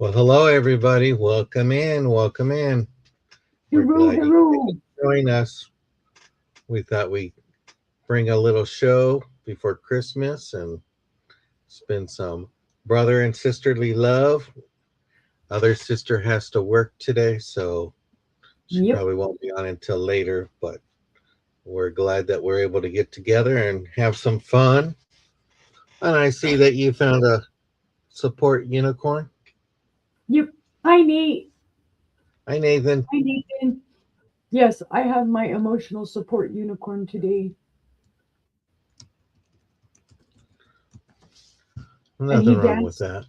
Well, hello everybody. Welcome in. Welcome in. We're Hello, glad you could hello. join us. We thought we'd bring a little show before Christmas and spend some brother and sisterly love. Other sister has to work today, so she Yep. probably won't be on until later, but we're glad that we're able to get together and have some fun. And I see that you found a support unicorn. Yep. Hi, Nate. Hi, Nathan. Hi, Nathan. Yes, I have my emotional support unicorn today, and Nothing wrong with that.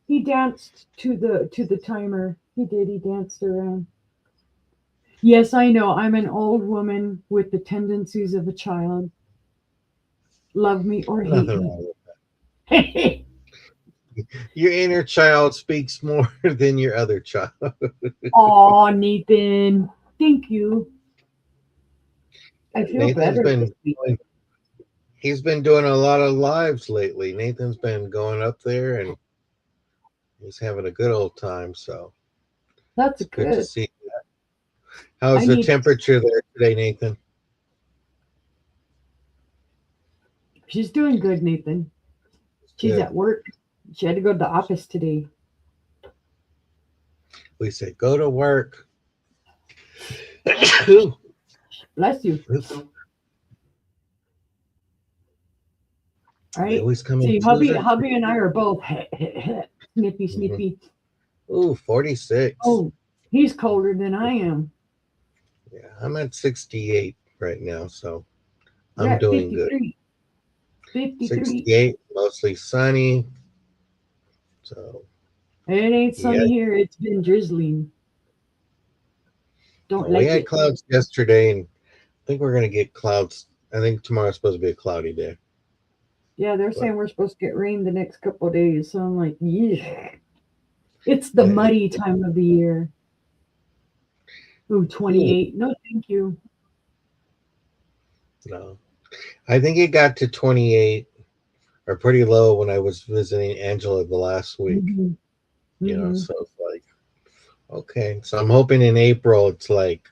He danced to the timer. He did. He danced around. Yes, I know. I'm an old woman with the tendencies of a child. Love me or hate Nothing me. wrong with your inner child speaks more than your other child. Aw, Nathan. Thank you. I feel Nathan's better this been week. he's been doing a lot of lives lately. Nathan's been going up there and he's having a good old time. So That's it's good to good. see. How's I the need. temperature there today, Nathan? She's doing good, Nathan. She's Good. at work. She had to go to the office today. We say go to work. Ooh, Bless you. All they right. always come in See, twos or hubby and I are both snippy, threes. snippy. Ooh, 46. Oh, he's colder than I am. Yeah, I'm at 68 right now, so We're I'm at doing good. 53. 53. 68, mostly sunny. So It ain't yeah. sunny here. It's been drizzling. Don't Well, we like had it. clouds yesterday, and I think we're gonna get clouds. I think tomorrow's supposed to be a cloudy day, Yeah, they're but saying we're supposed to get rain the next couple of days. So I'm like, yeah. It's the yeah, muddy time of the year. Ooh, ooh, 28. No, thank you. no. I think it got to 28 or pretty low when I was visiting Angela the last week. Hmm. Hmm. So it's like okay. So I'm hoping in April it's like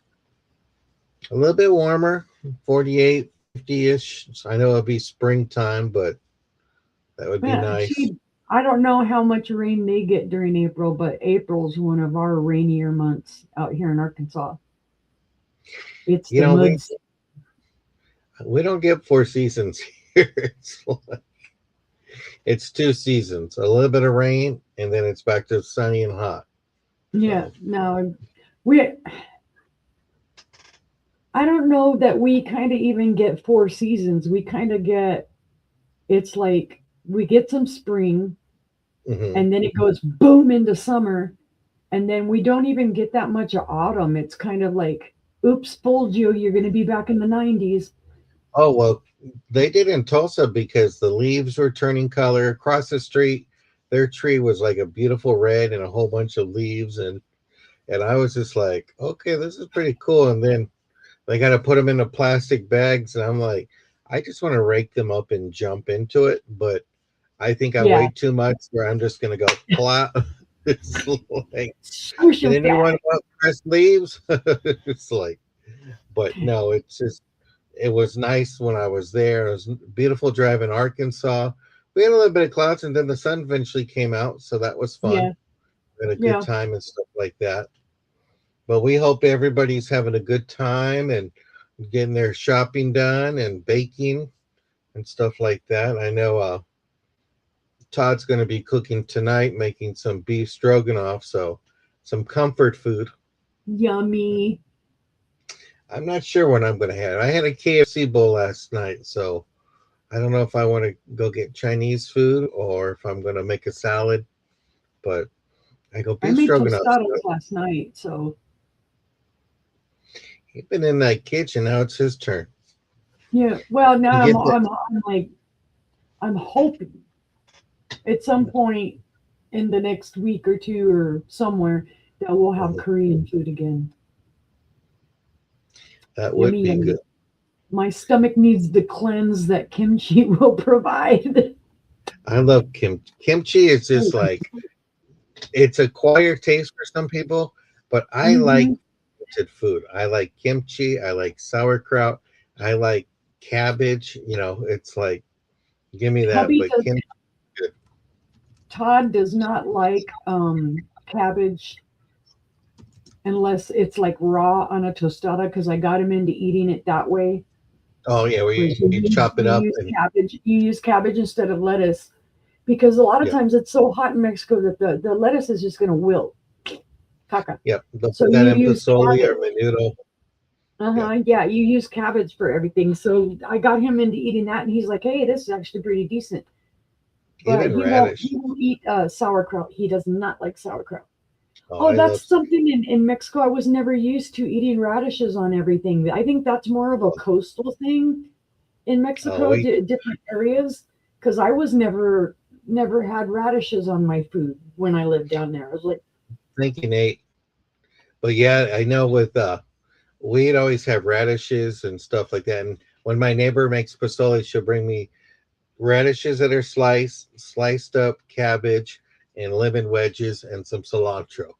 a little bit warmer, 48, 50-ish. So I know it'll be springtime, but that would be Yeah, nice. see, I don't know how much rain they get during April, but April's one of our rainier months out here in Arkansas. It's You the know, mud. we don't get four seasons here. It's two seasons, a little bit of rain, and then it's back to sunny and hot. Yeah, So no, we. I don't know that we kind of even get four seasons. We kind of get. It's like we get some spring, mhm. and then it goes boom into summer, and then we don't even get that much of autumn. It's kind of like, oops, fooled you. You're going to be back in the 90s. Oh well, they did in Tulsa because the leaves were turning color across the street. Their tree was like a beautiful red and a whole bunch of leaves, and I was just like, okay, this is pretty cool. And then they got to put them into plastic bags, and I'm like, I just want to rake them up and jump into it, but I think I Yeah, weigh too much where I'm just gonna go plop. It's like, squish did them anyone back. want fresh leaves? It's like, but no, it's just it was nice when I was there. It was beautiful drive in Arkansas. We had a little bit of clouds, and then the sun eventually came out, so that was fun. Yeah, We had a good yeah. time and stuff like that. But we hope everybody's having a good time and getting their shopping done and baking and stuff like that. I know Todd's going to be cooking tonight, making some beef stroganoff, so some comfort food. Yummy. I'm not sure what I'm going to have. I had a KFC bowl last night, so I don't know if I want to go get Chinese food or if I'm going to make a salad. But I go I beef made stroganoff. tostadas last night, so He's been in that kitchen. Now it's his turn. yeah. Well, now You I'm get that? I'm like I'm hoping at some point in the next week or two or somewhere that we'll have Mhm. Korean food again. That would Yummy, be good. yummy. My stomach needs the cleanse that kimchi will provide. I love kimchi. Kimchi is Oh, just like it's acquired taste for some people, but I like Mm-hmm. fermented food. I like kimchi. I like sauerkraut. I like cabbage. It's like give me that. Hubby But does. kimchi, good. Todd does not like cabbage unless it's like raw on a tostada because I got him into eating it that way. Oh yeah, Where we you chop it you up use and cabbage, instead of lettuce because a lot of yep, times it's so hot in Mexico that the lettuce is just going to wilt. Caca. yep. They'll So put that you in use pasoli or cabbage. menudo. Yeah, Yeah, you use cabbage for everything. So I got him into eating that, and he's like, "Hey, this is actually pretty decent." But even radish. he won't eat sauerkraut. He does not like sauerkraut. Oh, Oh, I that's love. something in Mexico I was never used to eating radishes on everything. I think that's more of a coastal thing in Oh, Mexico, different areas. Because I was never had radishes on my food when I lived down there. I was like, thinking Nate. But yeah, I know with we'd always have radishes and stuff like that. And when my neighbor makes pasoli, she'll bring me radishes that are sliced up cabbage, and lemon wedges and some cilantro.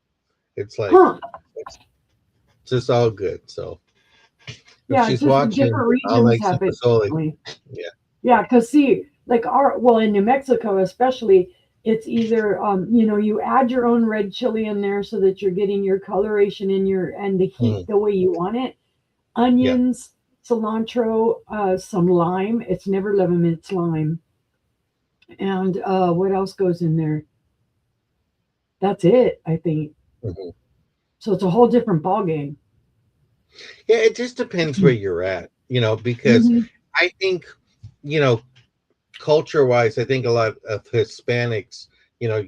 It's like huh, it's just all good. So if yeah, she's just watching, different I'll regions make some have it pasoli. differently. Yeah. Yeah, because see, like in New Mexico especially, it's either you add your own red chili in there so that you're getting your coloration in your and the heat Mhm. the way you want it. Yeah. Onions, cilantro, some lime. It's never lemon, it's lime. And what else goes in there? That's it, I think. Mhm. So it's a whole different ball game. Yeah. It just depends where you're at, because Hmm. I think, you know, culture wise, I think a lot of Hispanics, you know,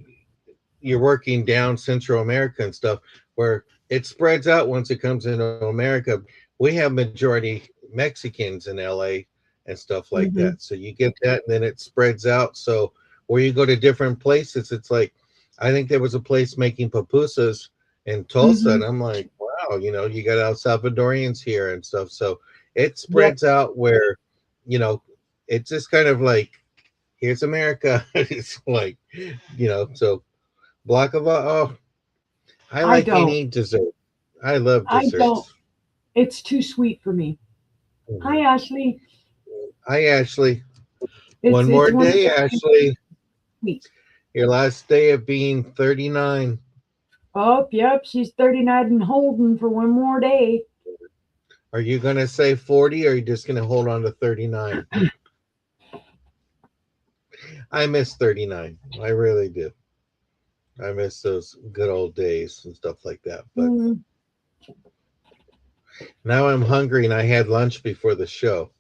you're working down Central America and stuff where it spreads out once it comes into America. We have majority Mexicans in LA and stuff like Hmm. that. So you get that and then it spreads out. So where you go to different places, it's like I think there was a place making pupusas in Tulsa, Hmm. and I'm like, wow, you got El Salvadorians here and stuff. So it Yep, spreads out where, you know, it's just kind of like here's America. It's like, so Baklava, oh, I I like don't. any dessert. I love I don't. desserts. It's too sweet for me. Hi, Mhm. Ashley. Hi, Ashley. It's One more it's one of day, those things that's Ashley. sweet. Your last day of being 39. Oh, yep, she's 39 and holding for one more day. Are you going to say 40 or are you just going to hold on to 39? I miss 39. I really do. I miss those good old days and stuff like that. But Mm, now I'm hungry and I had lunch before the show.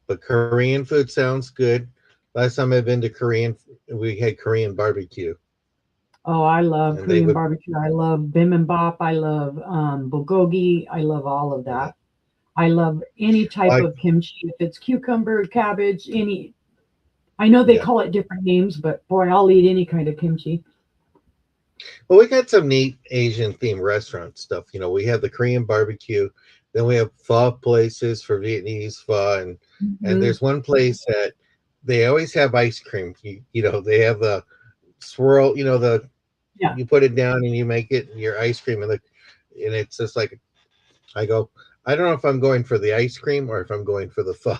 But Korean food sounds good. Last time I've been to Korean, we had Korean barbecue. oh, I love And they Korean would, barbecue. I love bibimbap. I love bulgogi. I love all of yeah. that. I love any type Like, of kimchi. If it's cucumber, cabbage, any. I know they yeah. call it different names, but boy, I'll eat any kind of kimchi. Well, we got some neat Asian themed restaurant stuff. We have the Korean barbecue, then we have pho places for Vietnamese pho, and Hmm. there's one place that they always have ice cream. They have the swirl. The Yeah. you put it down and you make it your ice cream, and it's just like I go. I don't know if I'm going for the ice cream or if I'm going for the pho.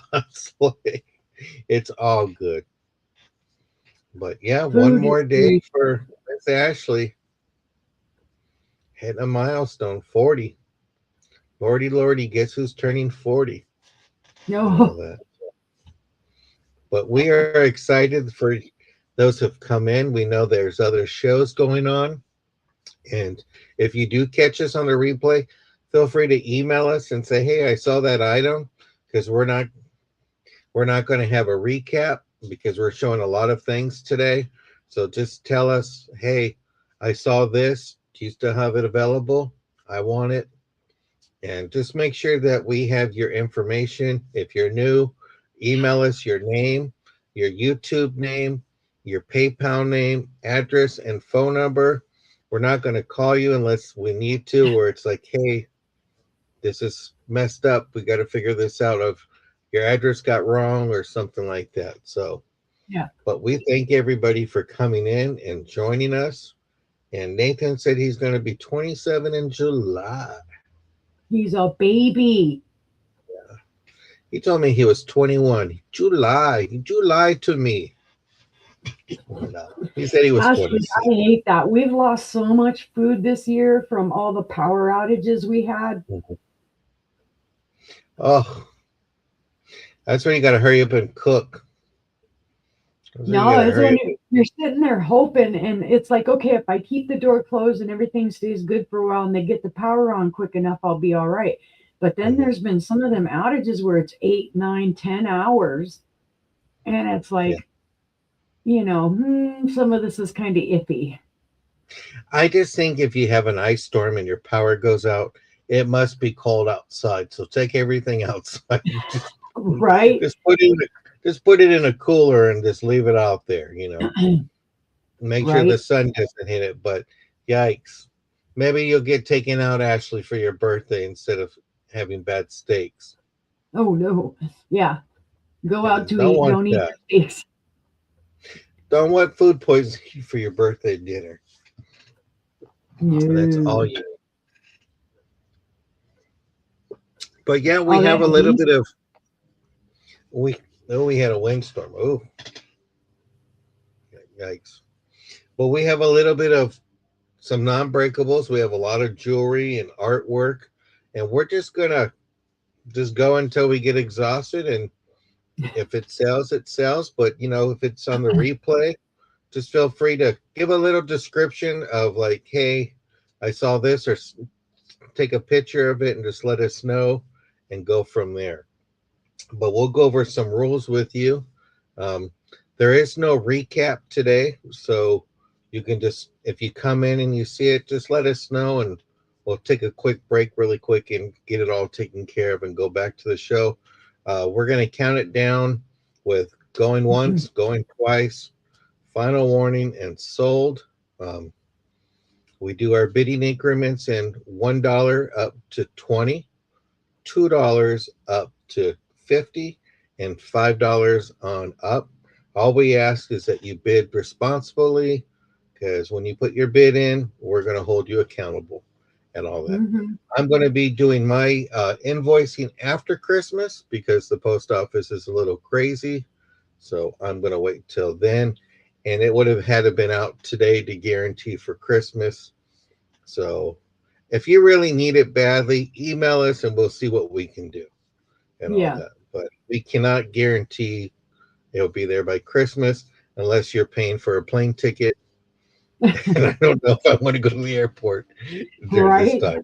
It's all good. But yeah, one Food is more day food. for Miss Ashley hitting a milestone 40. Lordy, lordy, guess who's turning 40 and all No. that. But we are excited for those who've come in. We know there's other shows going on. And if you do catch us on the replay, feel free to email us and say, hey, I saw that item, because we're not going to have a recap because we're showing a lot of things today. So just tell us, hey, I saw this. Do you still have it available? I want it. And just make sure that we have your information. If you're new, email us your name, your YouTube name, your PayPal name, address, and phone number. We're not going to call you unless we need to, where it's like, hey, this is messed up. We got to figure this out. Of your address got wrong or something like that. So Yeah. But we thank everybody for coming in and joining us. And Nathan said he's going to be 27 in July. He's a baby. He told me he was 21. July. You lied to me. No, he said he was Ashley, 26. I hate that. We've lost so much food this year from all the power outages we had. Oh, that's when you got to hurry up and cook. That's when you No, got to it's when hurry up. you're sitting there hoping, and it's like, okay, if I keep the door closed and everything stays good for a while and they get the power on quick enough, I'll be all right. But then Mhm. there's been some of them outages where it's 8, 9, 10 hours. And it's Yeah. like, some of this is kind of iffy. I just think if you have an ice storm and your power goes out, it must be cold outside. So take everything outside. Right? Just put it in just put it in a cooler and just leave it out there, you know. Make sure the Right? sun doesn't hit it. But yikes. Maybe you'll get taken out, Ashley, for your birthday instead of having bad steaks. Oh, no. Yeah. Go Yeah, out to don't eat. want Don't eat that. your steaks. Don't want food poisoning for your birthday dinner. That's all No. you. But yeah, we All have that a little haze. bit of we. Oh, we had a windstorm. Oh, yikes! But we have a little bit of some non-breakables. We have a lot of jewelry and artwork, and we're just gonna just go until we get exhausted. And if it sells, it sells. But if it's on the replay, just feel free to give a little description of like, hey, I saw this, or take a picture of it and just let us know and go from there. But we'll go over some rules with you. Um, there is no recap today, so you can just, if you come in and you see it, just let us know and we'll take a quick break really quick and get it all taken care of and go back to the show. We're going to count it down with going once, going twice, final warning, and sold. Um, we do our bidding increments in $1 up to 20, $2 up to 50, and $5 on up. All we ask is that you bid responsibly because when you put your bid in, we're going to hold you accountable and all that. Hmm. I'm going to be doing my invoicing after Christmas because the post office is a little crazy. So I'm going to wait till then. And it would have had to been out today to guarantee for Christmas. So if you really need it badly, email us and we'll see what we can do and all Yeah. that. But we cannot guarantee it'll be there by Christmas unless you're paying for a plane ticket. And I don't know if I want to go to the airport during this Right? time.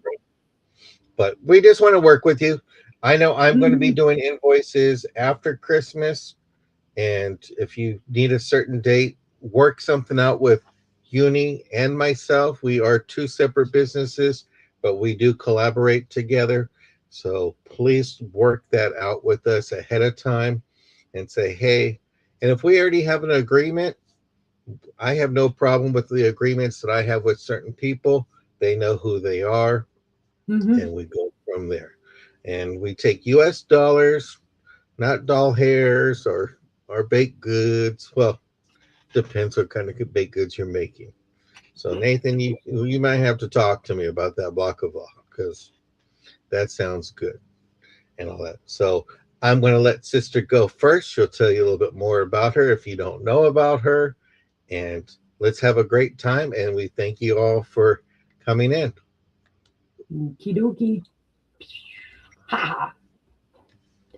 But we just want to work with you. I know I'm going to be Hmm. doing invoices after Christmas. And if you need a certain date, work something out with Uni and myself. We are two separate businesses, but we do collaborate together. So please work that out with us ahead of time and say, hey, and if we already have an agreement, I have no problem with the agreements that I have with certain people. They know who they are, Hmm. and we go from there. And we take US dollars, not doll hairs or baked goods. Well, depends what kind of baked goods you're making. So Nathan, you might have to talk to me about that baklava because that sounds good and all that. So I'm going to let Sister go first. She'll tell you a little bit more about her if you don't know about her, and let's have a great time. And we thank you all for coming in. Okie dokie. Ha ha.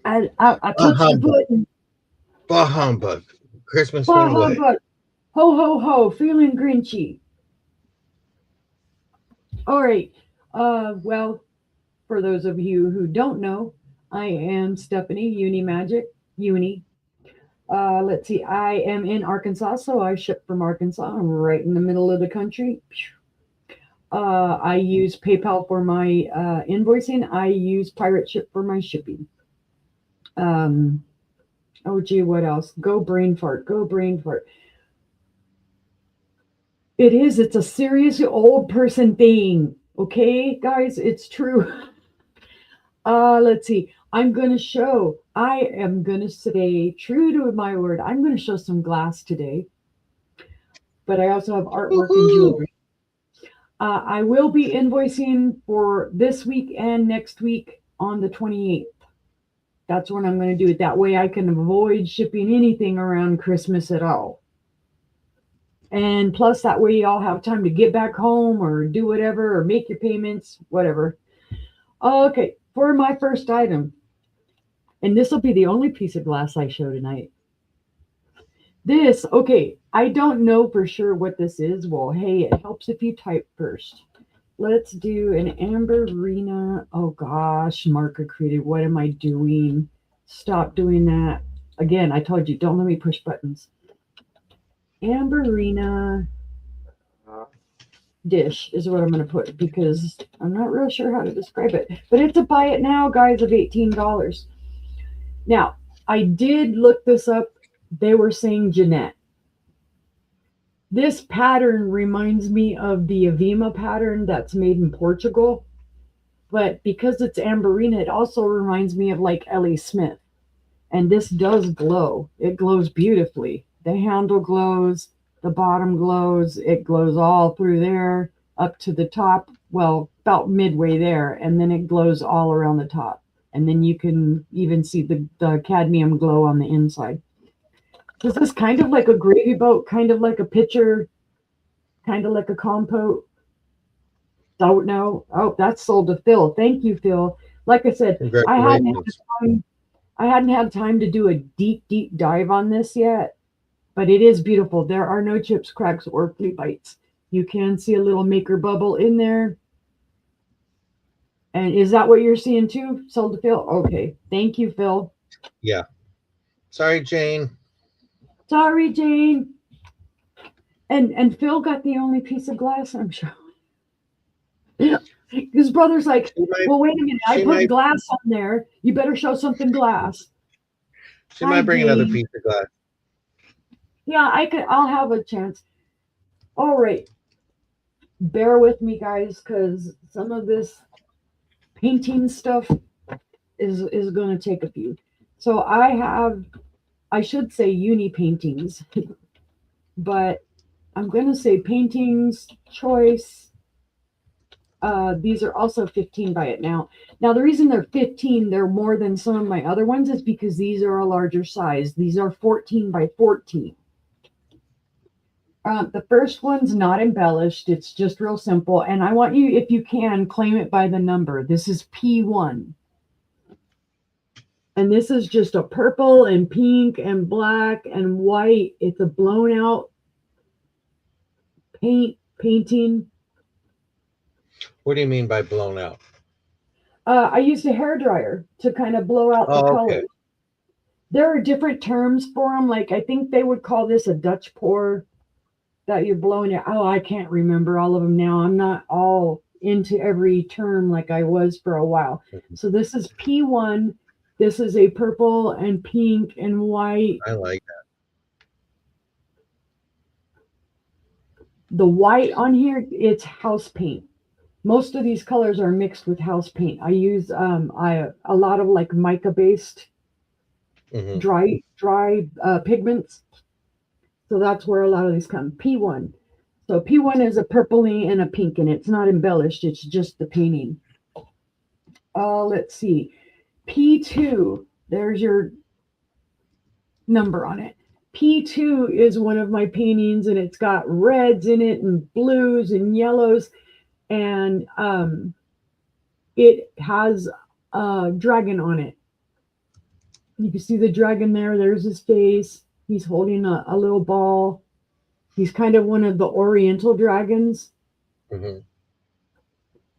I Bah touched the humbug, button. bah humbug. Christmas Bah went away. humbug. Ho ho ho. Feeling grinchy. All right. Well, for those of you who don't know, I am Stephanie Uni Magic. Uni. Let's see. I am in Arkansas, so I ship from Arkansas. I'm right in the middle of the country. I use PayPal for my invoicing. I use Pirate Ship for my shipping. Um, oh gee, what else? Go brain fart. Go brain fart. It is. It's a serious old person thing. Okay, guys, it's true. Let's see. I'm going to show, I am going to stay true to my word. I'm going to show some glass today, but I also have artwork and Woohoo! jewelry. I will be invoicing for this week and next week on the 28th. That's when I'm going to do it. That way I can avoid shipping anything around Christmas at all. And plus, that way y'all have time to get back home or do whatever or make your payments, whatever. Okay, for my first item, and this will be the only piece of glass I show tonight. This, okay, I don't know for sure what this is. Well, hey, it helps if you type first. Let's do an Amberina. Oh gosh, marker created. What am I doing? Stop doing that. Again, I told you, don't let me push buttons. Amberina dish is what I'm going to put because I'm not real sure how to describe it. But it's a buy it now, guys, of $18. Now, I did look this up. They were saying Jeanette. This pattern reminds me of the Avima pattern that's made in Portugal. But because it's Amberina, it also reminds me of like Ellie Smith. And this does glow. It glows beautifully. The handle glows, the bottom glows, it glows all through there up to the top, well, about midway there, and then it glows all around the top. And then you can even see the cadmium glow on the inside. This is kind of like a gravy boat, kind of like a pitcher, kind of like a compote. Don't know. Oh, that's sold to Phil. Thank you, Phil. Like I said, I hadn't had time to do a deep dive on this yet, but it is beautiful. There are no chips, cracks, or flea bites. You can see a little maker bubble in there. And is that what you're seeing too? Sold to Phil? Okay. Thank you, Phil. Yeah. Sorry, Jane. Sorry, Jane. And Phil got the only piece of glass, I'm sure. His brother's like, well, wait a minute. I put glass on there. You better show something glass. She might bring another piece of glass. Yeah, I'll have a chance. All right. Bear with me, guys, because some of this painting stuff is going to take a few. So I should say uni paintings, but I'm going to say paintings choice. These are also 15 by it now. Now, the reason they're 15, they're more than some of my other ones, is because these are a larger size. These are 14 by 14. The first one's not embellished. It's just real simple. And I want you, if you can, claim it by the number. This is P1. And this is just a purple and pink and black and white. It's a blown out painting. What do you mean by blown out? I used a hairdryer to kind of blow out the color. Okay. There are different terms for them. Like, I think they would call this a Dutch pour, that you're blowing it. Oh, I can't remember all of them now. I'm not all into every term like I was for a while. So this is P1. This is a purple and pink and white. I like that. The white on here, it's house paint. Most of these colors are mixed with house paint. I use a lot of like mica based dry pigments. So that's where a lot of these come. P1. So P1 is a purpley and a pink, and it's not embellished. It's just the painting. Let's see. P2. There's your number on it. P2 is one of my paintings, and it's got reds in it and blues and yellows. And it has a dragon on it. You can see the dragon there. There's his face. He's holding a little ball. He's kind of one of the Oriental dragons. Mm-hmm.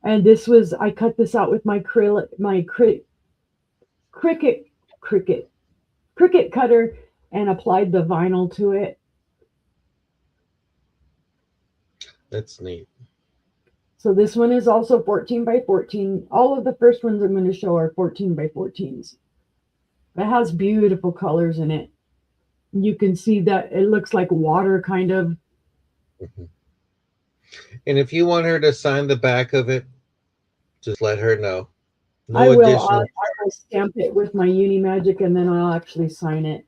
And this was, I cut this out with my cricket cutter and applied the vinyl to it. That's neat. So this one is also 14 by 14. All of the first ones I'm going to show are 14 by 14s. It has beautiful colors in it. You can see that it looks like water, kind of. Mm-hmm. And if you want her to sign the back of it, just let her know. I No will. additional. I will stamp it with my Uni Magic, and then I'll actually sign it,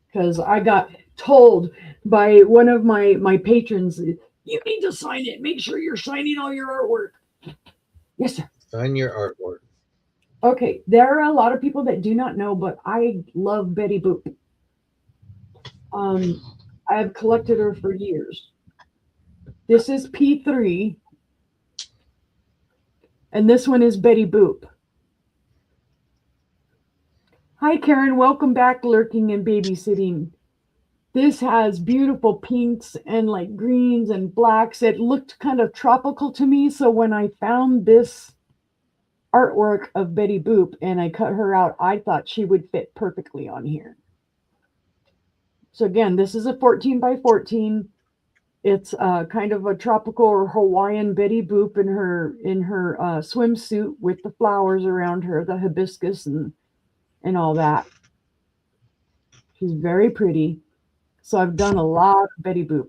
because I got told by one of my patrons, you need to sign it. Make sure you're signing all your artwork. Yes, sir. Sign your artwork. Okay, there are a lot of people that do not know, but I love Betty Boop. I have collected her for years. This is P3, and this one is Betty Boop. Hi, Karen. Welcome back, lurking and babysitting. This has beautiful pinks and like greens and blacks. It looked kind of tropical to me. So when I found this artwork of Betty Boop and I cut her out, I thought she would fit perfectly on here. So again, this is a 14 by 14. It's kind of a tropical or Hawaiian Betty Boop in her swimsuit with the flowers around her, the hibiscus and all that. She's very pretty. So I've done a lot of Betty Boop.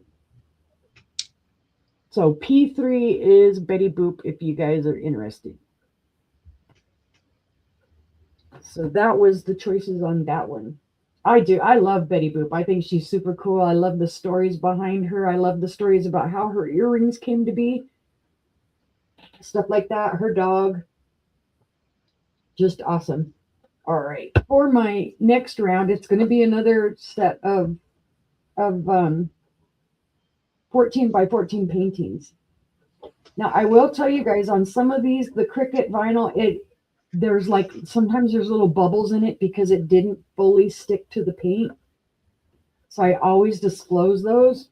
So P3 is Betty Boop if you guys are interested. So that was the choices on that one. I do. I love Betty Boop. I think she's super cool. I love the stories behind her. I love the stories about how her earrings came to be. Stuff like that. Her dog. Just awesome. All right. For my next round, it's going to be another set of 14 by 14 paintings. Now, I will tell you guys, on some of these, the Cricut vinyl, there's like, sometimes there's little bubbles in it because it didn't fully stick to the paint. So I always disclose those.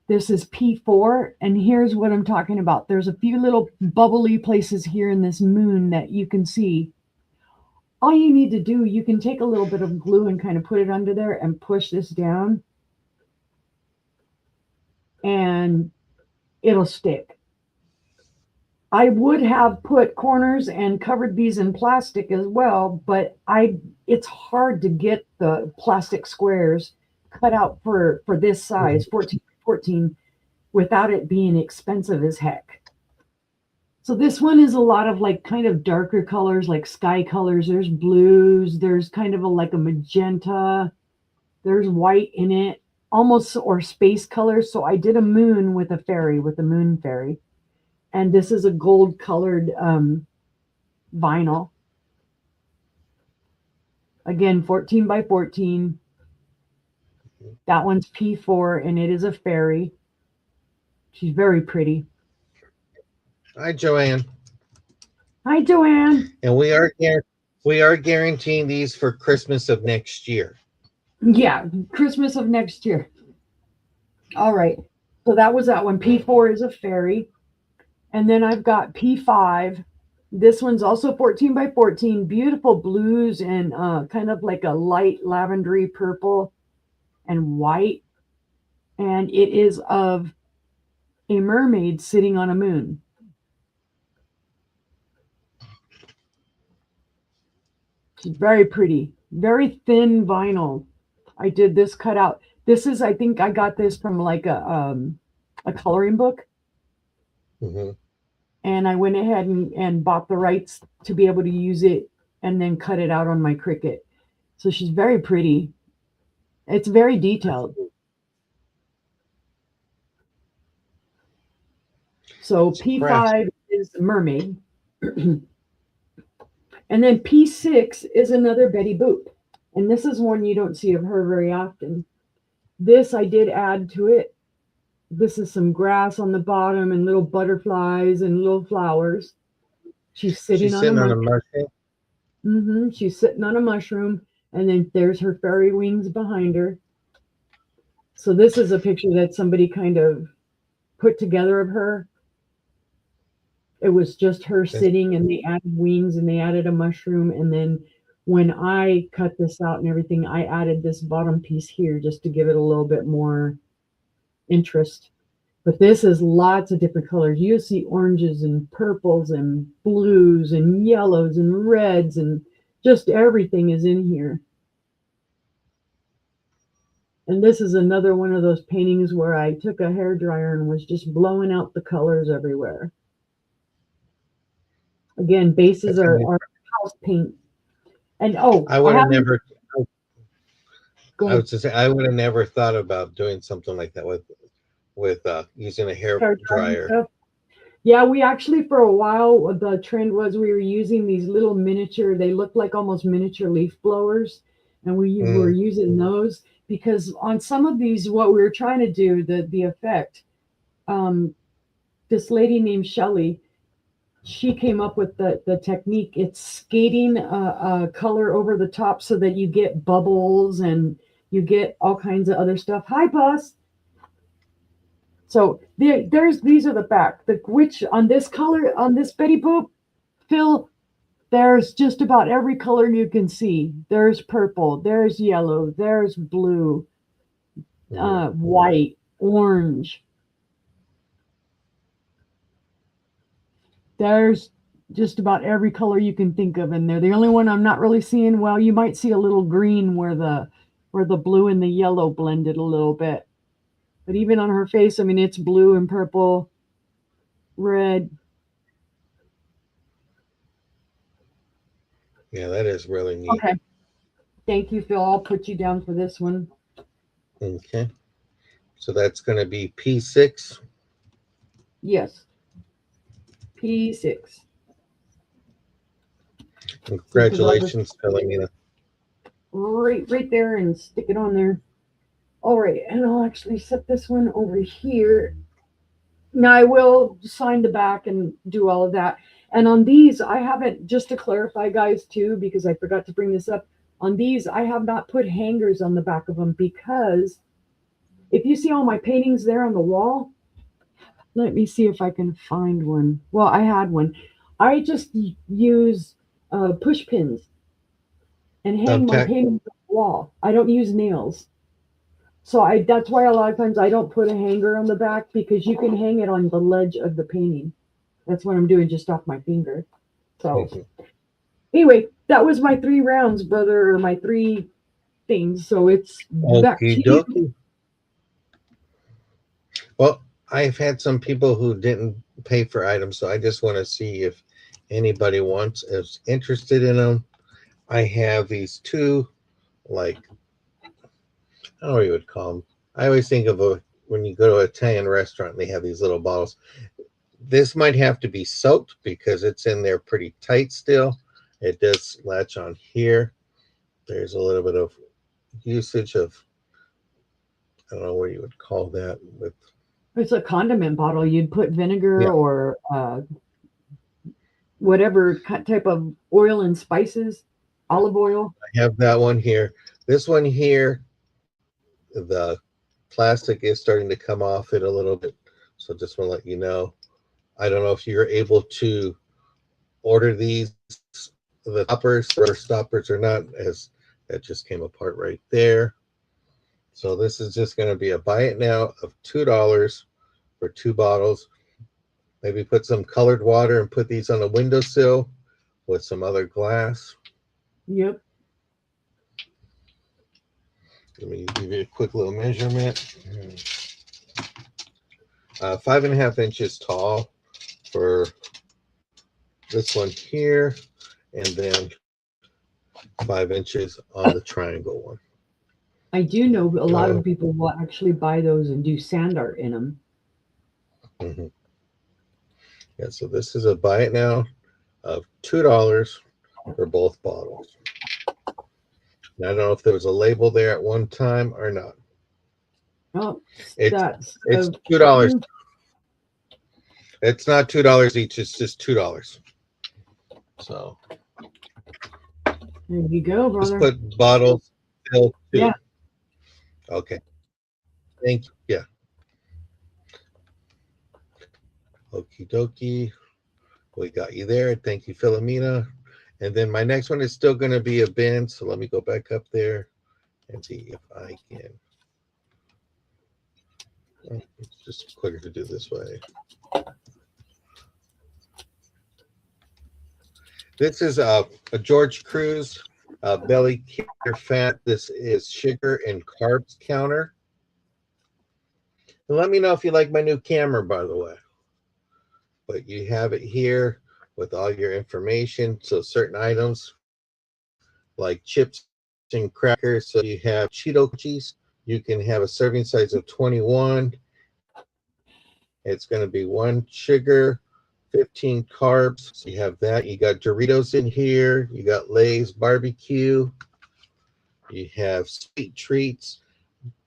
This is P4, and here's what I'm talking about. There's a few little bubbly places here in this moon that you can see. All you need to do, you can take a little bit of glue and kind of put it under there and push this down, and it'll stick. I would have put corners and covered these in plastic as well, but it's hard to get the plastic squares cut out for this size, 14 by 14, without it being expensive as heck. So this one is a lot of like kind of darker colors, like sky colors. There's blues, there's kind of like a magenta, there's white in it, almost, or space colors. So I did a moon with a fairy, with a moon fairy. And this is a gold colored vinyl. Again, 14 by 14. That one's P4, and it is a fairy. She's very pretty. Hi, Joanne. Hi, Joanne. And we are guaranteeing these for Christmas of next year. Yeah, Christmas of next year. All right. So that was that one. P4 is a fairy. And then I've got P5. This one's also 14 by 14. Beautiful blues and kind of like a light lavendery purple and white. And it is of a mermaid sitting on a moon. She's very pretty. Very thin vinyl. I did this cutout. This is, I think I got this from like a coloring book. Mm-hmm. And I went ahead and bought the rights to be able to use it and then cut it out on my Cricut. So she's very pretty. It's very detailed. So P5 is mermaid. And then P6 is another Betty Boop. And this is one you don't see of her very often. This I did add to it. This is some grass on the bottom and little butterflies and little flowers. She's sitting on a mushroom. Mm-hmm. She's sitting on a mushroom, and then there's her fairy wings behind her. So this is a picture that somebody kind of put together of her. It was just her sitting, and they added wings and they added a mushroom. And then when I cut this out and everything, I added this bottom piece here just to give it a little bit more interest. But this is lots of different colors. You'll see oranges and purples and blues and yellows and reds, and just everything is in here. And this is another one of those paintings where I took a hairdryer and was just blowing out the colors everywhere. Again, bases That's gonna be, are house paint. And oh, I I would have haven't. never. Go I ahead. was just saying, I would have never thought about doing something like that with using a hair Hair drying dryer. stuff. Yeah, we actually for a while the trend was we were using these little miniature. They look like almost miniature leaf blowers, and we were Mm, using those because on some of these, what we were trying to do, the effect. Um, this lady named Shelley, she came up with the technique. It's skating a color over the top so that you get bubbles and you get all kinds of other stuff. Hi, Puss. So there's these are the back. The which on this color on this Betty Boop, Phil, there's just about every color you can see. There's purple, there's yellow, there's blue, mm. white, orange. There's just about every color you can think of in there. The only one I'm not really seeing, well, you might see a little green where the blue and the yellow blended a little bit. But even on her face, I mean, it's blue and purple, red. Yeah, that is really neat. Okay. Thank you, Phil. I'll put you down for this one. Okay, so that's going to be P6. Yes. P6. Congratulations, Philomena. Right there and stick it on there. All right, and I'll actually set this one over here. Now I will sign the back and do all of that. And on these, I haven't, just to clarify, guys, too, because I forgot to bring this up. On these, I have not put hangers on the back of them because if you see all my paintings there on the wall, let me see if I can find one. Well, I had one. I just use push pins and hang my Thumbtack. paintings on the wall. I don't use nails. So that's why a lot of times I don't put a hanger on the back because you can hang it on the ledge of the painting. That's what I'm doing just off my finger. So Mhm. anyway, that was my 3 rounds, brother, or my 3 things. So it's back Okie to you. dokie. Well, I've had some people who didn't pay for items, so I just want to see if anybody is interested in them. I have these two, like, I don't know what you would call them. I always think of when you go to an Italian restaurant, they have these little bottles. This might have to be soaked because it's in there pretty tight still. It does latch on here. There's a little bit of usage of, I don't know what you would call that with. It's a condiment bottle. You'd put Yeah, vinegar or whatever type of oil and spices, olive oil. I have that one here. This one here, the plastic is starting to come off it a little bit. So just want to let you know. I don't know if you're able to order these, the stoppers or not, as that just came apart right there. So this is just going to be a buy it now of $2 for 2 bottles. Maybe put some colored water and put these on a windowsill with some other glass. Yep. Let me give you a quick little measurement. 5.5 inches tall for this one here, and then 5 inches on the triangle one. I do know a lot of people will actually buy those and do sand art in them. Mm-hmm. Yeah, so this is a buy it now of $2 for both bottles. And I don't know if there was a label there at one time or not. Oh, It's $2. It's not $2 each. It's just $2. So There you go, just brother. put bottles filled too. Yeah. Okay. Thank you. Yeah. Okie dokie. We got you there. Thank you, Philomena. And then my next one is still going to be a bin. So let me go back up there and see if I can. It's just quicker to do this way. This is a George Cruz belly care fat. This is sugar and carbs counter. And let me know if you like my new camera, by the way. But you have it here with all your information. So certain items like chips and crackers. So you have Cheeto cookies. You can have a serving size of 21. It's going to be 1 sugar, 15 carbs. So you have that. You got Doritos in here. You got Lay's barbecue. You have sweet treats.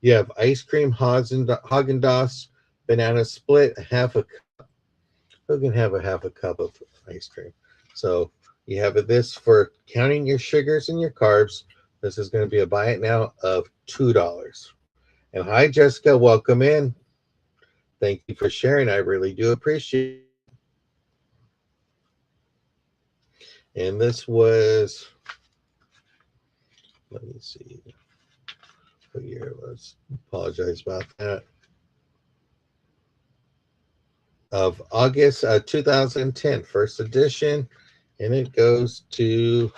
You have ice cream, Haagen-Dazs, banana split, a half a cup. Who can have a half a cup of ice cream? So you have this for counting your sugars and your carbs. This is going to be a buy it now of $2. And hi, Jessica. Welcome in. Thank you for sharing. I really do appreciate it. And this was, let me see what year it was. Apologize about that. Of August 2010, first edition. And it goes to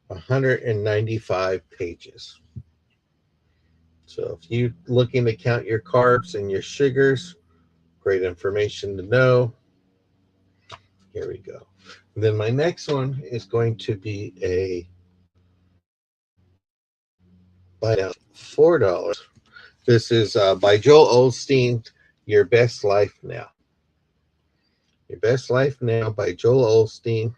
195 pages. So if you're looking to count your carbs and your sugars, great information to know. Here we go. And then my next one is going to be a buy now $4. This is by Joel Osteen, Your Best Life Now. Your Best Life Now by Joel Osteen.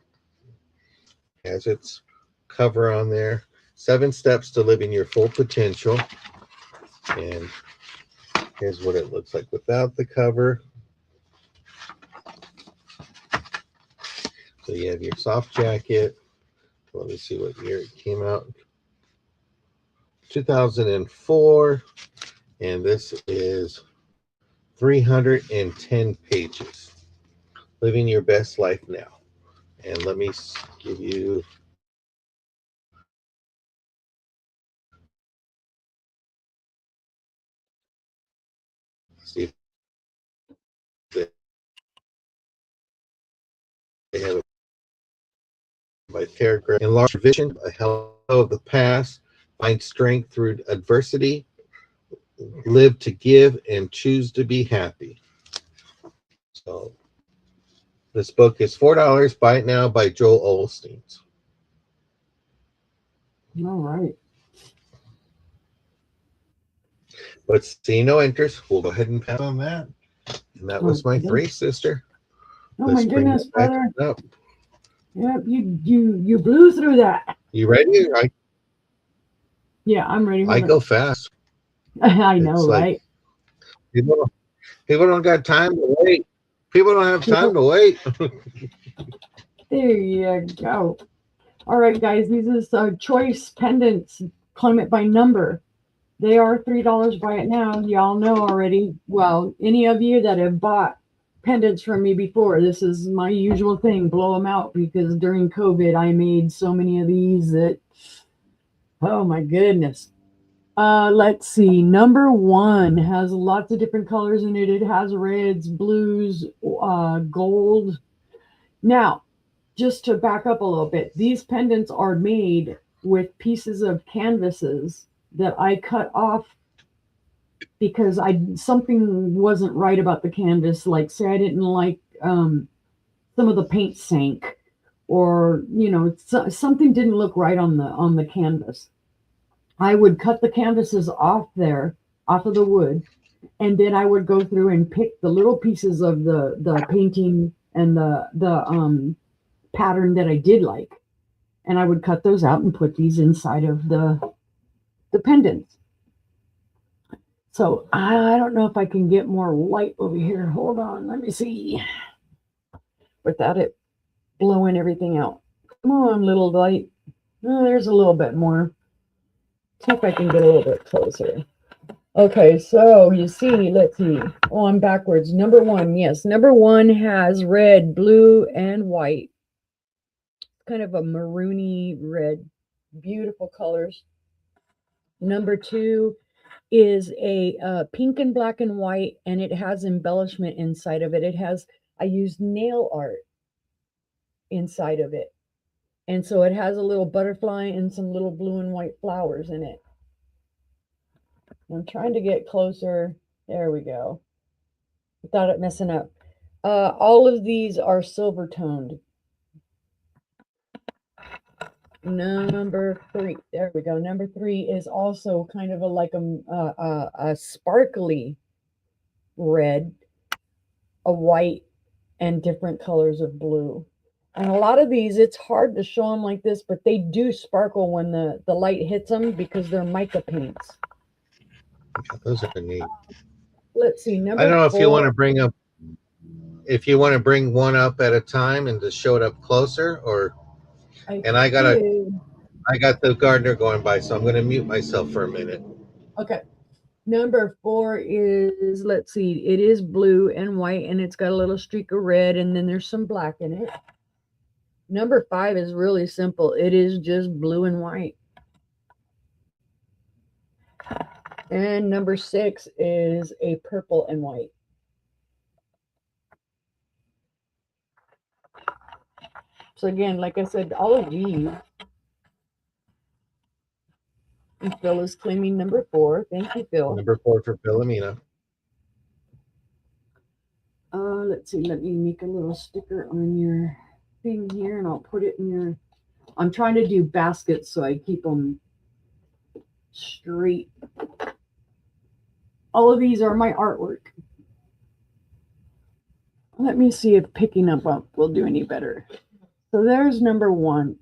Has its cover on there. 7 steps to living your full potential. And here's what it looks like without the cover. So you have your soft jacket. Let me see what year it came out. 2004. And this is 310 pages. Living Your Best Life Now. And let me give you see if they have it by paragraph. Enlarge your vision, a hello of the past, find strength through adversity, live to give, and choose to be happy. So this book is $4. Buy it now by Joel Osteen. All right. But see no enters. We'll go ahead and pass on that. And that was my 3, sister. Oh Let's my goodness, brother. Up. Yep, you blew through that. You ready? Yeah, I'm ready. I go fast. I know, right? People don't got time to wait. People don't have time to wait. There you go. All right, guys, these are choice pendants. Claim it by number. They are $3. Buy it now. Y'all know already. Well, any of you that have bought pendants from me before, this is my usual thing. Blow them out because during COVID, I made so many of these that, oh my goodness. Let's see. Number 1 has lots of different colors in it. It has reds, blues, gold. Now, just to back up a little bit, these pendants are made with pieces of canvases that I cut off because something wasn't right about the canvas. Like, say I didn't like some of the paint sank, or something didn't look right on the canvas. I would cut the canvases off of the wood, and then I would go through and pick the little pieces of the painting and the pattern that I did like, and I would cut those out and put these inside of the pendants. So I don't know if I can get more light over here. Hold on, let me see. Without it blowing everything out. Come on, little light. Oh, there's a little bit more. See if I can get a little bit closer. Okay, so you see, let's see. Oh, I'm backwards. Number 1, yes. Number 1 has red, blue, and white. Kind of a maroony red. Beautiful colors. Number 2 is a pink and black and white, and it has embellishment inside of it. I used nail art inside of it. And so it has a little butterfly and some little blue and white flowers in it. I'm trying to get closer. There we go. Without it messing up. All of these are silver toned. Number 3, there we go. Number 3 is also kind of a sparkly red, a white, and different colors of blue. And a lot of these, it's hard to show them like this, but they do sparkle when the light hits them because they're mica paints. Those are neat. Let's see, I number don't know if you want 4. to bring up, if you want to bring one up at a time and just show it up closer, or and I got the gardener going by, so I'm going to mute myself for a minute. Okay. Number 4 is, let's see, it is blue and white, and it's got a little streak of red, and then there's some black in it. Number 5 is really simple. It is just blue and white. And number 6 is a purple and white. So again, like I said, all of these. And Phil is claiming number 4. Thank you, Phil. Number 4 for Philomena. Let's see. Let me make a little sticker on your thing here, and I'll put it in your. I'm trying to do baskets so I keep them straight. All of these are my artwork. Let me see if picking up will do any better. So there's number 1.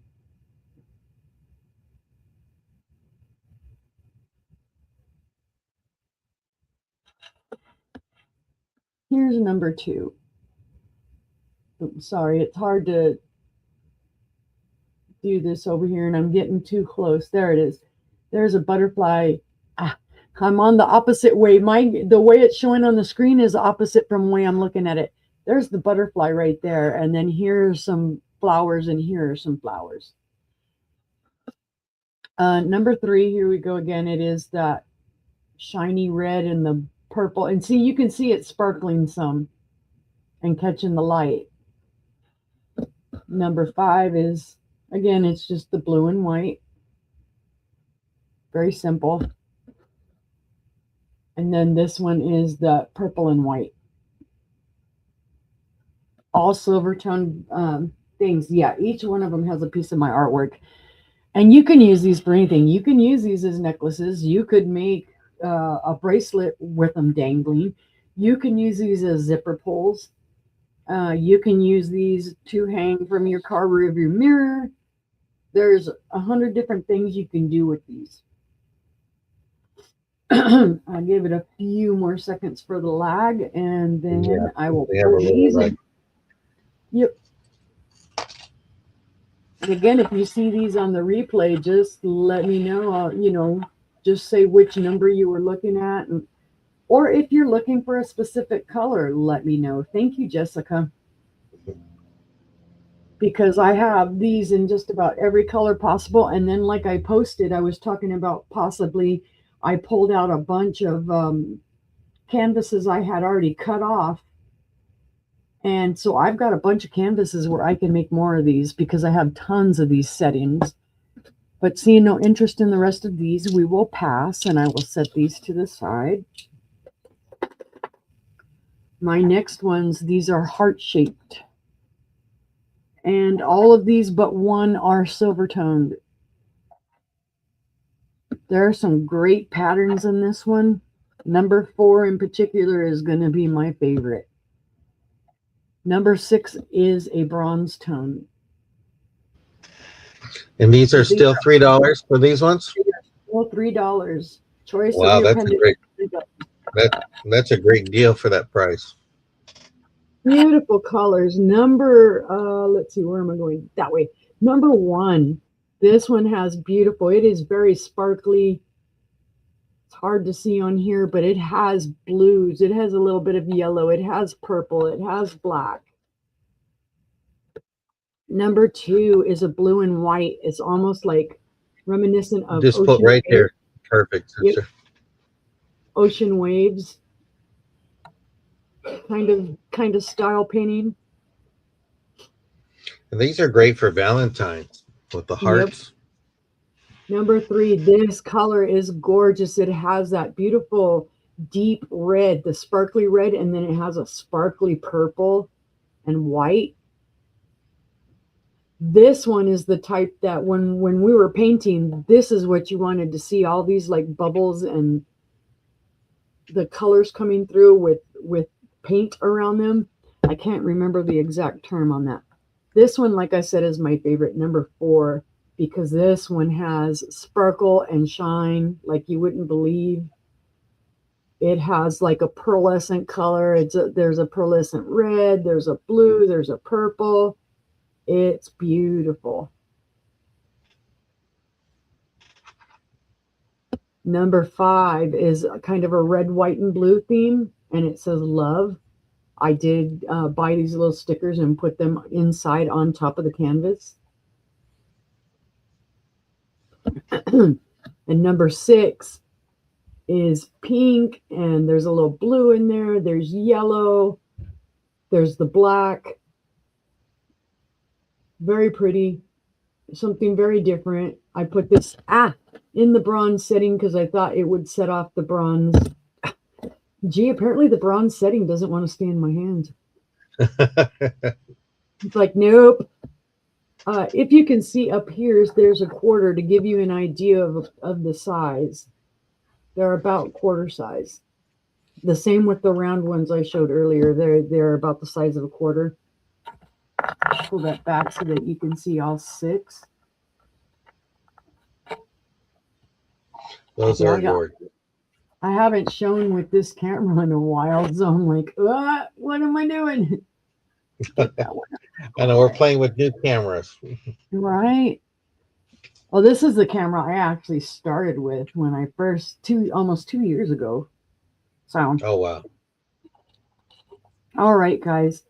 Here's number 2. Oops, sorry, it's hard to do this over here, and I'm getting too close. There it is. There's a butterfly. I'm on the opposite way. The way it's showing on the screen is opposite from the way I'm looking at it. There's the butterfly right there, and then here's some flowers, and here are some flowers. Number 3, here we go again. It is that shiny red and the purple, and see, you can see it sparkling some and catching the light. Number 5 is, again, it's just the blue and white. Very simple. And then this one is the purple and white. All silver tone things. Yeah, each one of them has a piece of my artwork. And you can use these for anything. You can use these as necklaces. You could make a bracelet with them dangling. You can use these as zipper pulls. You can use these to hang from your car rearview mirror. There's 100 different things you can do with these. I'll give it a few more seconds for the lag, and then I will put these in. Yep. And again, if you see these on the replay, just let me know. Just say which number you were looking at, or if you're looking for a specific color, let me know. Thank you, Jessica. Because I have these in just about every color possible. And then, like I posted, I was talking about possibly I pulled out a bunch of canvases I had already cut off. And so I've got a bunch of canvases where I can make more of these because I have tons of these settings. But seeing no interest in the rest of these, we will pass, and I will set these to the side. My next ones, these are heart-shaped. And all of these but one are silver toned. There are some great patterns in this one. Number 4 in particular is going to be my favorite. Number 6 is a bronze tone. And these are still $3 for these ones? Still $3. Choice. Wow, that's a great deal for that price. Beautiful colors. Number, let's see, where am I going? That way. Number 1. This one has beautiful, it is very sparkly. It's hard to see on here, but it has blues. It has a little bit of yellow. It has purple. It has black. Number 2 is a blue and white. It's almost like reminiscent of just put right there. Perfect. Yep. Ocean waves. Kind of style painting. And these are great for Valentine's with the hearts. Yep. Number 3, this color is gorgeous. It has that beautiful deep red, the sparkly red, and then it has a sparkly purple and white. This one is the type that when we were painting, this is what you wanted to see, all these like bubbles and the colors coming through with paint around them. I can't remember the exact term on that. This one, like I said, is my favorite, number 4, because this one has sparkle and shine like you wouldn't believe. It has like a pearlescent color. There's a pearlescent red, there's a blue, there's a purple. It's beautiful. Number 5 is kind of a red, white, and blue theme, and it says love. I did buy these little stickers and put them inside on top of the canvas. And number 6 is pink, and there's a little blue in there. There's yellow. There's the black. Very pretty. Something very different. I put this in the bronze setting because I thought it would set off the bronze. Gee, apparently the bronze setting doesn't want to stay in my hands. It's like, nope. If you can see up here, there's a quarter to give you an idea of the size. They're about quarter size. The same with the round ones I showed earlier. They're about the size of a quarter. Pull that back so that you can see all 6. Those are yours. I haven't shown with this camera in a while, so I'm like, what am I doing? I know we're playing with new cameras. Right. Well, this is the camera I actually started with when I first, almost 2 years ago. So. Oh, wow. All right, guys.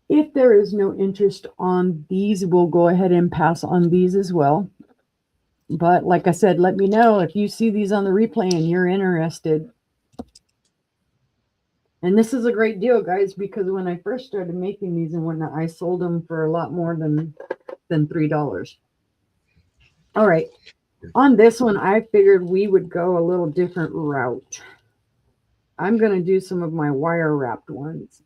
If there is no interest on these, we'll go ahead and pass on these as well. But like I said, let me know if you see these on the replay and you're interested. And this is a great deal, guys, because when I first started making these and whatnot, I sold them for a lot more than $3. All right. On this one, I figured we would go a little different route. I'm going to do some of my wire wrapped ones.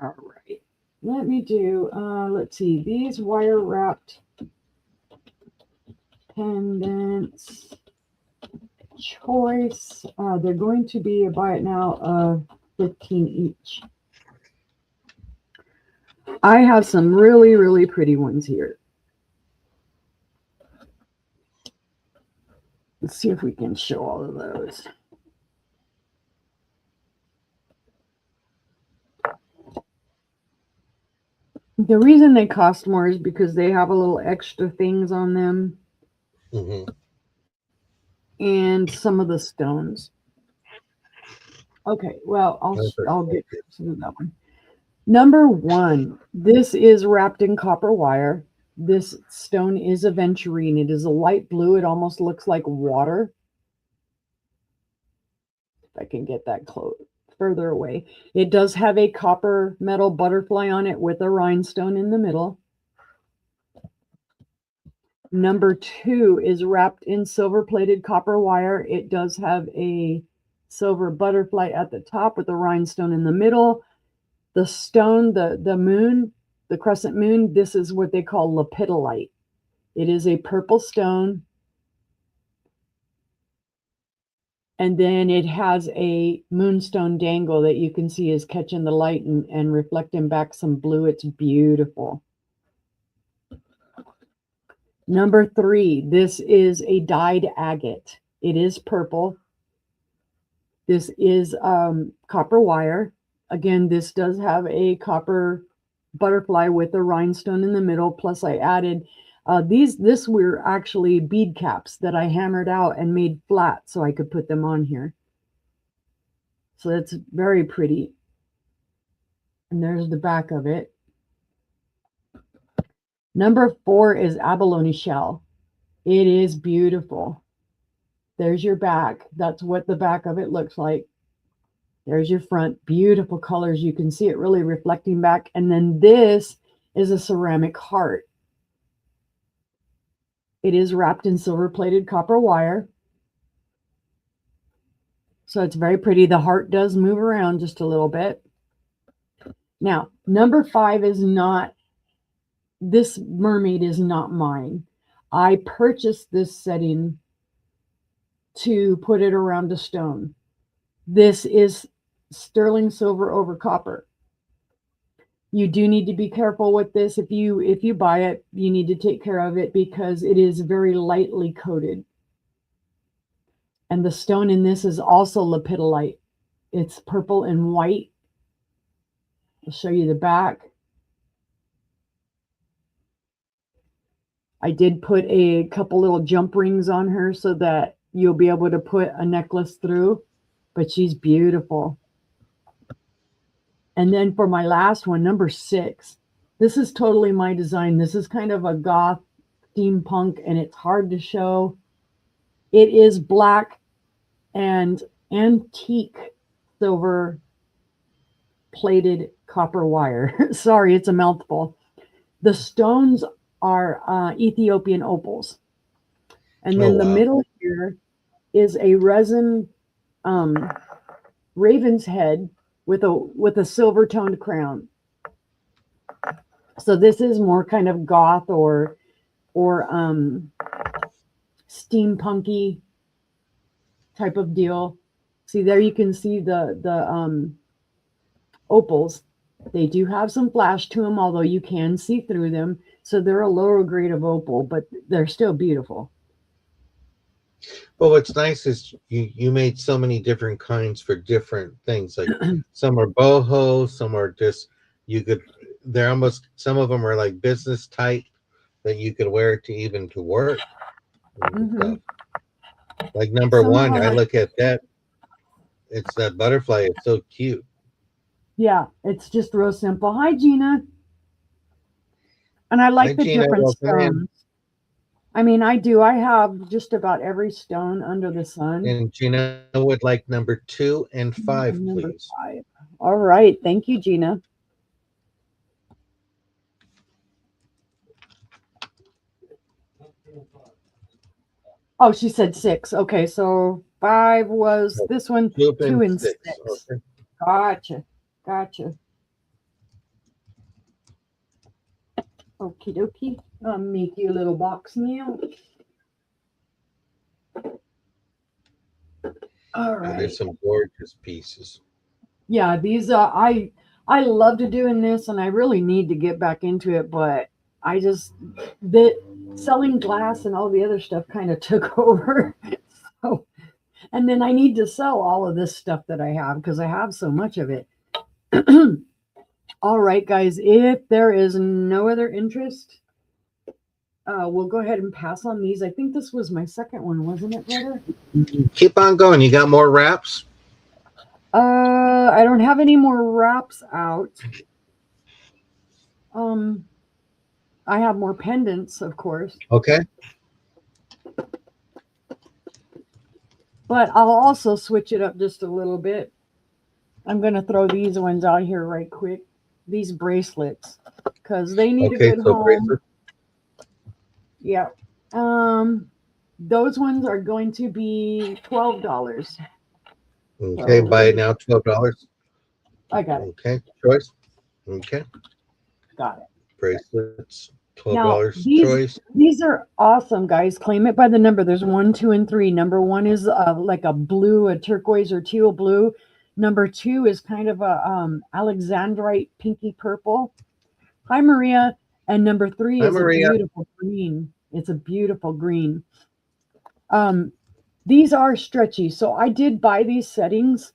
All right. Let me do, let's see, these wire wrapped pendants choice. They're going to be a buy it now of 15 each. I have some really, really pretty ones here. Let's see if we can show all of those. The reason they cost more is because they have a little extra things on them. Mm-hmm. And some of the stones. Okay, well, I'll get to that one. Number 1, this is wrapped in copper wire. This stone is aventurine. It is a light blue. It almost looks like water. If I can get that further away. It does have a copper metal butterfly on it with a rhinestone in the middle. Number 2 is wrapped in silver-plated copper wire. It does have a silver butterfly at the top with a rhinestone in the middle. The stone, the moon, the crescent moon, this is what they call lepidolite. It is a purple stone. And then it has a moonstone dangle that you can see is catching the light and reflecting back some blue. It's beautiful. Number 3, this is a dyed agate. It is purple. This is copper wire. Again, this does have a copper butterfly with a rhinestone in the middle. Plus I added, this were actually bead caps that I hammered out and made flat so I could put them on here. So that's very pretty. And there's the back of it. Number 4 is abalone shell. It is beautiful. There's your back. That's what the back of it looks like. There's your front. Beautiful colors. You can see it really reflecting back. And then this is a ceramic heart. It is wrapped in silver-plated copper wire. So it's very pretty. The heart does move around just a little bit. Now, number 5 is not, this mermaid is not mine. I purchased this setting to put it around a stone. This is sterling silver over copper. You do need to be careful with this. If you buy it, you need to take care of it because it is very lightly coated. And the stone in this is also lepidolite. It's purple and white. I'll show you the back. I did put a couple little jump rings on her so that you'll be able to put a necklace through, but she's beautiful. And then for my last one, number 6, this is totally my design. This is kind of a goth steampunk, and it's hard to show. It is black and antique silver plated copper wire. Sorry, it's a mouthful. The stones are Ethiopian opals. And then the middle here is a resin raven's head with a silver toned crown. So this is more kind of goth or steampunky type of deal. See there, you can see the opals. They do have some flash to them, although you can see through them. So they're a lower grade of opal, but they're still beautiful. Well, what's nice is you made so many different kinds for different things. Like some are boho, some are just they're almost, some of them are like business type that you could wear to work. Mm-hmm. Like number 1, I look at that. It's that butterfly. It's so cute. Yeah, it's just real simple. Hi, Gina. And I like the Gina, different stones. I mean, I do. I have just about every stone under the sun. And Gina would like number 2 and 5, please. 5. All right. Thank you, Gina. Oh, she said 6. Okay, so 5 was this one, 2 and 6. Okay. Gotcha. Okie dokie. I'll make you a little box now. All right. There's some gorgeous pieces. Yeah, these I loved doing this, and I really need to get back into it, but I just, the selling glass and all the other stuff kind of took over. So, and then I need to sell all of this stuff that I have because I have so much of it. All right, guys, if there is no other interest, we'll go ahead and pass on these. I think this was my second one, wasn't it, brother? Keep on going. You got more wraps? I don't have any more wraps out. I have more pendants, of course. Okay. But I'll also switch it up just a little bit. I'm going to throw these ones out here right quick. These bracelets, because they need a good home. Bracelet. Yeah. Those ones are going to be $12. Okay, buy it now, $12. I got it. Okay, choice. Okay. Got it. Bracelets, $12 choice. These are awesome, guys. Claim it by the number. There's 1, 2, and 3. Number 1 is like a blue, a turquoise or teal blue. Number 2 is kind of a Alexandrite pinky purple. Hi, Maria. And number 3 is a beautiful green. It's a beautiful green. These are stretchy. So I did buy these settings.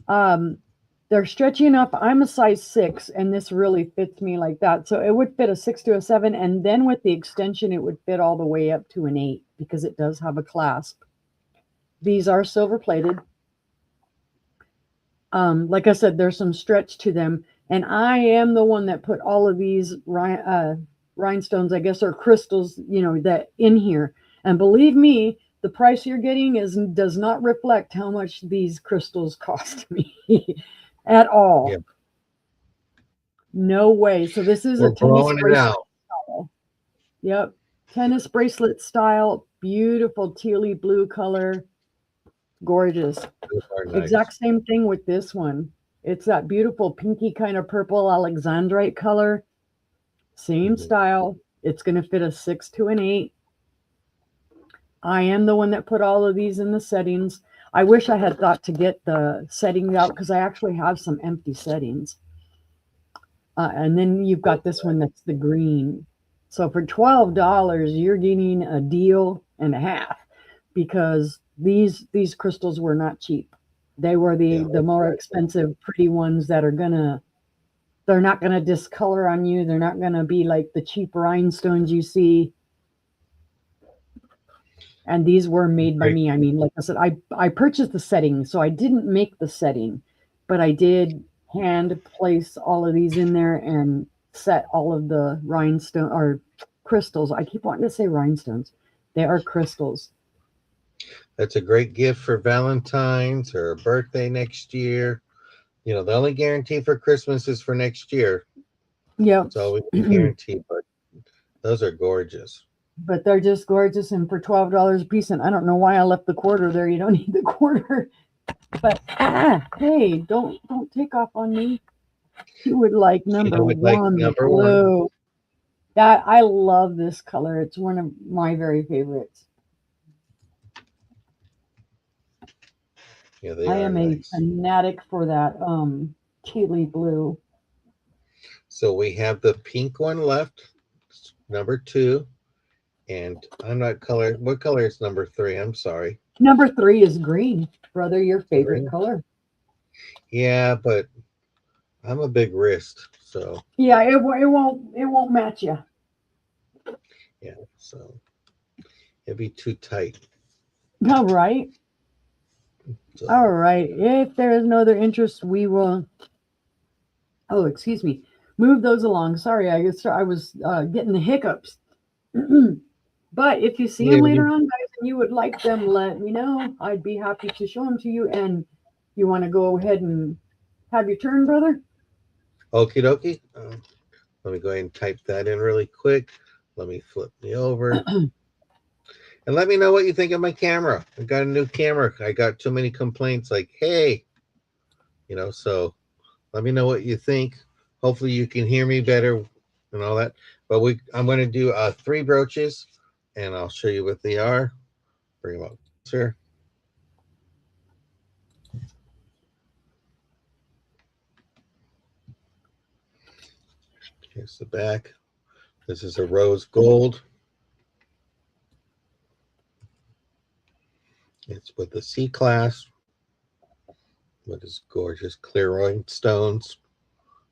They're stretchy enough. I'm a size 6, and this really fits me like that. So it would fit a 6 to a 7. And then with the extension, it would fit all the way up to an 8 because it does have a clasp. These are silver plated. Like I said, there's some stretch to them. And I am the one that put all of these rhinestones, I guess, or crystals, that in here. And believe me, the price you're getting does not reflect how much these crystals cost me at all. Yep. No way. So this is a tennis bracelet style. Yep. Tennis bracelet style. Beautiful tealy blue color. Gorgeous. Those are nice. Exact same thing with this one. It's that beautiful pinky kind of purple alexandrite color. Same Mhm. style. It's going to fit a 6 to an 8. I am the one that put all of these in the settings. I wish I had thought to get the settings out because I actually have some empty settings. And then you've got this one that's the green. So for $12, you're getting a deal and a half because these crystals were not cheap. They were Yeah, the more expensive, pretty ones that they're not gonna discolor on you. They're not gonna be like the cheap rhinestones you see. And these were made by great. me. I mean, like I said, I purchased the setting, so I didn't make the setting, but I did hand place all of these in there and set all of the rhinestone or crystals. I keep wanting to say rhinestones. They are crystals. That's a great gift for Valentine's or a birthday next year. You know, the only guarantee for Christmas is for next year. Yep. It's always a guarantee, but those are gorgeous. But they're just gorgeous and for $12 a piece. And I don't know why I left the quarter there. You don't need the quarter. But hey, don't take off on me. You would like number would like one, the number one. blue. That I love this color. It's one of my very favorites. Yeah, they I are am a nice. fanatic for that tea leaf blue. So we have the pink one left, number 2. And I'm not color. What color is number 3? I'm sorry. Number 3 is green, brother. Your favorite Green? color. Yeah, but I'm a big wrist, so Yeah, it won't match you. yeah, so it'd be too tight. All right. So, All right. If there is no other interest, we will. Oh, excuse me. Move those along. Sorry, I was getting the hiccups. But if you see them later on, guys, and you would like them, let me know. I'd be happy to show them to you. And you want to go ahead and have your turn, brother? okie dokie. Let me go ahead and type that in really quick. Let me flip me over. And let me know what you think of my camera. I got a new camera. I got too many complaints like, hey, so let me know what you think. Hopefully you can hear me better and all that. But I'm going to do 3 brooches, and I'll show you what they are. Bring them up closer. Here's the back. This is a rose gold. It's with the C-class. With its gorgeous clear rhinestones.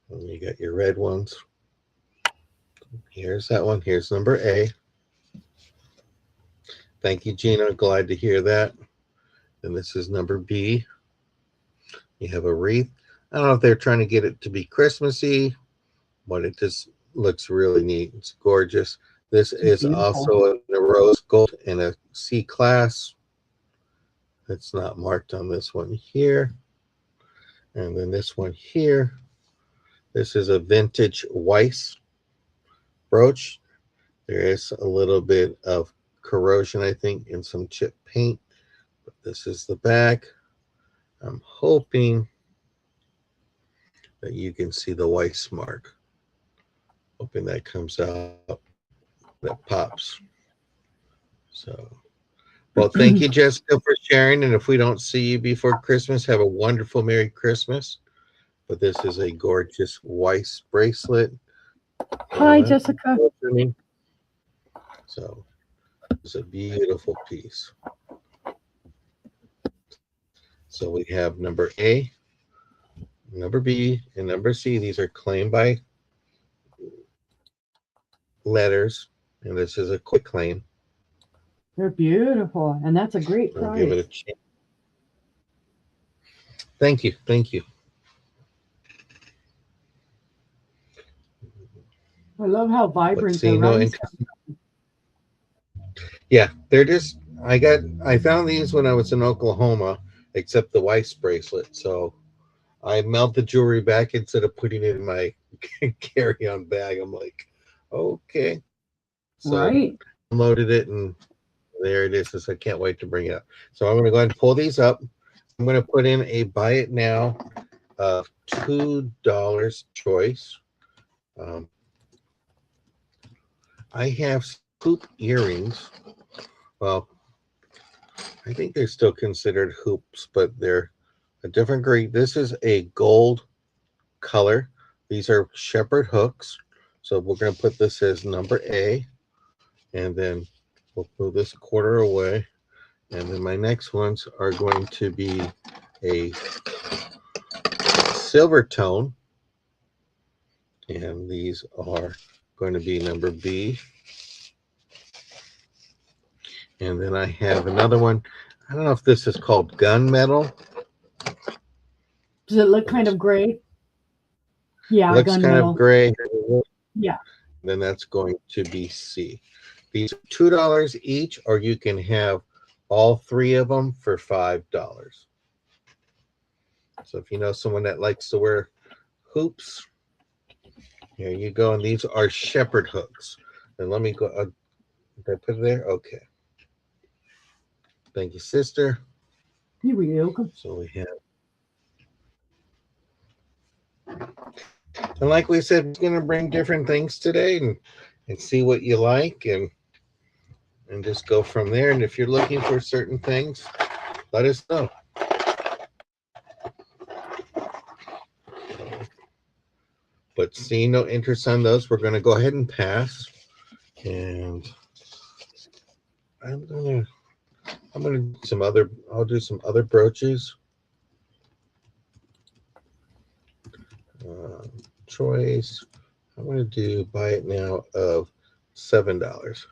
And you got your red ones. Here's that one. Here's number A. Thank you, Gina. Glad to hear that. And this is number B. You have a wreath. I don't know if they're trying to get it to be Christmassy, but it just looks really neat. It's gorgeous. This is Beautiful. also a rose gold in a C-class. It's not marked on this one here. And then this one here. This is a vintage Weiss brooch. There is a little bit of corrosion, I think, in some chip paint. But this is the back. I'm hoping that you can see the Weiss mark. Hoping that comes out, that pops. So, well, thank you, Jessica, for sharing. And if we don't see you before Christmas, have a wonderful Merry Christmas. But this is a gorgeous Weiss bracelet. Hi, Jessica. So it's a beautiful piece. So we have number A, number B, and number C. These are claimed by letters, and this is a quick claim. They're beautiful, and that's a great price. I'll give it a chance. Thank you. Thank you. I love how vibrant they are. Yeah, they're just. I found these when I was in Oklahoma, except the Weiss bracelet. So I melt the jewelry back instead of putting it in my carry-on bag. I'm like, okay. So right. I loaded it and There it is. I can't wait to bring it up. So I'm going to go ahead and pull these up. I'm going to put in a buy it now of $2 choice. I have hoop earrings. Well, I think they're still considered hoops, but they're a different grade. This is a gold color. These are shepherd hooks. So we're going to put this as number A. And then we'll move this a quarter away. And then my next ones are going to be a silver tone. And these are going to be number B. And then I have another one. I don't know if this is called gunmetal. Does it look kind of gray? Yeah, looks kind gunmetal. of gray. Yeah. Then that's going to be C. These are $2 each, or you can have all three of them for $5. So if you know someone that likes to wear hoops, here you go. And these are shepherd hooks. And let me go. Did I put it there? Okay. Thank you, sister. You're welcome. So we have. And like we said, we're going to bring different things today and see what you like and just go from there. And if you're looking for certain things, let us know. But seeing no interest on those, we're going to go ahead and pass. And I'm gonna do I'll do some other brooches. Choice. I'm going to do buy it now of $7.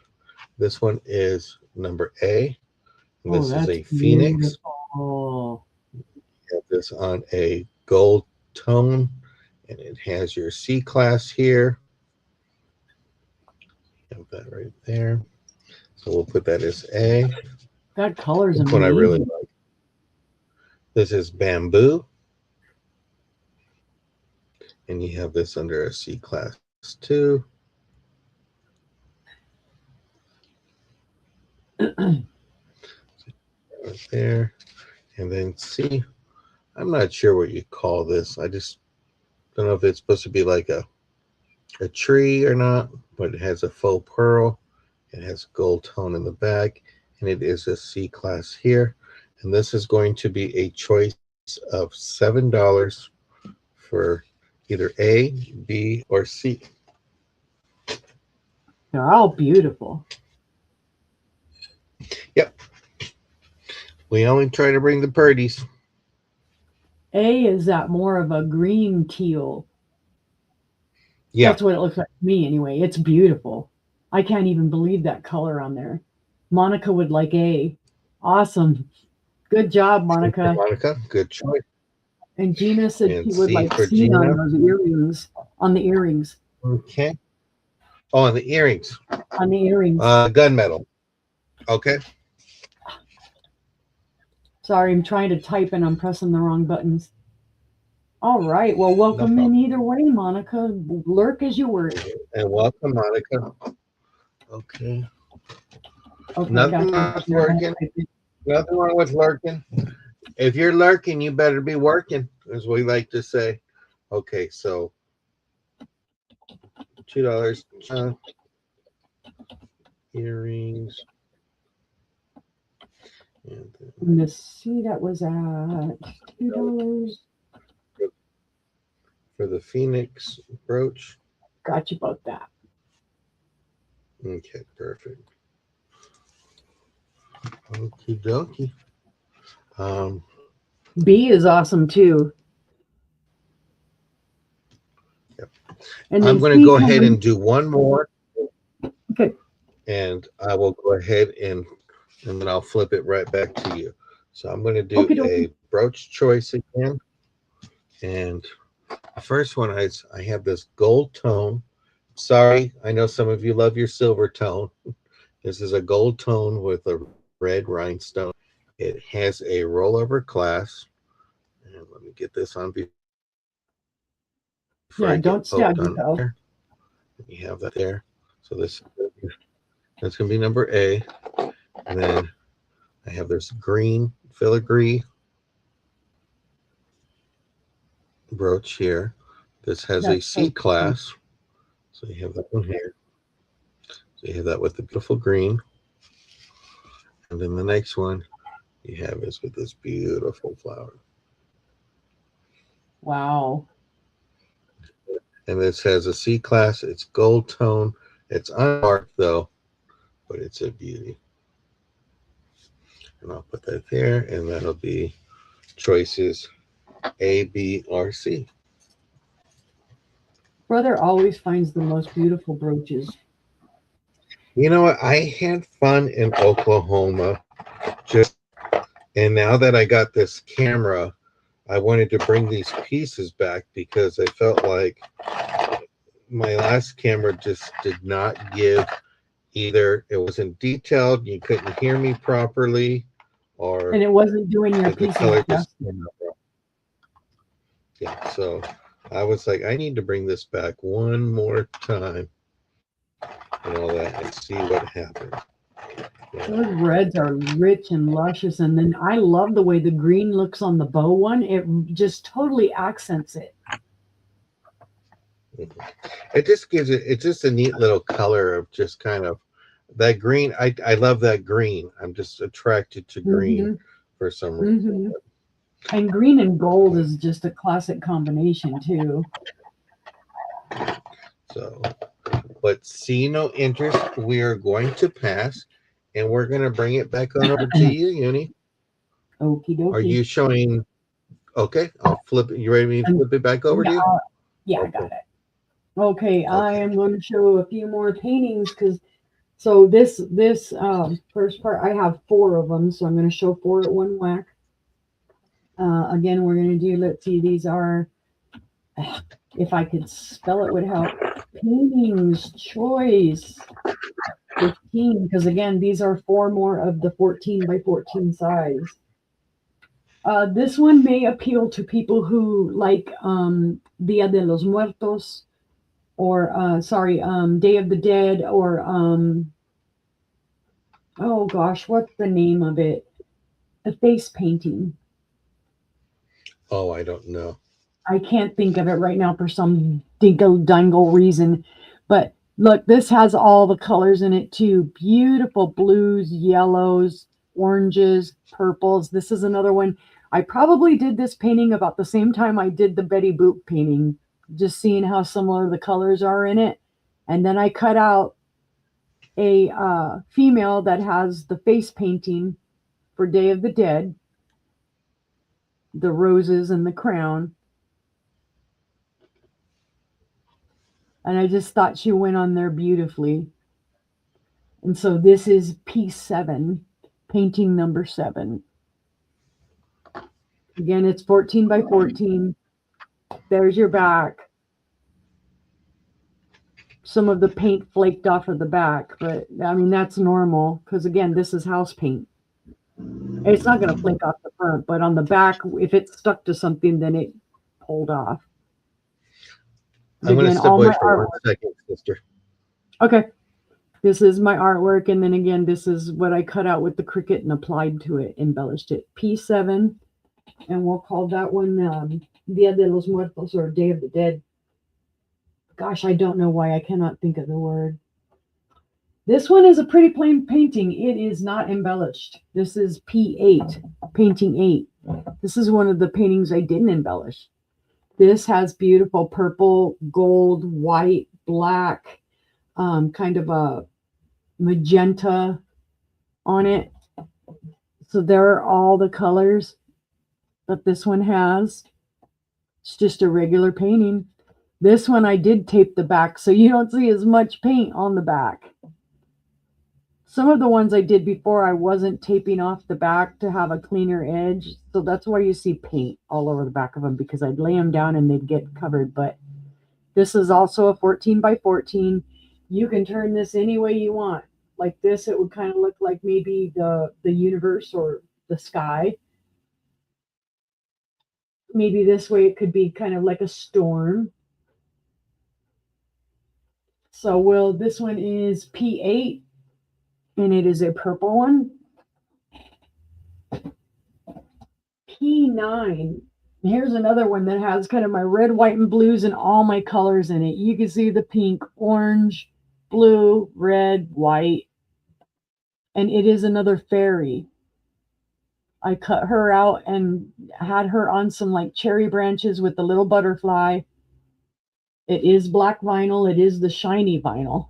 This one is number A. This is a Phoenix. Oh, Have this on a gold tone, and it has your C class here. Have that right there. So we'll put that as A. that color's This amazing. one I really like. This is bamboo. And you have this under a C class too. Right there. And then C. I'm not sure what you call this. I just don't know if it's supposed to be like a tree or not, but it has a faux pearl. It has gold tone in the back, and it is a C class here. And this is going to be a choice of $7 for either A, B, or C. They're all beautiful. Yep. We only try to bring the birdies. A is that more of a green teal. Yeah. That's what it looks like to me anyway. It's beautiful. I can't even believe that color on there. Monica would like A. Awesome. Good job, Monica. Monica, good choice. And Gina said And she would C like for C Gina. on those earrings. On the earrings. Okay. Oh, and the earrings. On the earrings. Gunmetal. Okay. Sorry, I'm trying to type and I'm pressing the wrong buttons. All right. Well, welcome in either way, Monica. Lurk as you were. And welcome, Monica. Okay. Okay, Nothing wrong with working. Nothing wrong with lurking. If you're lurking, you better be working, as we like to say. Okay, so $2 earrings. And the C that was at $2. For the Phoenix brooch. Got you about that. Okay, perfect. Okie dokie. B is awesome too. Yep. And I'm going to go ahead and do one more. Okay. And I will go ahead and then I'll flip it right back to you. So I'm going to do a brooch choice again. And the first one is I have this gold tone. Sorry, I know some of you love your silver tone. This is a gold tone with a red rhinestone. It has a rollover clasp. And let me get this on. Yeah, don't stab yourself. You have that there. So that's going to be number A. And then I have this green filigree brooch here. This has a That's so C class. So you have that one here. So you have that with the beautiful green. And then the next one you have is with this beautiful flower. Wow. And this has a C class. It's gold tone. It's unmarked though, but it's a beauty. And I'll put that there, and that'll be choices A, B, or C. Brother always finds the most beautiful brooches. You know what? I had fun in Oklahoma. Just and now that I got this camera, I wanted to bring these pieces back because I felt like my last camera just did not give either. It wasn't detailed, you couldn't hear me properly, or And it wasn't doing your the pieces color just justice. yeah. So I was like, I need to bring this back one more time and all that and see what happens. Yeah. Those reds are rich and luscious, and then I love the way the green looks on the bow one. It just totally accents it. It just gives it. It's just a neat little color of just kind of that green. I love that green. I'm just attracted to green for some reason. And green and gold is just a classic combination too. So, but see no interest. We are going to pass, and we're going to bring it back on over to you, Uni. Okie dokie. Are you showing? Okay, I'll flip it. You ready me to flip it back over to you? Yeah, okay. I got it. Okay, I am going to show a few more paintings because so this first part, I have 4 of them, so I'm going to show 4 at one whack. Again, we're going to do, let's see, these are, if I could spell it would help, paintings choice 15, because again, these are 4 more of the 14 by 14 size. This one may appeal to people who like Dia de los Muertos, or Day of the Dead, or oh gosh, what's the name of it? A face painting. Oh, I don't know. I can't think of it right now for some dingle reason. But look, this has all the colors in it too. Beautiful blues, yellows, oranges, purples. This is another one. I probably did this painting about the same time I did the Betty Boop painting, just seeing how similar the colors are in it. And then I cut out a female that has the face painting for Day of the Dead, the roses and the crown. And I just thought she went on there beautifully. And so this is piece 7, painting number 7. Again, it's 14 by 14. There's your back. Some of the paint flaked off of the back, but I mean, that's normal because again, this is house paint. It's not going to flake off the front, but on the back, if it stuck to something, then it pulled off. I'm going to step away for 1 second, sister. Okay. This is my artwork, and then again, this is what I cut out with the Cricut and applied to it, embellished it. P7, and we'll call that one Dia de los Muertos, or Day of the Dead. Gosh, I don't know why I cannot think of the word. This one is a pretty plain painting. It is not embellished. This is P8, painting 8. This is one of the paintings I didn't embellish. This has beautiful purple, gold, white, black, kind of a magenta on it. So there are all the colors that this one has. It's just a regular painting. This one I did tape the back so you don't see as much paint on the back. Some of the ones I did before, I wasn't taping off the back to have a cleaner edge. So that's why you see paint all over the back of them, because I'd lay them down and they'd get covered. But this is also a 14 by 14. You can turn this any way you want. Like this, it would kind of look like maybe the universe or the sky. Maybe this way it could be kind of like a storm. So this one is P8, and it is a purple one. P9. Here's another one that has kind of my red, white, and blues and all my colors in it. You can see the pink, orange, blue, red, white, and it is another fairy. I cut her out and had her on some like cherry branches with the little butterfly. It is black vinyl. It is the shiny vinyl.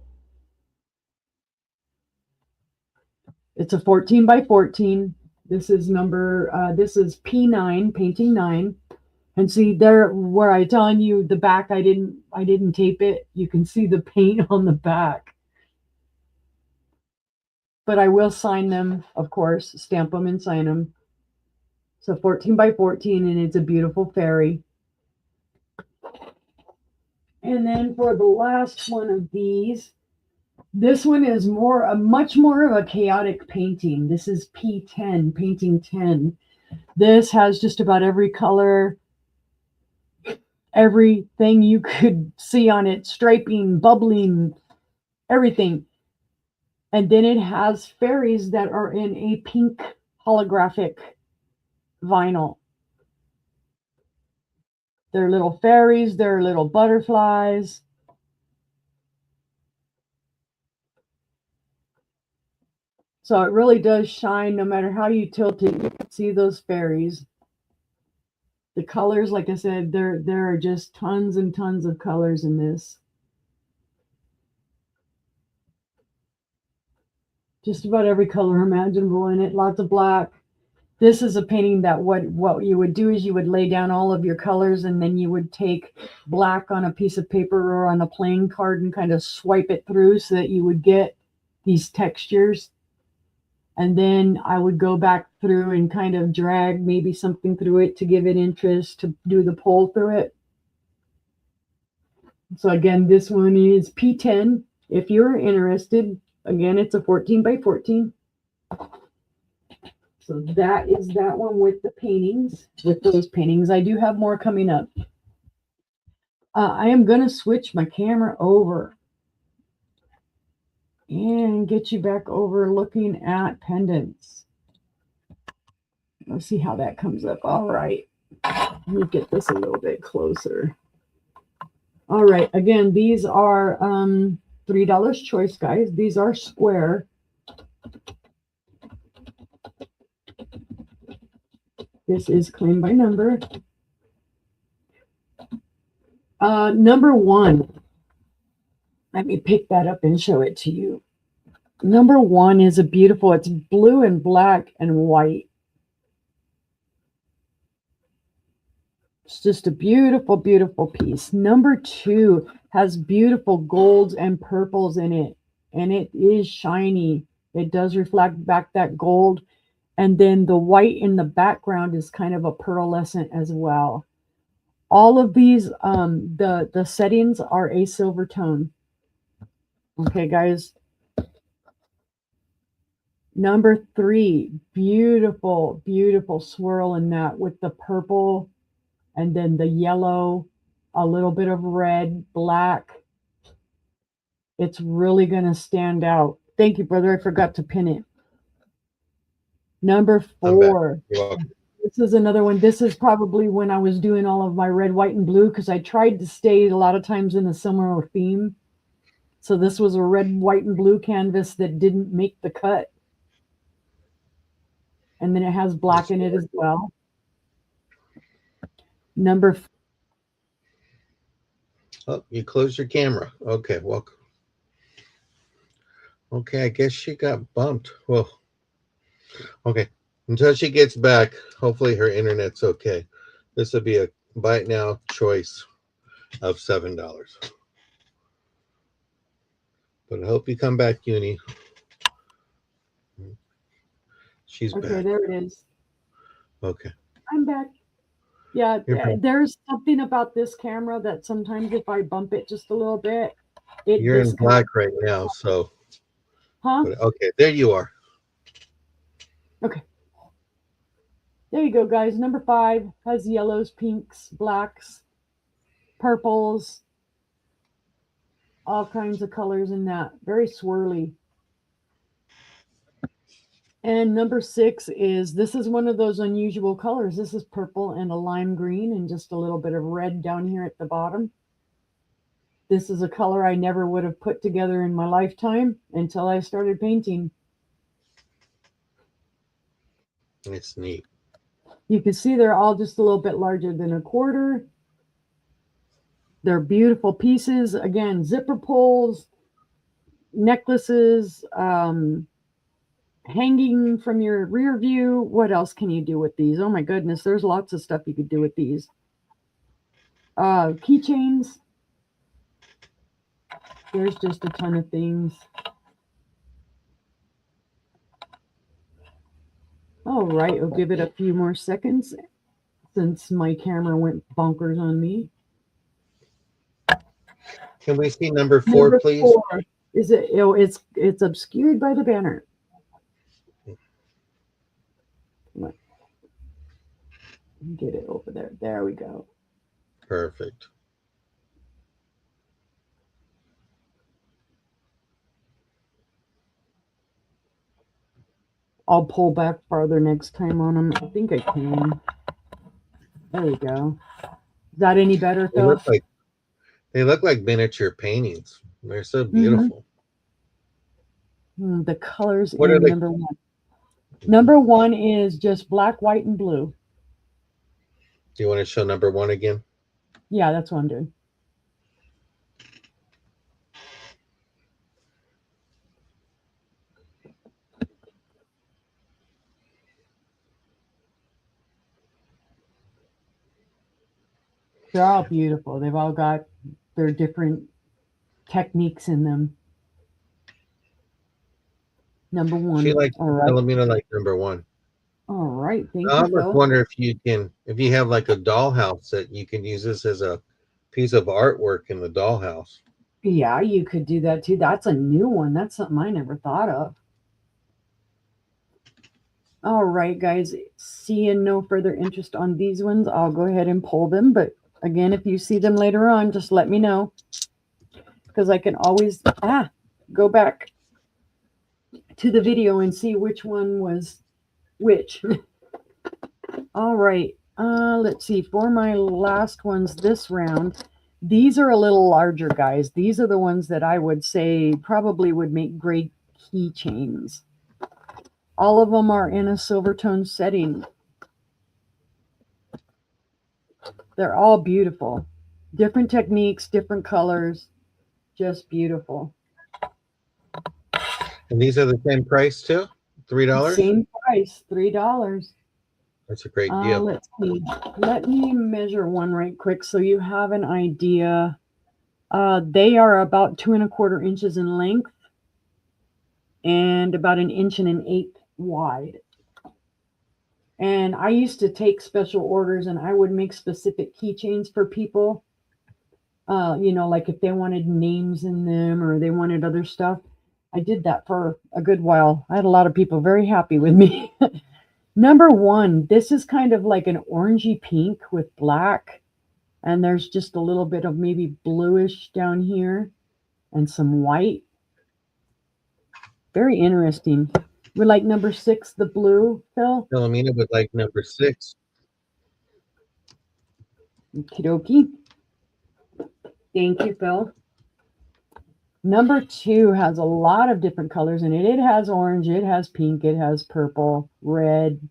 It's a 14 by 14. This is this is P9, painting 9. And see there where I telling you the back, I didn't tape it. You can see the paint on the back. But I will sign them, of course, stamp them and sign them. So 14 by 14, and it's a beautiful fairy. And then for the last one of these, this one is much more of a chaotic painting. This is P10, painting 10. This has just about every color, everything you could see on it, striping, bubbling, everything. And then it has fairies that are in a pink holographic vinyl. They're little fairies, they're little butterflies. So it really does shine no matter how you tilt it. You can see those fairies. The colors, like I said, there are just tons and tons of colors in this. Just about every color imaginable in it. Lots of black. This is a painting that what you would do is you would lay down all of your colors, and then you would take black on a piece of paper or on a playing card and kind of swipe it through so that you would get these textures. And then I would go back through and kind of drag maybe something through it to give it interest, to do the pull through it. So again, this one is P10. If you're interested, again, it's a 14 by 14. So that is that one with the paintings, with those paintings. I do have more coming up. I am going to switch my camera over and get you back over looking at pendants. Let's see how that comes up. All right. Let me get this a little bit closer. All right. Again, these are $3 choice, guys. These are square. This is claim by number. Number 1. Let me pick that up and show it to you. Number 1 is a beautiful, it's blue and black and white. It's just a beautiful, beautiful piece. Number 2 has beautiful golds and purples in it, and it is shiny. It does reflect back that gold. And then the white in the background is kind of a pearlescent as well. All of these, the settings are a silver tone. Okay, guys. Number 3, beautiful, beautiful swirl in that with the purple and then the yellow, a little bit of red, black. It's really going to stand out. Thank you, brother. I forgot to pin it. Number 4. This is another one. This is probably when I was doing all of my red, white, and blue, because I tried to stay a lot of times in a similar theme. So this was a red, white, and blue canvas that didn't make the cut. And then it has black in it as well. Number 4. Oh, you closed your camera. Okay, welcome. Okay, I guess she got bumped. Well, okay. Until she gets back, hopefully her internet's okay. This will be a buy it now choice of $7. But I hope you come back, Uni. She's back. Okay, there it is. Okay. I'm back. Yeah, there's something about this camera that sometimes if I bump it just a little bit, you're in black right now, so. Huh? But, okay, there you are. Okay. There you go, guys. Number 5 has yellows, pinks, blacks, purples, all kinds of colors in that. Very swirly. And number 6 is, this is one of those unusual colors. This is purple and a lime green and just a little bit of red down here at the bottom. This is a color I never would have put together in my lifetime until I started painting. It's neat. You can see they're all just a little bit larger than a quarter. They're beautiful pieces. Again, zipper pulls, necklaces, hanging from your rear view. What else can you do with these? Oh my goodness, there's lots of stuff you could do with these. Keychains. There's just a ton of things. All right, we'll give it a few more seconds since my camera went bonkers on me. Can we see number 4, please? 4. Is it? Oh, it's obscured by the banner. Get it over there. There we go. Perfect. I'll pull back farther next time on them. I think I can. There we go. Is that any better, Phil? They look like miniature paintings. They're so beautiful. The colors What in are number 1. Number 1 is just black, white, and blue. Do you want to show number 1 again? Yeah, that's what I'm doing. They're all beautiful. They've all got their different techniques in them. Number 1. She likes all right. Philomena like number 1. All right. Thank I you, almost Phil. wonder if you have like a dollhouse that you can use this as a piece of artwork in the dollhouse. Yeah, you could do that too. That's a new one. That's something I never thought of. All right, guys. Seeing no further interest on these ones, I'll go ahead and pull them. But again, if you see them later on, just let me know, because I can always go back to the video and see which one was which. All right. Let's see. For my last ones this round, these are a little larger, guys. These are the ones that I would say probably would make great keychains. All of them are in a silver tone setting. They're all beautiful. Different techniques, different colors. Just beautiful. And these are the same price too? $3? Same price, $3. That's a great deal. Let's see. Let me measure one right quick so you have an idea. They are about 2 1/4 inches in length and about 1 1/8 inches wide. And I used to take special orders and I would make specific keychains for people. Like if they wanted names in them or they wanted other stuff. I did that for a good while. I had a lot of people very happy with me. Number 1, this is kind of like an orangey pink with black. And there's just a little bit of maybe bluish down here and some white. Very interesting. We like number 6, the blue, Phil? Philomena would like number 6. Okie dokie. Thank you, Phil. Number 2 has a lot of different colors in it. It has orange, it has pink, it has purple, red,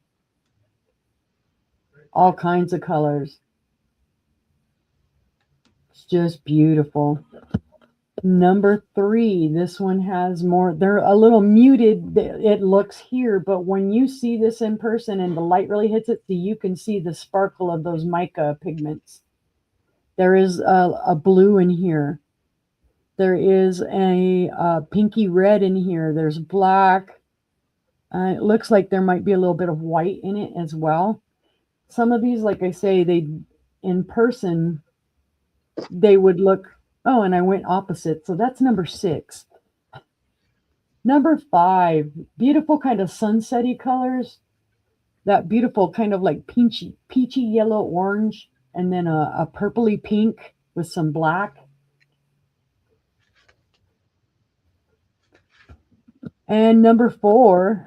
all kinds of colors. It's just beautiful. Number 3, this one has more. They're a little muted, it looks here, but when you see this in person and the light really hits it, you can see the sparkle of those mica pigments. There is a blue in here. There is a pinky red in here. There's black. It looks like there might be a little bit of white in it as well. Some of these, like I say, in person, they would look. Oh, and I went opposite. So that's number 6. Number 5, beautiful kind of sunsetty colors. That beautiful kind of like peachy yellow orange, and then a purpley pink with some black. And number 4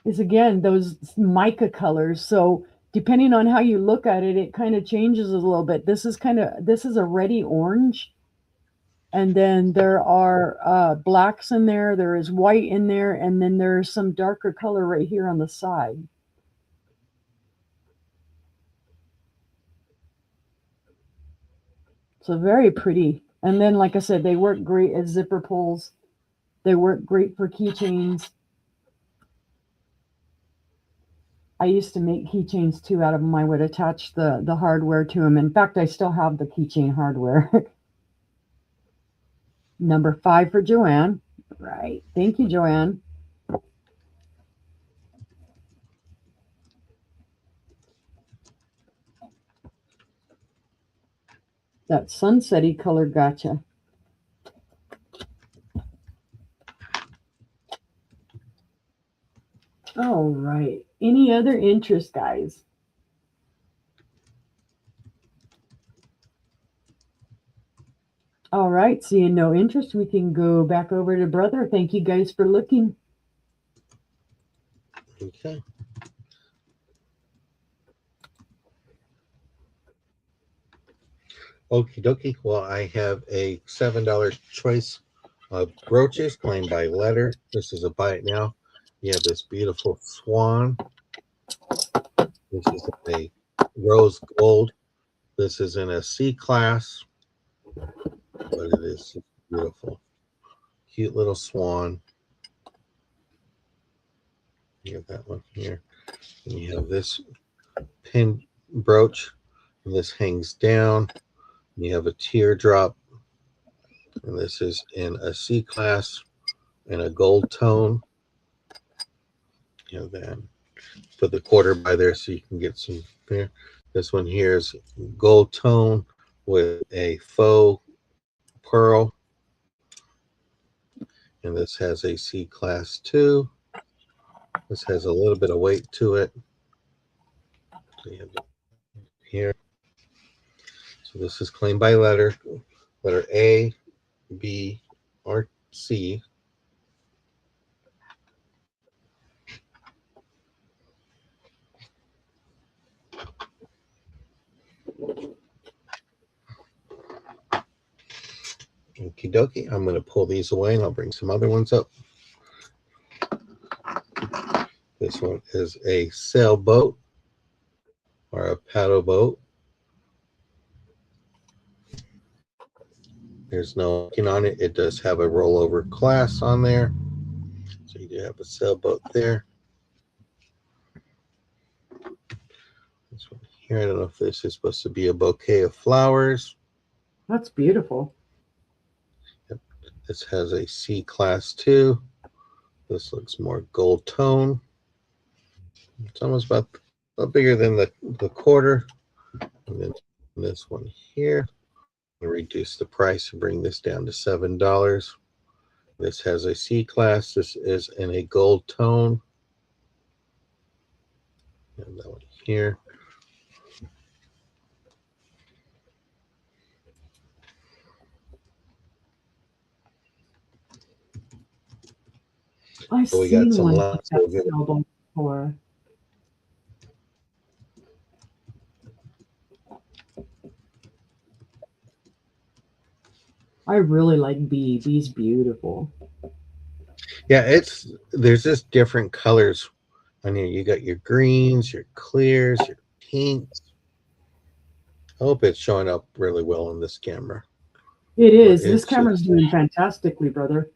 is again those mica colors. So depending on how you look at it, it kind of changes a little bit. This is a reddy orange, and then there are blacks in there. There is white in there, and then there's some darker color right here on the side. So very pretty. And then, like I said, they work great as zipper pulls. They work great for keychains. I used to make keychains too out of them. I would attach the hardware to them. In fact, I still have the keychain hardware. Number 5 for Joanne. Right. Thank you, Joanne. That sunsetty color gotcha. All right. Any other interest, guys? All right. Seeing no interest, we can go back over to Brother. Thank you guys for looking. Okay. Okie dokie. Well, I have a $7 choice of brooches claimed by letter. This is a buy it now. You have this beautiful swan. This is a rose gold. This is in a C class, but it is beautiful. Cute little swan. You have that one here. And you have this pin brooch, and this hangs down. You have a teardrop, and this is in a C class in a gold tone. You have that. Put the quarter by there so you can get some there. This one here is gold tone with a faux pearl, and this has a C class too. This has a little bit of weight to it. So you have here. So this is claimed by letter A, B, or C. Okie dokie. I'm going to pull these away and I'll bring some other ones up. This one is a sailboat or a paddle boat. There's no looking on it. It does have a rollover class on there. So you do have a sailboat there. This one here, I don't know if this is supposed to be a bouquet of flowers. That's beautiful. Yep. This has a C class too. This looks more gold tone. It's almost about bigger than the quarter. And then this one here. Reduce the price and bring this down to $7. This has a C class. This is in a gold tone. And that one here. I've So we seen got some one lots like of that sailboat before. I really like B. B's beautiful. yeah, there's just different colors on here. You got your greens, your clears, your pinks. I hope it's showing up really well on this camera. It is. This camera's doing fantastically, brother.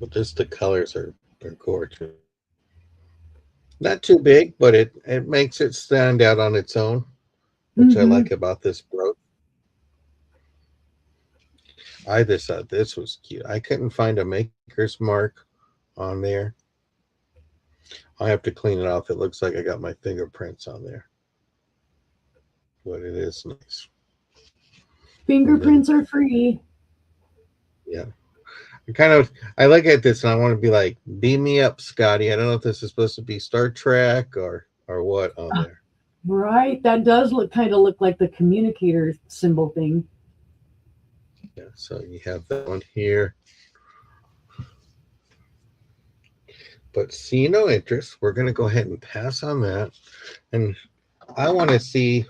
But just the colors are gorgeous. Not too big, but it makes it stand out on its own, which I like about this brooch. I just thought this was cute. I couldn't find a maker's mark on there. I have to clean it off. It looks like I got my fingerprints on there. But it is nice. Fingerprints are free. Yeah. I look at this and I want to be like, beam me up, Scotty. I don't know if this is supposed to be Star Trek or what on there. Right. That does look like the communicator symbol thing. Yeah, so you have that one here. But see no interest. We're going to go ahead and pass on that. And I want to see,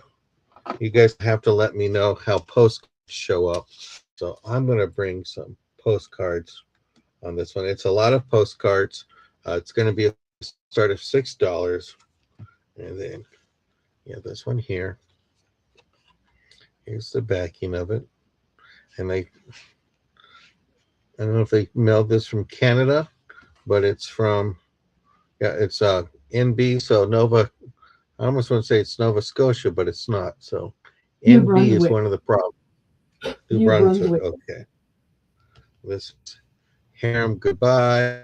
you guys have to let me know how postcards show up. So I'm going to bring some postcards on this one. It's a lot of postcards. It's going to be a start of $6. And then you have this one here. Here's the backing of it. And I don't know if they mailed this from Canada, but it's from, yeah, it's NB, so Nova, I almost want to say it's Nova Scotia, but it's not. So New NB is Brunswick. one of the problems. New New Brunswick, Brunswick. okay. This Harem Goodbye.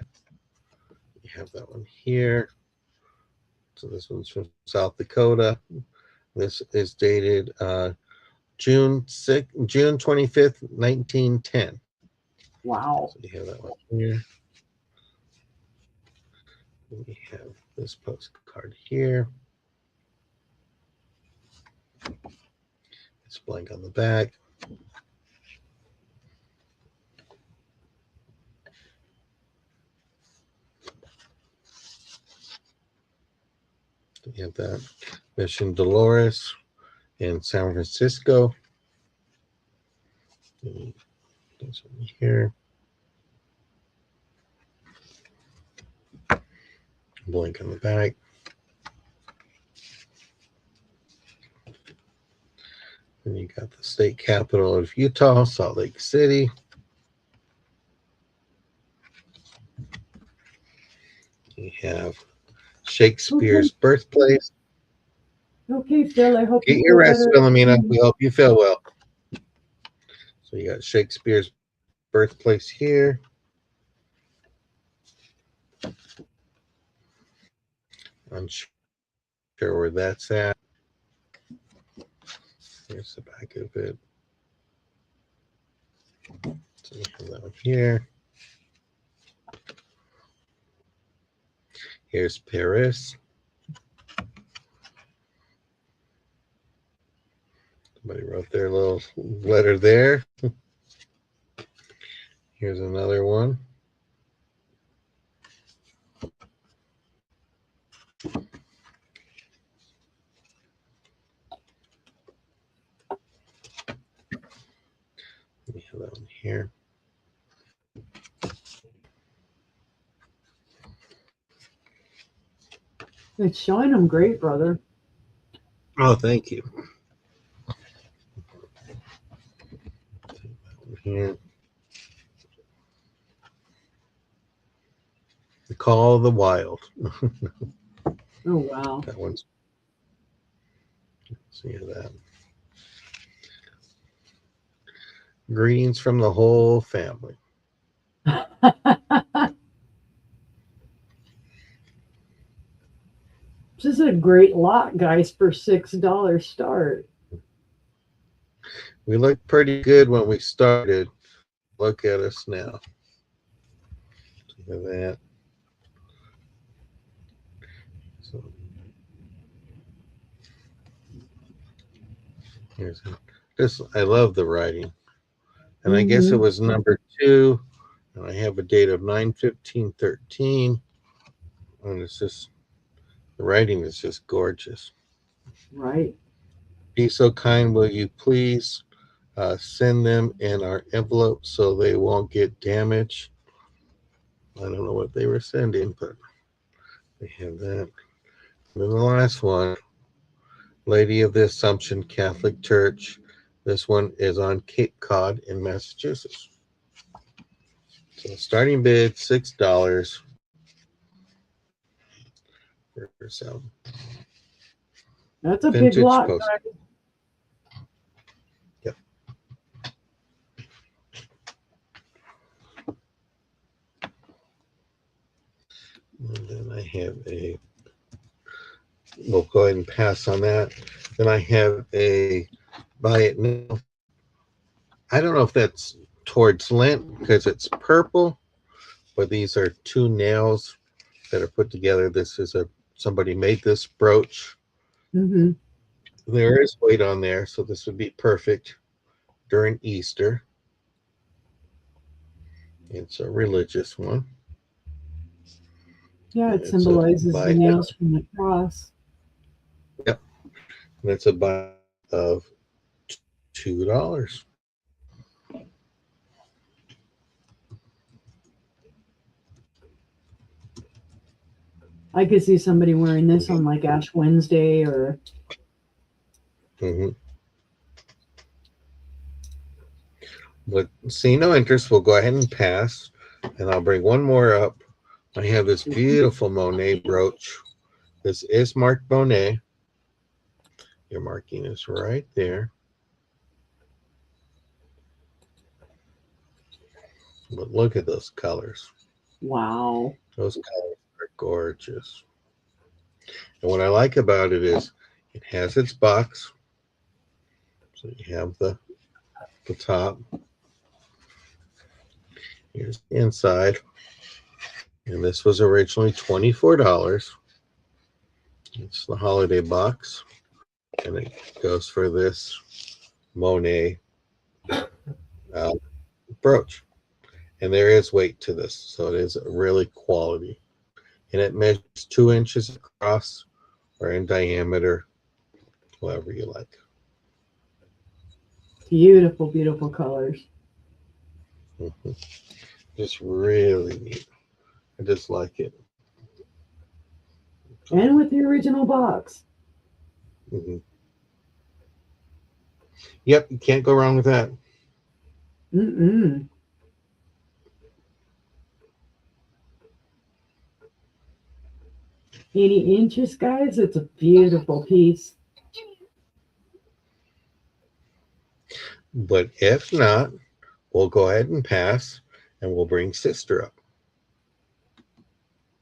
You have that one here. So this one's from South Dakota. This is dated June 25th, 1910. Wow. So you have that one here. We have this postcard here. It's blank on the back. We have that Mission Dolores in San Francisco. This one here. Blank on the back. And you got the state capital of Utah, Salt Lake City. You have Shakespeare's birthplace. Okay, Phil, I hope Get you your feel rest, better. Philomena. We hope you feel well. So you got Shakespeare's birthplace here. I'm sure where that's at. Here's the back of it. So you have that one here. Here's Paris. Somebody wrote their little letter there. Here's another one. We have that one here. It's showing them great, brother. Oh, thank you. Here. The Call of the Wild. Oh, wow. That one's. See that. Greetings from the whole family. This is a great lot, guys, for $6 start. We looked pretty good when we started. Look at us now. Look at that. So here's this. I love the writing, and I guess it was number 2. And I have a date of 9/15/13. And it's just, the writing is just gorgeous. Right. Be so kind, will you please send them in our envelope so they won't get damaged. I don't know what they were sending, but they have that. And then the last one, Lady of the Assumption Catholic Church. This one is on Cape Cod in Massachusetts. So starting bid $6 for some. That's a big lot, post. guys. Yep. And then I have a, we'll go ahead and pass on that. Then I have a buy it now. I don't know if that's towards Lent because it's purple, but these are 2 nails that are put together. This is somebody made this brooch. Mm-hmm. There is weight on there, so this would be perfect during Easter. It's a religious one. Yeah, And it it's a symbolizes the buy. nails from the cross. Yep. And it's a buy of $2. I could see somebody wearing this on like Ash Wednesday or Mm-hmm. But see no interest, we'll go ahead and pass. And I'll bring one more up. I have this beautiful Monet brooch. This is marked Monet. Your marking is right there. But look at those colors. wow. Those colors are gorgeous. And what I like about it is it has its box. So you have the top. Here's the inside. And this was originally $24. It's the holiday box. And it goes for this Monet brooch. And there is weight to this. So it is really quality. And it measures 2 inches across or in diameter, however you like. Beautiful, beautiful colors. Mm-hmm. Just really neat. I just like it. And with the original box. Mm-hmm. Yep, you can't go wrong with that. Mm-mm. 80 inches, guys. It's a beautiful piece. But if not, we'll go ahead and pass and we'll bring sister up.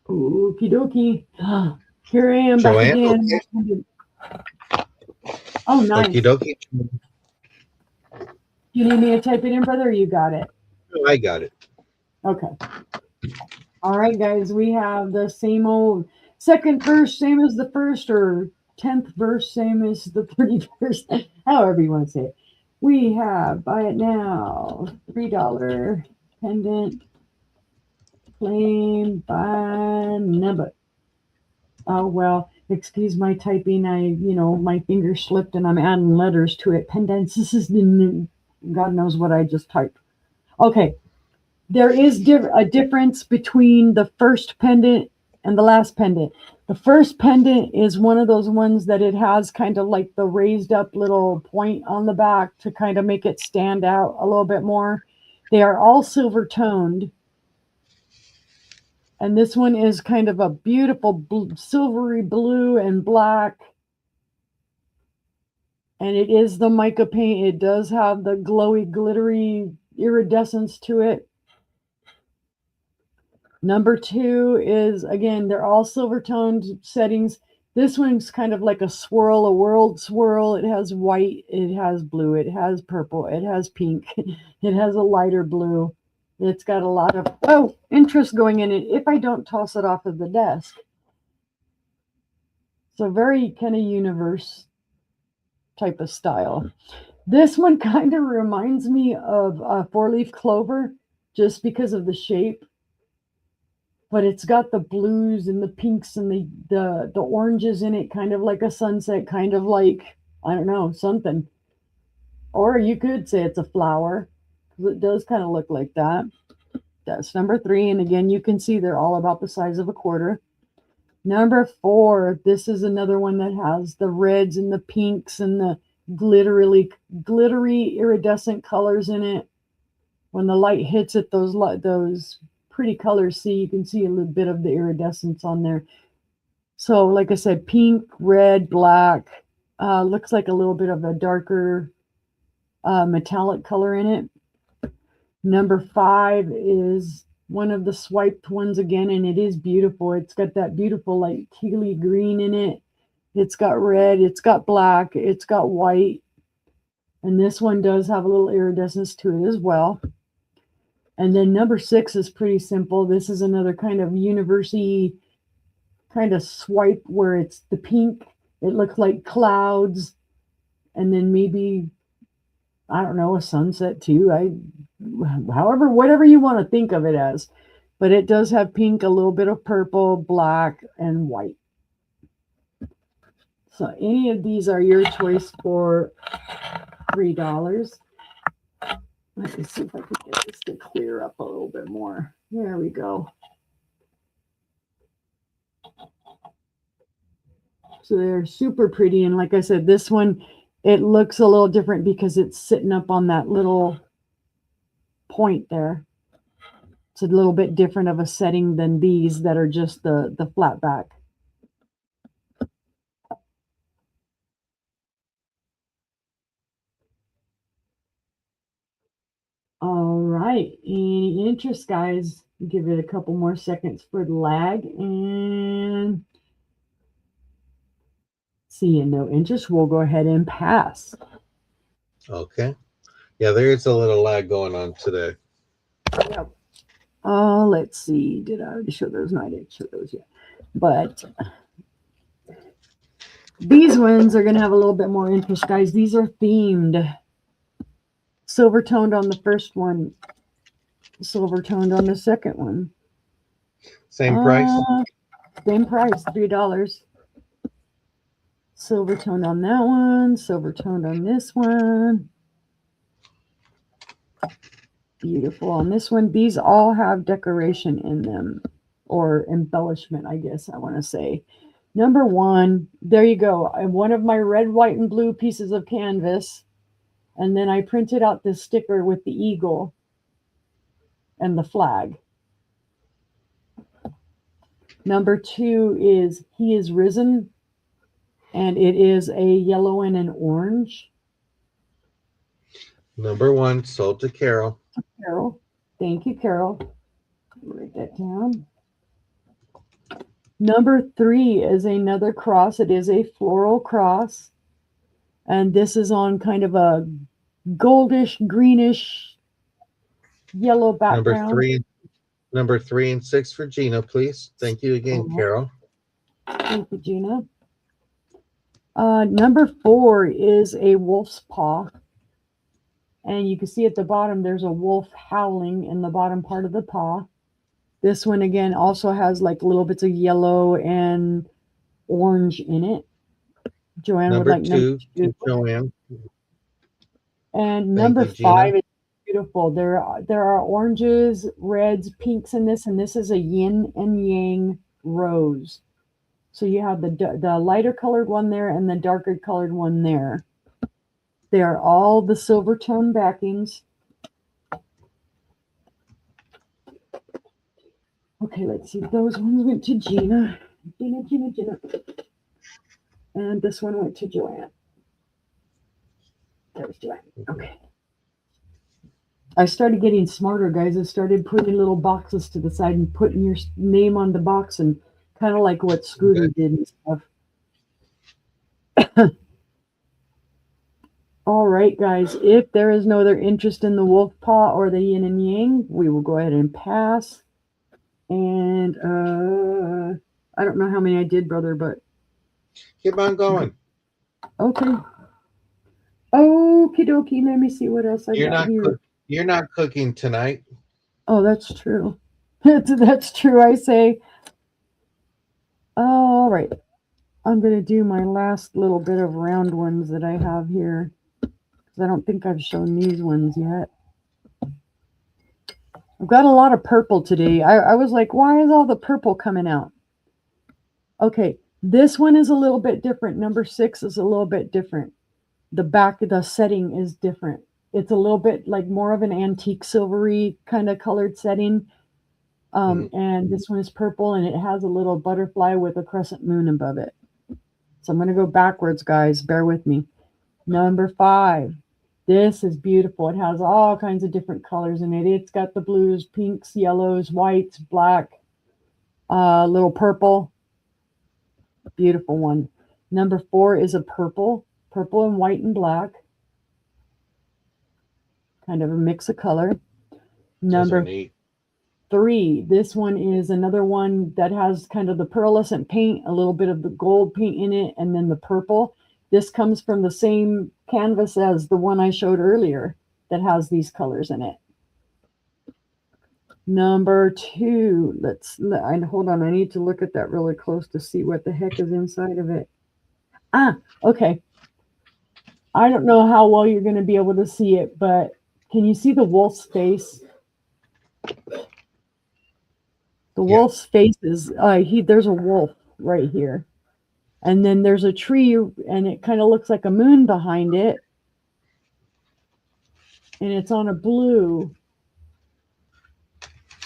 Okie dokie. Here I am back Joanne, again. okay. Oh, nice. Okie dokie. You need me to type it in, brother, or you got it? Oh, I got it. Okay. All right, guys. We have the same old second verse, same as the first, or 10th verse, same as the 31st, however you want to say it. We have buy it now, $3 pendant, claim by number. Oh, well, excuse my typing. My finger slipped and I'm adding letters to it. Pendants. This is God knows what I just typed. Okay. There is a difference between the first pendant and the last pendant. The first pendant is one of those ones that it has kind of like the raised up little point on the back to kind of make it stand out a little bit more. They are all silver toned. And this one is kind of a beautiful silvery blue and black. And it is the mica paint. It does have the glowy, glittery iridescence to it. Number 2 is, again, they're all silver toned settings. This one's kind of like a swirl, a world swirl. It has white, it has blue, it has purple, it has pink, it has a lighter blue. It's got a lot of interest going in it if I don't toss it off of the desk. So very kind of universe type of style. This one kind of reminds me of a 4-leaf clover just because of the shape. But it's got the blues and the pinks and the oranges in it, kind of like a sunset, kind of like, I don't know, something. Or you could say it's a flower, because it does kind of look like that. That's number 3. And again, you can see they're all about the size of a quarter. Number 4, this is another one that has the reds and the pinks and the glittery, iridescent colors in it. When the light hits it, those pretty colors, see, you can see a little bit of the iridescence on there. So like I said, pink, red, black, looks like a little bit of a darker metallic color in it. Number 5 is one of the swiped ones again, and it is beautiful. It's got that beautiful like tealy green in it. It's got red, it's got black, it's got white, and this one does have a little iridescence to it as well. And then number 6 is pretty simple. This is another kind of university kind of swipe where it's the pink. It looks like clouds. And then maybe, I don't know, a sunset too. However, whatever you want to think of it as. But it does have pink, a little bit of purple, black, and white. So any of these are your choice for $3. Let me see if I can get this to clear up a little bit more. There we go. So they're super pretty. And like I said, this one, it looks a little different because it's sitting up on that little point there. It's a little bit different of a setting than these that are just the flat back. All right. Any interest, guys? Give it a couple more seconds for the lag and seeing no interest, we'll go ahead and pass. Okay. Yeah, there is a little lag going on today. Yep. Let's see. Did I already show those? No, I didn't show those yet. But these ones are going to have a little bit more interest, guys. These are themed. Silver toned on the first one. Silver toned on the second one. Same price? Same price, $3. Silver toned on that one. Silver toned on this one. Beautiful on this one. These all have decoration in them, or embellishment, I guess I want to say. Number one, there you go. One of my red, white, and blue pieces of canvas. And then I printed out this sticker with the eagle and the flag. Number two is He is Risen. And it is a yellow and an orange. Number one, sold to Carol. Carol. Thank you, Carol. Write that down. Number three is another cross. It is a floral cross. And this is on kind of a goldish, greenish, yellow background. Number three and 6 for Gina, please. Thank you again, Carol. Thank you, Gina. Number 4 is a wolf's paw. And you can see at the bottom, there's a wolf howling in the bottom part of the paw. This one, again, also has like little bits of yellow and orange in it. Joanne number would like two, Joanne. And number 5 is beautiful. There are oranges, reds, pinks in this, and this is a yin and yang rose. So you have the lighter colored one there and the darker colored one there. They are all the silver tone backings. Okay, let's see. Those ones went to Gina. Gina. And this one went to Joanne. There's Joanne. Okay. I started getting smarter, guys. I started putting little boxes to the side and putting your name on the box, and kind of like what Scooter did and stuff. All right, guys. If there is no other interest in the wolf paw or the yin and yang, we will go ahead and pass. And I don't know how many I did, brother, but keep on going. Okay. Okie dokie. Let me see what else I got here. You're not cooking tonight. Oh, that's true. That's true, I say. All right. I'm going to do my last little bit of round ones that I have here, because I don't think I've shown these ones yet. I've got a lot of purple today. I was like, why is all the purple coming out? Okay, this one is a little bit different. Number 6 is a little bit different. The back of the setting is different. It's a little bit like more of an antique silvery kind of colored setting. And this one is purple, and it has a little butterfly with a crescent moon above it. So I'm going to go backwards, guys. Bear with me. Number 5. This is beautiful. It has all kinds of different colors in it. It's got the blues, pinks, yellows, whites, black, little purple. Beautiful one. Number 4 is a purple and white and black. Kind of a mix of color. Number 3, this one is another one that has kind of the pearlescent paint, a little bit of the gold paint in it, and then the purple. This comes from the same canvas as the one I showed earlier that has these colors in it. Number 2, hold on, I need to look at that really close to see what the heck is inside of it. Okay. I don't know how well you're going to be able to see it, but can you see the wolf's face? The wolf's face is, there's a wolf right here. And then there's a tree, and it kind of looks like a moon behind it. And it's on a blue.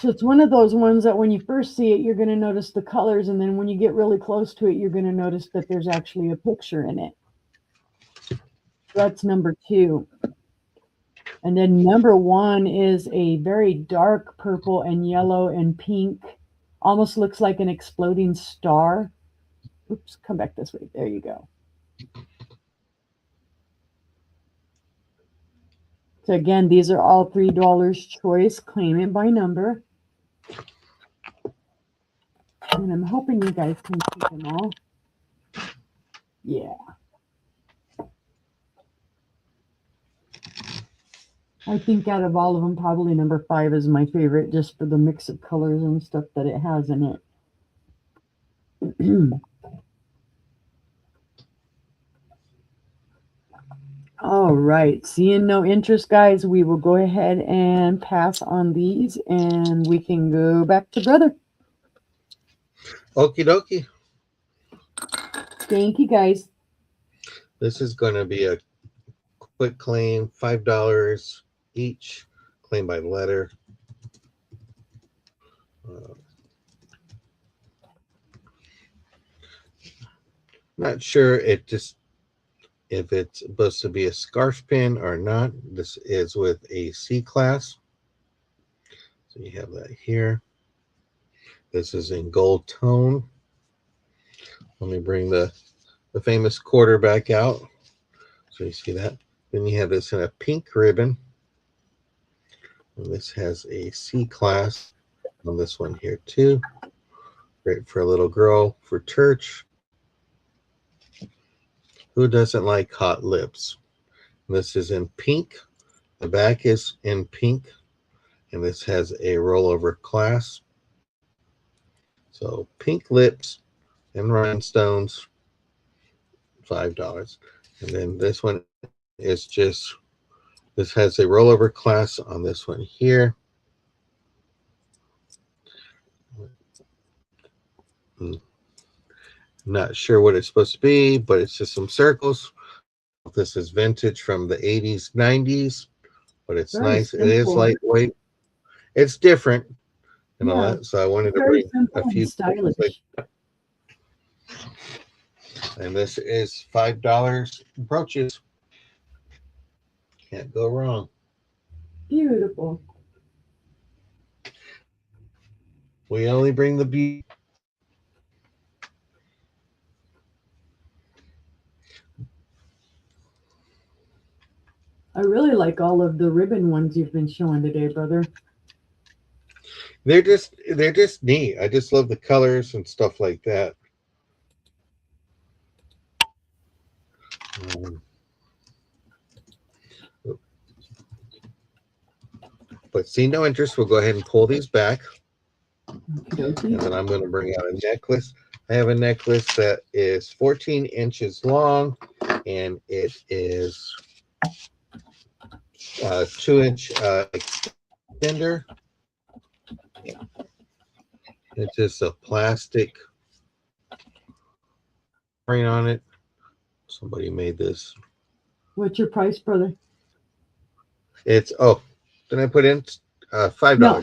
So it's one of those ones that when you first see it, you're going to notice the colors. And then when you get really close to it, you're going to notice that there's actually a picture in it. That's number 2. And then number 1 is a very dark purple and yellow and pink. Almost looks like an exploding star. Oops, come back this way. There you go. So again, these are all $3 choice. Claim it by number. And I'm hoping you guys can see them all. Yeah. I think out of all of them, probably number 5 is my favorite, just for the mix of colors and stuff that it has in it. All right, seeing no interest, guys, we will go ahead and pass on these, and we can go back to brother. Okie dokie. Thank you, guys. This is going to be a quick claim, $5 each, claim by letter. Not sure if it's supposed to be a scarf pin or not. This is with a C class. So you have that here. This is in gold tone. Let me bring the famous quarter back out. So you see that. Then you have this in a pink ribbon. And this has a C class on this one here too. Great for a little girl for church. Who doesn't like hot lips? This is in pink. The back is in pink. And this has a rollover clasp. So pink lips and rhinestones, $5. And then this one is just, this has a rollover clasp on this one here. Not sure what it's supposed to be, but it's just some circles. This is vintage from the 80s, 90s, but it's very nice. Simple. It is lightweight. It's different and all that. So I wanted to bring a few stylish. And this is $5 brooches. Can't go wrong. Beautiful. We only bring the beauty. I really like all of the ribbon ones you've been showing today, brother. They're just neat. I just love the colors and stuff like that. But see no interest. We'll go ahead and pull these back. Okay. And then I'm going to bring out a necklace. I have a necklace that is 14 inches long, and it is 2-inch extender. It's just a plastic frame on it. Somebody made this. What's your price, brother? It's then I put in $5. No.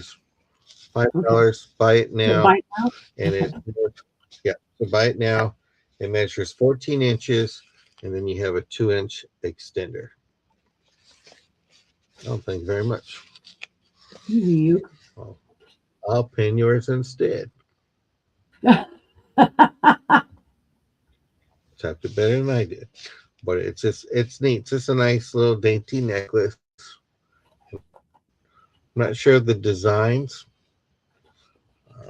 $5. Okay. Buy it now. Buy it now? And so buy it now. It measures 14 inches, and then you have a 2-inch extender. Oh, thank you very much. You. I'll pin yours instead. Chopped better than I did. But it's neat. It's just a nice little dainty necklace. I'm not sure of the designs.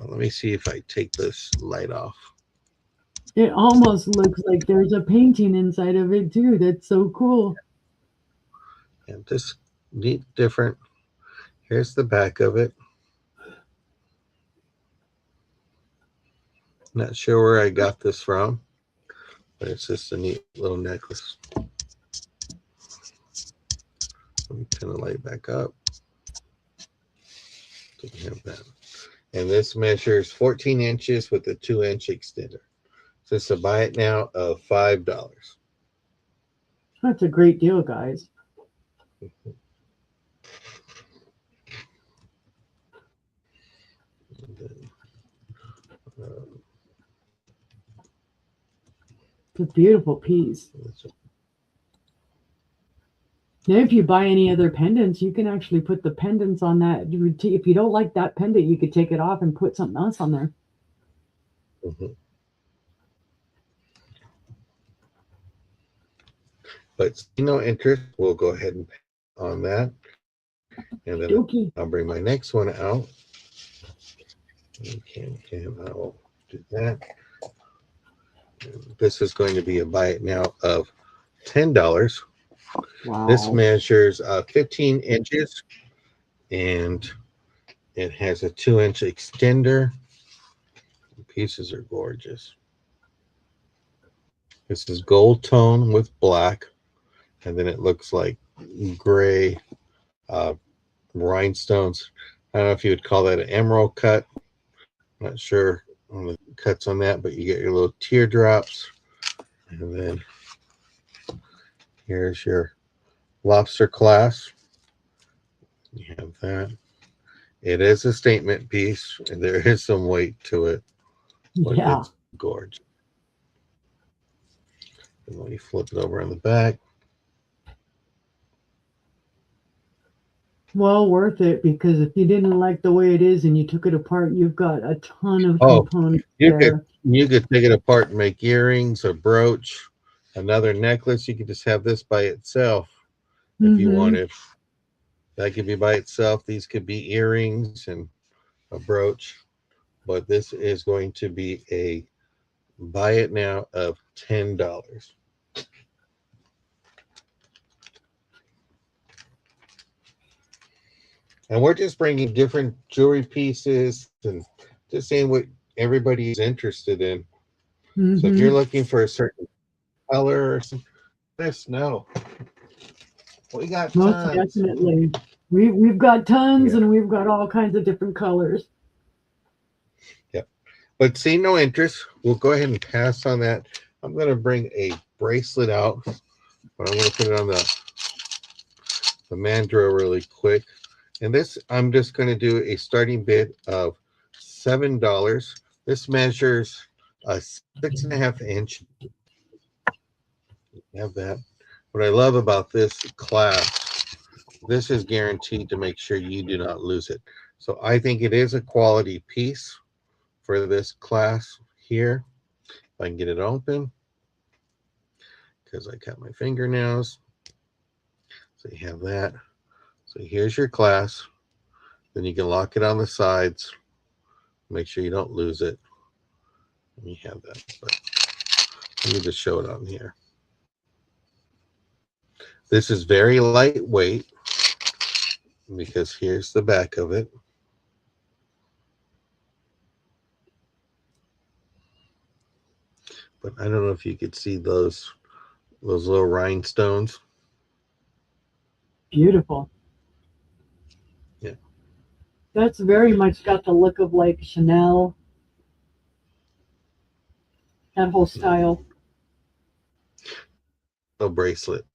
Let me see if I take this light off. It almost looks like there's a painting inside of it too. That's so cool. And just neat, different. Here's the back of it. Not sure where I got this from, but it's just a neat little necklace. Let me turn the light back up. So we have that. And this measures 14 inches with a 2-inch extender. So it's a buy it now of $5. That's a great deal, guys. It's a beautiful piece. Now, if you buy any other pendants, you can actually put the pendants on that. If you don't like that pendant, you could take it off and put something else on there. Mm-hmm. But no interest, we'll go ahead and pay on that. And then Okay. I'll bring my next one out. I'll do that. And this is going to be a buy it now of $10. Wow. This measures 15 inches and it has a 2-inch extender. The pieces are gorgeous. This is gold tone with black, and then it looks like gray rhinestones. I don't know if you would call that an emerald cut. I'm not sure on the cuts on that, but you get your little teardrops. And then here's your lobster clasp. You have that. It is a statement piece, and there is some weight to it, but Yeah. it's gorgeous. And let me flip it over on the back. Well, worth it, because if you didn't like the way it is and you took it apart, you've got a ton of components there. You could take it apart and make earrings, a brooch, another necklace. You could just have this by itself if you wanted. That could be by itself. These could be earrings and a brooch, but this is going to be a buy it now of $10. And we're just bringing different jewelry pieces and just saying what everybody is interested in. So if you're looking for a certain color or something, let us know. We got Most tons. definitely. We've got tons, and we've got all kinds of different colors. Yep. But see no interest. We'll go ahead and pass on that. I'm going to bring a bracelet out, but I'm going to put it on the mandrel really quick. And this, I'm just going to do a starting bid of $7. This measures a 6.5 inch. Have that. What I love about this class, this is guaranteed to make sure you do not lose it. So I think it is a quality piece for this class here. If I can get it open, because I cut my fingernails. So you have that. So here's your class. Then you can lock it on the sides. Make sure you don't lose it. And you have that. But let me just show it on here. This is very lightweight because here's the back of it. But I don't know if you could see those little rhinestones. Beautiful. Yeah. That's very much got the look of like Chanel. That whole style. A bracelet.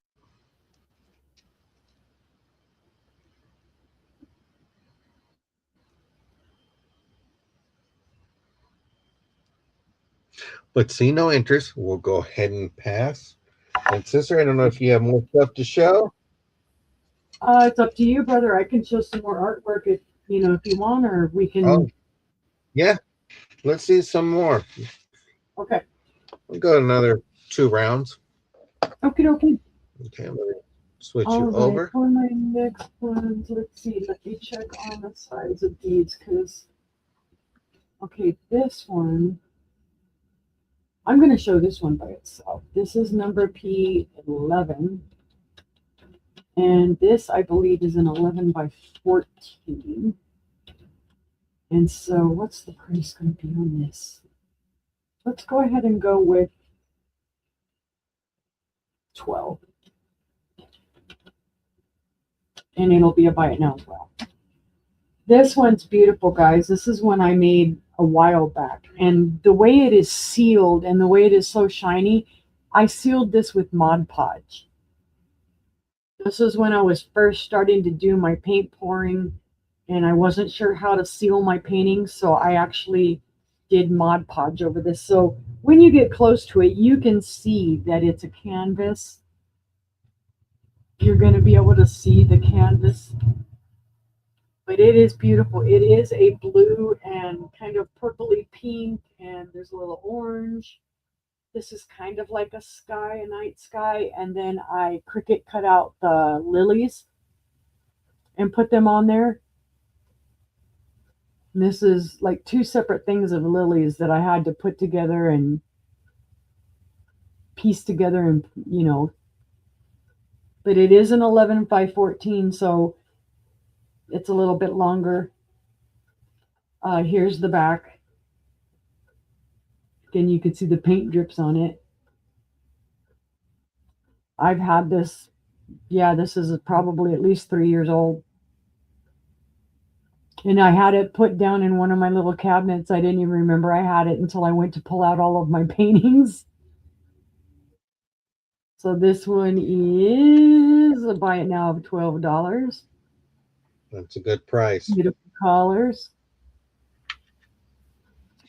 But see no interest. We'll go ahead and pass. And sister, I don't know if you have more stuff to show. It's up to you, brother. I can show some more artwork if you want, or we can. Oh, yeah. Let's see some more. Okay. We'll go another 2 rounds. Okay. Okay, let me switch you over. For my next ones, let's see. Let me check on the size of these, because okay, this one. I'm going to show this one by itself. This is number P11. And this, I believe, is an 11 by 14. And so what's the price going to be on this? Let's go ahead and go with 12. And it'll be a buy it now as well. This one's beautiful, guys. This is one I made a while back. And the way it is sealed and the way it is so shiny, I sealed this with Mod Podge. This is when I was first starting to do my paint pouring, and I wasn't sure how to seal my paintings, so I actually did Mod Podge over this. So when you get close to it, you can see that it's a canvas. You're going to be able to see the canvas. But it is beautiful. It is a blue and kind of purpley pink, and there's a little orange. This is kind of like a sky, a night sky. And then I Cricut cut out the lilies and put them on there. And this is like two separate things of lilies that I had to put together and piece together, and but it is an 11 by 14, so it's a little bit longer. Here's the back. Again, you can see the paint drips on it. I've had this, this is probably at least 3 years old. And I had it put down in one of my little cabinets. I didn't even remember I had it until I went to pull out all of my paintings. So this one is a buy it now of $12. That's a good price. Beautiful colors.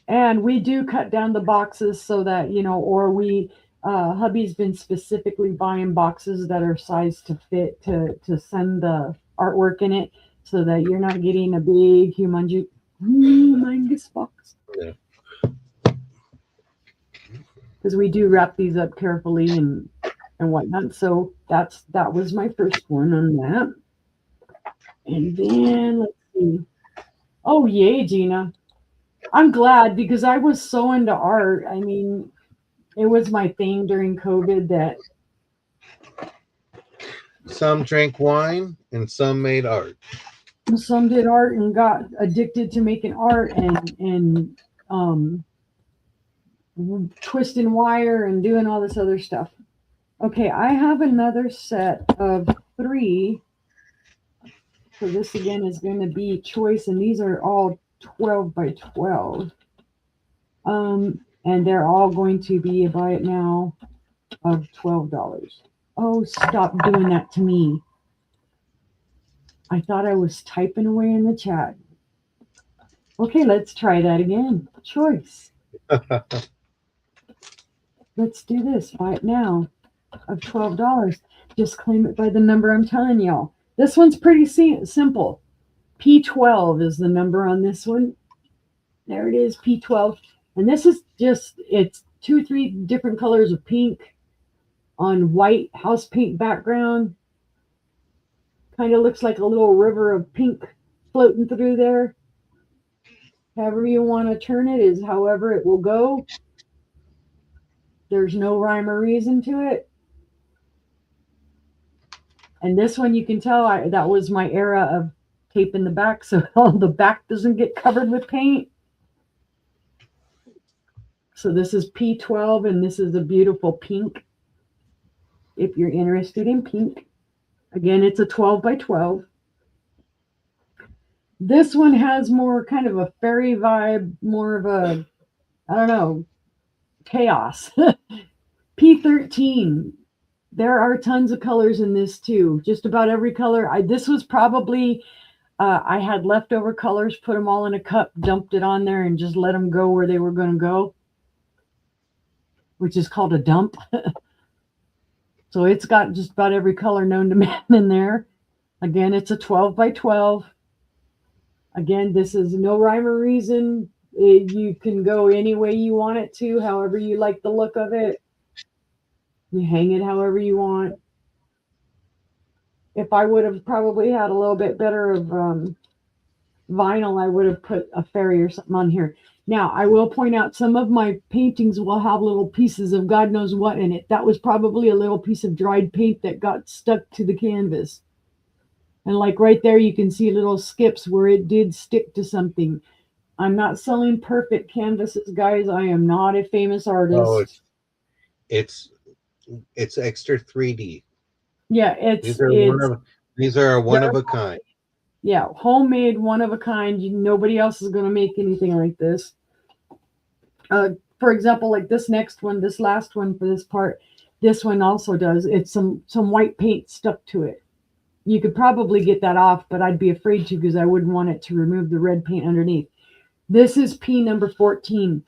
And we do cut down the boxes so that, or we, hubby's been specifically buying boxes that are sized to fit to send the artwork in it, so that you're not getting a big, humongous box. Yeah. Because we do wrap these up carefully and whatnot. So that was my first one on that. And then let's see. Oh, yay, Gina. I'm glad, because I was so into art. I mean, it was my thing during COVID that some drank wine and some made art. Some did art and got addicted to making art and twisting wire and doing all this other stuff. Okay, I have another set of 3. So this again is going to be choice, and these are all 12 by 12. And they're all going to be a buy it now of $12. Oh, stop doing that to me. I thought I was typing away in the chat. Okay, let's try that again. Choice. Let's do this. Buy it now of $12. Just claim it by the number I'm telling y'all. This one's pretty simple. P12 is the number on this one. There it is, P12. And this is just, it's 2 or 3 different colors of pink on white house paint background. Kind of looks like a little river of pink floating through there. However you want to turn it is however it will go. There's no rhyme or reason to it. And this one, you can tell that was my era of taping the back so the back doesn't get covered with paint. So this is P12, and this is a beautiful pink. If you're interested in pink. Again, it's a 12 by 12. This one has more kind of a fairy vibe, more of a, I don't know, chaos. P13. There are tons of colors in this too. Just about every color. This was probably, I had leftover colors, put them all in a cup, dumped it on there, and just let them go where they were going to go, which is called a dump. So it's got just about every color known to man in there. Again, it's a 12 by 12. Again, this is no rhyme or reason. You can go any way you want it to, however you like the look of it. You hang it however you want. If I would have probably had a little bit better of vinyl, I would have put a fairy or something on here. Now, I will point out some of my paintings will have little pieces of God knows what in it. That was probably a little piece of dried paint that got stuck to the canvas. And like right there, you can see little skips where it did stick to something. I'm not selling perfect canvases, guys. I am not a famous Oh, artist. it's it's extra 3D. Yeah, it's These are a one of a kind. yeah, homemade, one of a kind. Nobody else is going to make anything like this. For example, like this next one, this last one for this part, this one also does. It's some white paint stuck to it. You could probably get that off, but I'd be afraid to because I wouldn't want it to remove the red paint underneath. This is P number 14.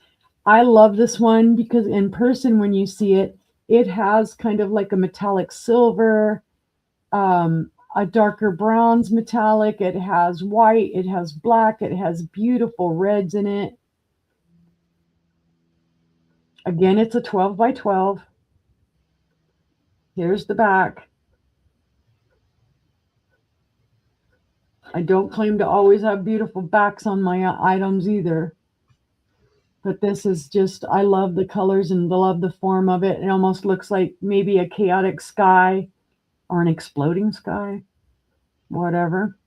I love this one because in person, when you see it, it has kind of like a metallic silver, a darker bronze metallic. It has white, it has black, it has beautiful reds in it. Again, it's a 12 by 12. Here's the back. I don't claim to always have beautiful backs on my items either. But this is just, I love the colors and love the form of it. It almost looks like maybe a chaotic sky or an exploding sky, whatever.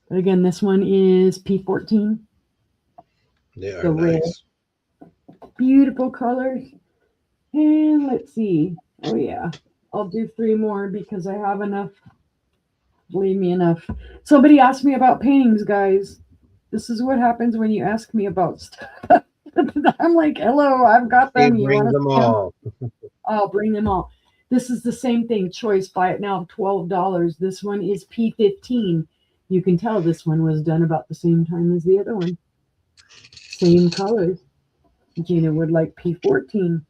But again, this one is P14. They are The red. nice. Beautiful colors. And let's see. Oh, yeah. I'll do 3 more because I have enough. Believe me, enough. Somebody asked me about paintings, guys. This is what happens when you ask me about stuff. I'm like, hello, I've got them. You Bring want them to see them? all. I'll bring them all. This is the same thing. Choice, buy it now, $12. This one is P15. You can tell this one was done about the same time as the other one. Same colors. Gina would like P14.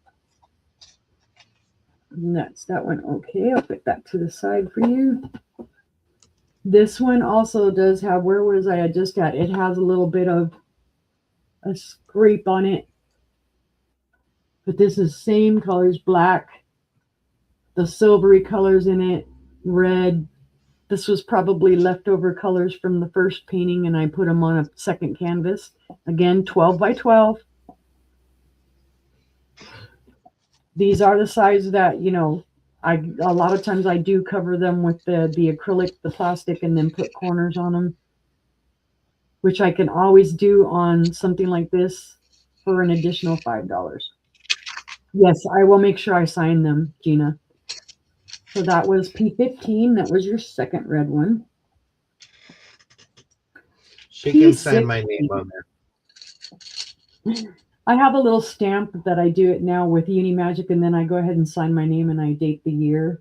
And that's that one. Okay, I'll put that to the side for you. This one also does have, where was I just at? It has a little bit of a scrape on it. But this is same colors, black, the silvery colors in it, red. This was probably leftover colors from the first painting, and I put them on a second canvas. Again, 12 by 12. These are the size that, you know, a lot of times I do cover them with the acrylic, the plastic, and then put corners on them, which I can always do on something like this for an additional $5. Yes, I will make sure I sign them, Gina. So that was P15. That was your second red one. She can sign my name on there. I have a little stamp that I do it now with Unimagic, and then I go ahead and sign my name and I date the year.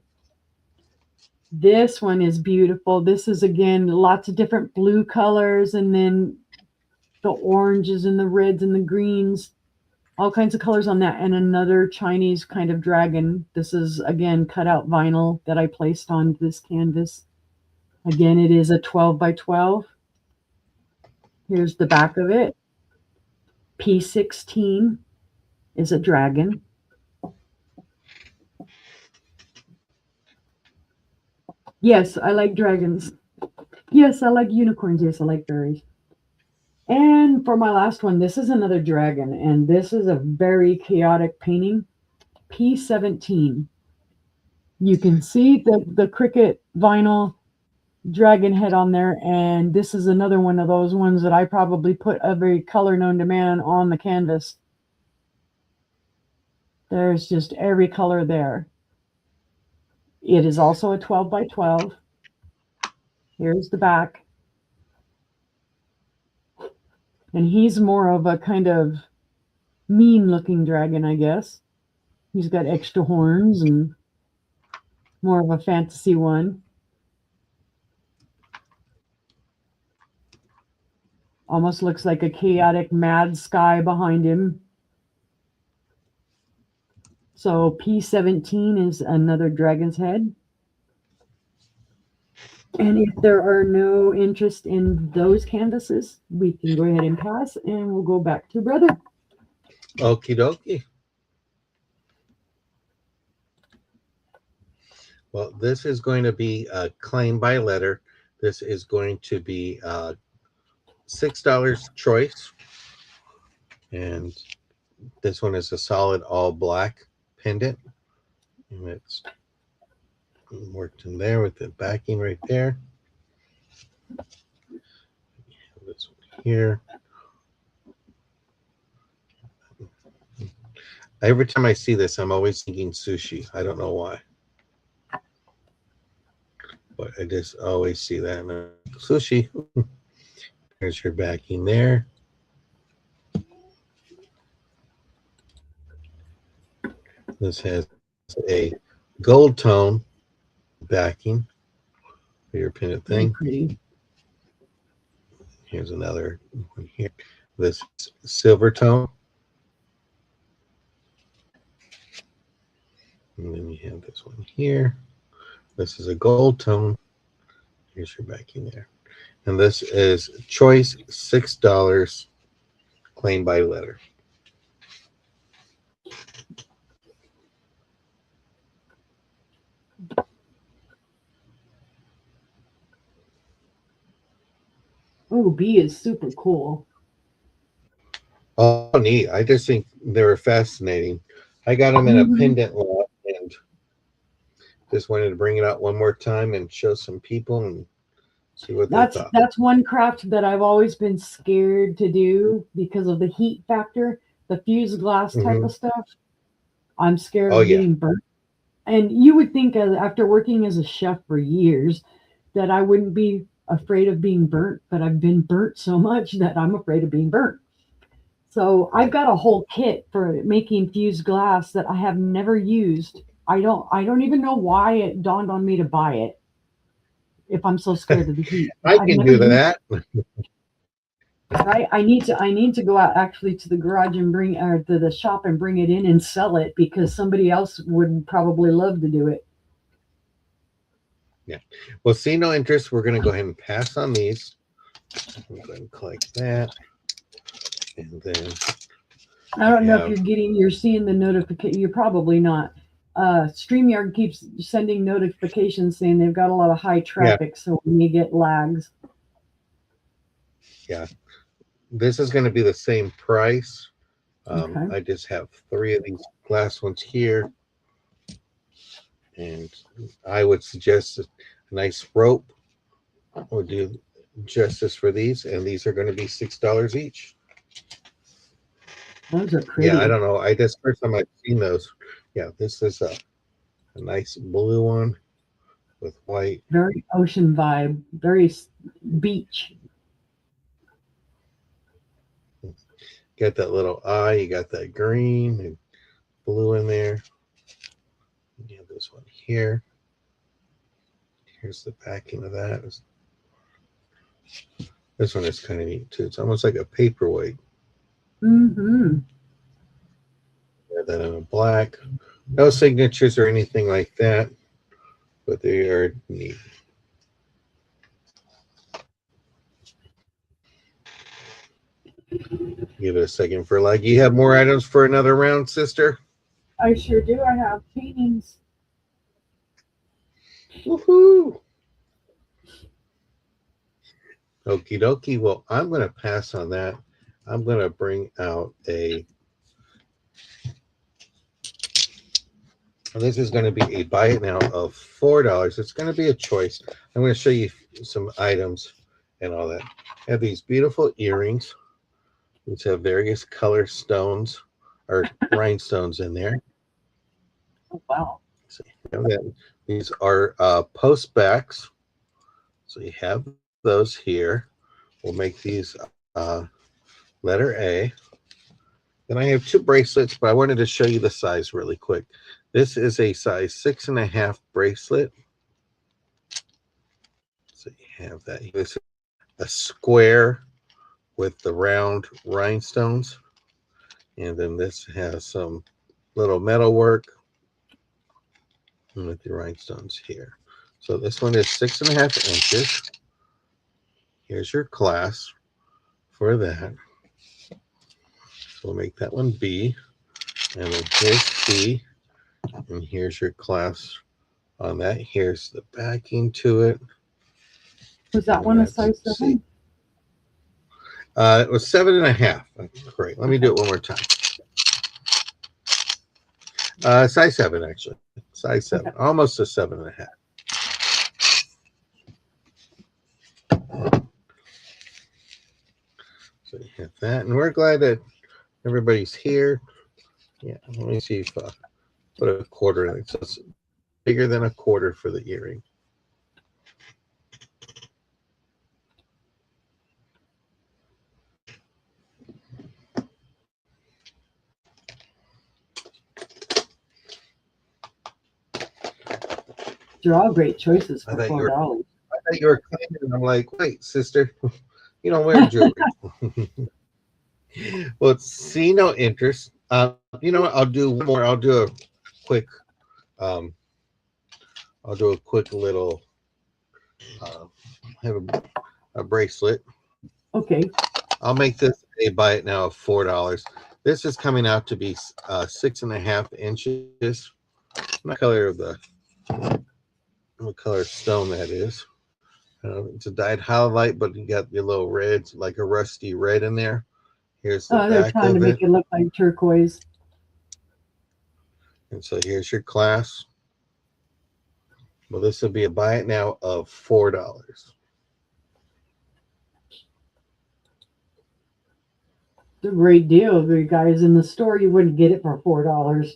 This one is beautiful. This is, again, lots of different blue colors, and then the oranges and the reds and the greens, all kinds of colors on that, and another Chinese kind of dragon. This is, again, cut out vinyl that I placed on this canvas. Again, it is a 12 by 12. Here's the back of it. P16 is a dragon. Yes, I like dragons. Yes, I like unicorns. Yes, I like fairies. And for my last one, this is another dragon, and this is a very chaotic painting. P17. You can see the Cricut vinyl dragon head on there, and this is another one of those ones that I probably put every color known to man on the canvas. There's just every color there. It is also a 12 by 12. Here's the back. And he's more of a kind of mean looking dragon, I guess. He's got extra horns and more of a fantasy one. Almost looks like a chaotic mad sky behind him. So P17 is another dragon's head. And if there are no interest in those canvases, we can go ahead and pass, and we'll go back to brother. Okie dokie. Well, this is going to be a claim by letter. This is going to be $6 choice. And this one is a solid all black pendant. And it's worked in there with the backing right there. This one here. Every time I see this, I'm always thinking sushi. I don't know why. But I just always see that. And sushi. There's your backing there. This has a gold tone backing for your pendant thing. Pretty. Here's another one here. This silver tone. And then you have this one here. This is a gold tone. Here's your backing there. And this is choice $6 claim by letter. Oh, B is super cool. Oh, neat. I just think they were fascinating. I got them in a pendant lot and just wanted to bring it out one more time and show some people and see what they thought. That's one craft that I've always been scared to do because of the heat factor, the fused glass type of stuff. I'm scared of getting burnt. And you would think after working as a chef for years that I wouldn't be afraid of being burnt, but I've been burnt so much that I'm afraid of being burnt. So I've got a whole kit for making fused glass that I have never used. I don't even know why it dawned on me to buy it if I'm so scared of the heat. I can do that. I need to go out actually to the garage and bring or to the shop and bring it in and sell it because somebody else would probably love to do it. Yeah. Well, see no interest. We're going to go ahead and pass on these. I'm going to click that. And then I don't know if you're seeing the notification. You're probably not. StreamYard keeps sending notifications saying they've got a lot of high traffic, so we may get lags. Yeah. This is going to be the same price. I just have 3 of these glass ones here. And I would suggest a nice rope would do justice for these. And these are going to be $6 each. Those are pretty. Yeah, I don't know. First time I've seen those. Yeah, this is a nice blue one with white. Very ocean vibe. Very beach. Got that little eye. You got that green and blue in there. You have this one here. Here's the backing of that. This one is kind of neat too. It's almost like a paperweight. Mm-hmm. Got that in a black. No signatures or anything like that, but they are neat. Give it a second for like. You have more items for another round, sister? I sure do. I have paintings. Woohoo! Okie dokie. Well, I'm going to pass on that. I'm going to bring out a. This is going to be a buy it now of $4. It's going to be a choice. I'm going to show you some items and all that. I have these beautiful earrings, which have various color stones or rhinestones in there. Oh, wow. So you have that. These are post backs. So you have those here. We'll make these letter A. Then I have 2 bracelets, but I wanted to show you the size really quick. This is a size 6.5 bracelet. So you have that. This is a square with the round rhinestones. And then this has some little metal work with the rhinestones here. So this one is 6.5 inches. Here's your clasp for that. We'll make that one B. And then here's C. And here's your clasp on that. Here's the backing to it. Was that one a size 7? It was 7.5. That's great. Let me do it one more time. Size 7, actually. Size 7. Okay. Almost a 7.5. So you have that. And we're glad that everybody's here. Yeah, let me see if put a quarter in it. So it's bigger than a quarter for the earring. They're all great choices I for thought you $4. were cleaning, and I'm like, wait, sister, you don't wear jewelry. Well, see no interest. You know what? I'll do one more. Quick. Um, I'll do a quick little. Uh, have a bracelet. Okay. I'll make this a buy it now of $4. This is coming out to be 6.5 inches. What color of what color stone that is? It's a dyed highlight, but you got your little reds, like a rusty red in there. Here's the They're back trying to of make it. it look like turquoise. And so here's your clasp. Well, this will be a buy it now of $4. It's a great deal. If you guys in the store, you wouldn't get it for $4.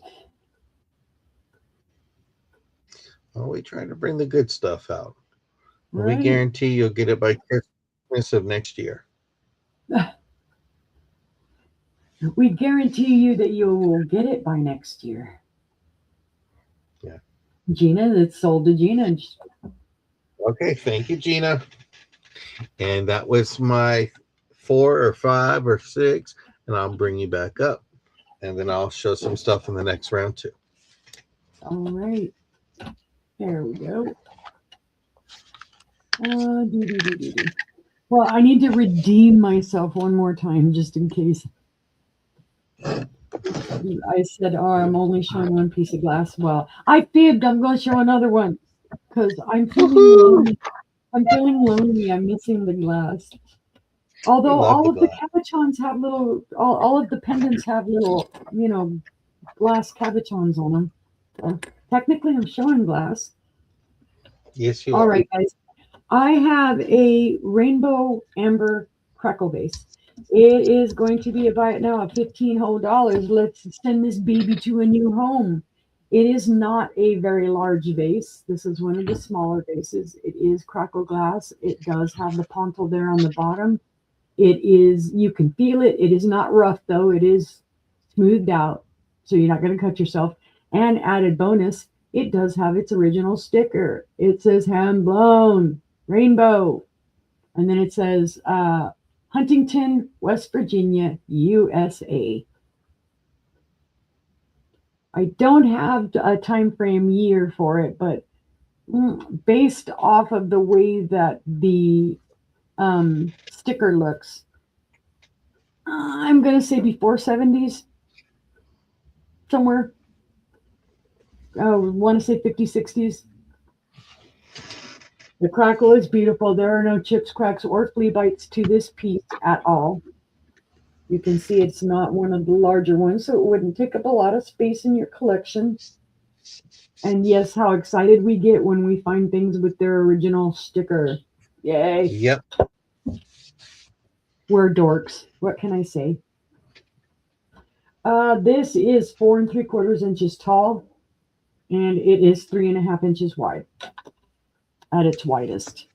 Well, we try to bring the good stuff out. And we Right. guarantee you'll get it by Christmas of next year. We guarantee you that you will get it by next year. Yeah. Gina, it's sold to Gina. Okay, thank you, Gina. And that was my 4 or 5 or 6, and I'll bring you back up. And then I'll show some stuff in the next round too. All right. There we go. Well, I need to redeem myself one more time just in case. I said, oh, I'm only showing one piece of glass. Well, I fibbed. I'm going to show another one because I'm feeling lonely. I'm missing the glass. Although all of the cabochons have all of the pendants have little, glass cabochons on them. So technically, I'm showing glass. Yes, you All are. right, guys. I have a rainbow amber crackle vase. It is going to be about now of $15 whole. Let's send this baby to a new home. It is not a very large vase. This is one of the smaller vases. It is crackle glass. It does have the pontil there on the bottom. It is, you can feel it. It is not rough though. It is smoothed out, so you're not going to cut yourself. And added bonus, it does have its original sticker. It says hand blown rainbow, and then it says Huntington, West Virginia, USA. I don't have a time frame year for it, but based off of the way that the sticker looks, I'm going to say before 70s, somewhere. I want to say 50s, 60s. The crackle is beautiful. There are no chips, cracks, or flea bites to this piece at all. You can see it's not one of the larger ones, so it wouldn't take up a lot of space in your collection. And yes, how excited we get when we find things with their original sticker. Yay. Yep. We're dorks. What can I say? This is 4 3/4 inches tall, and it is 3.5 inches wide at its widest.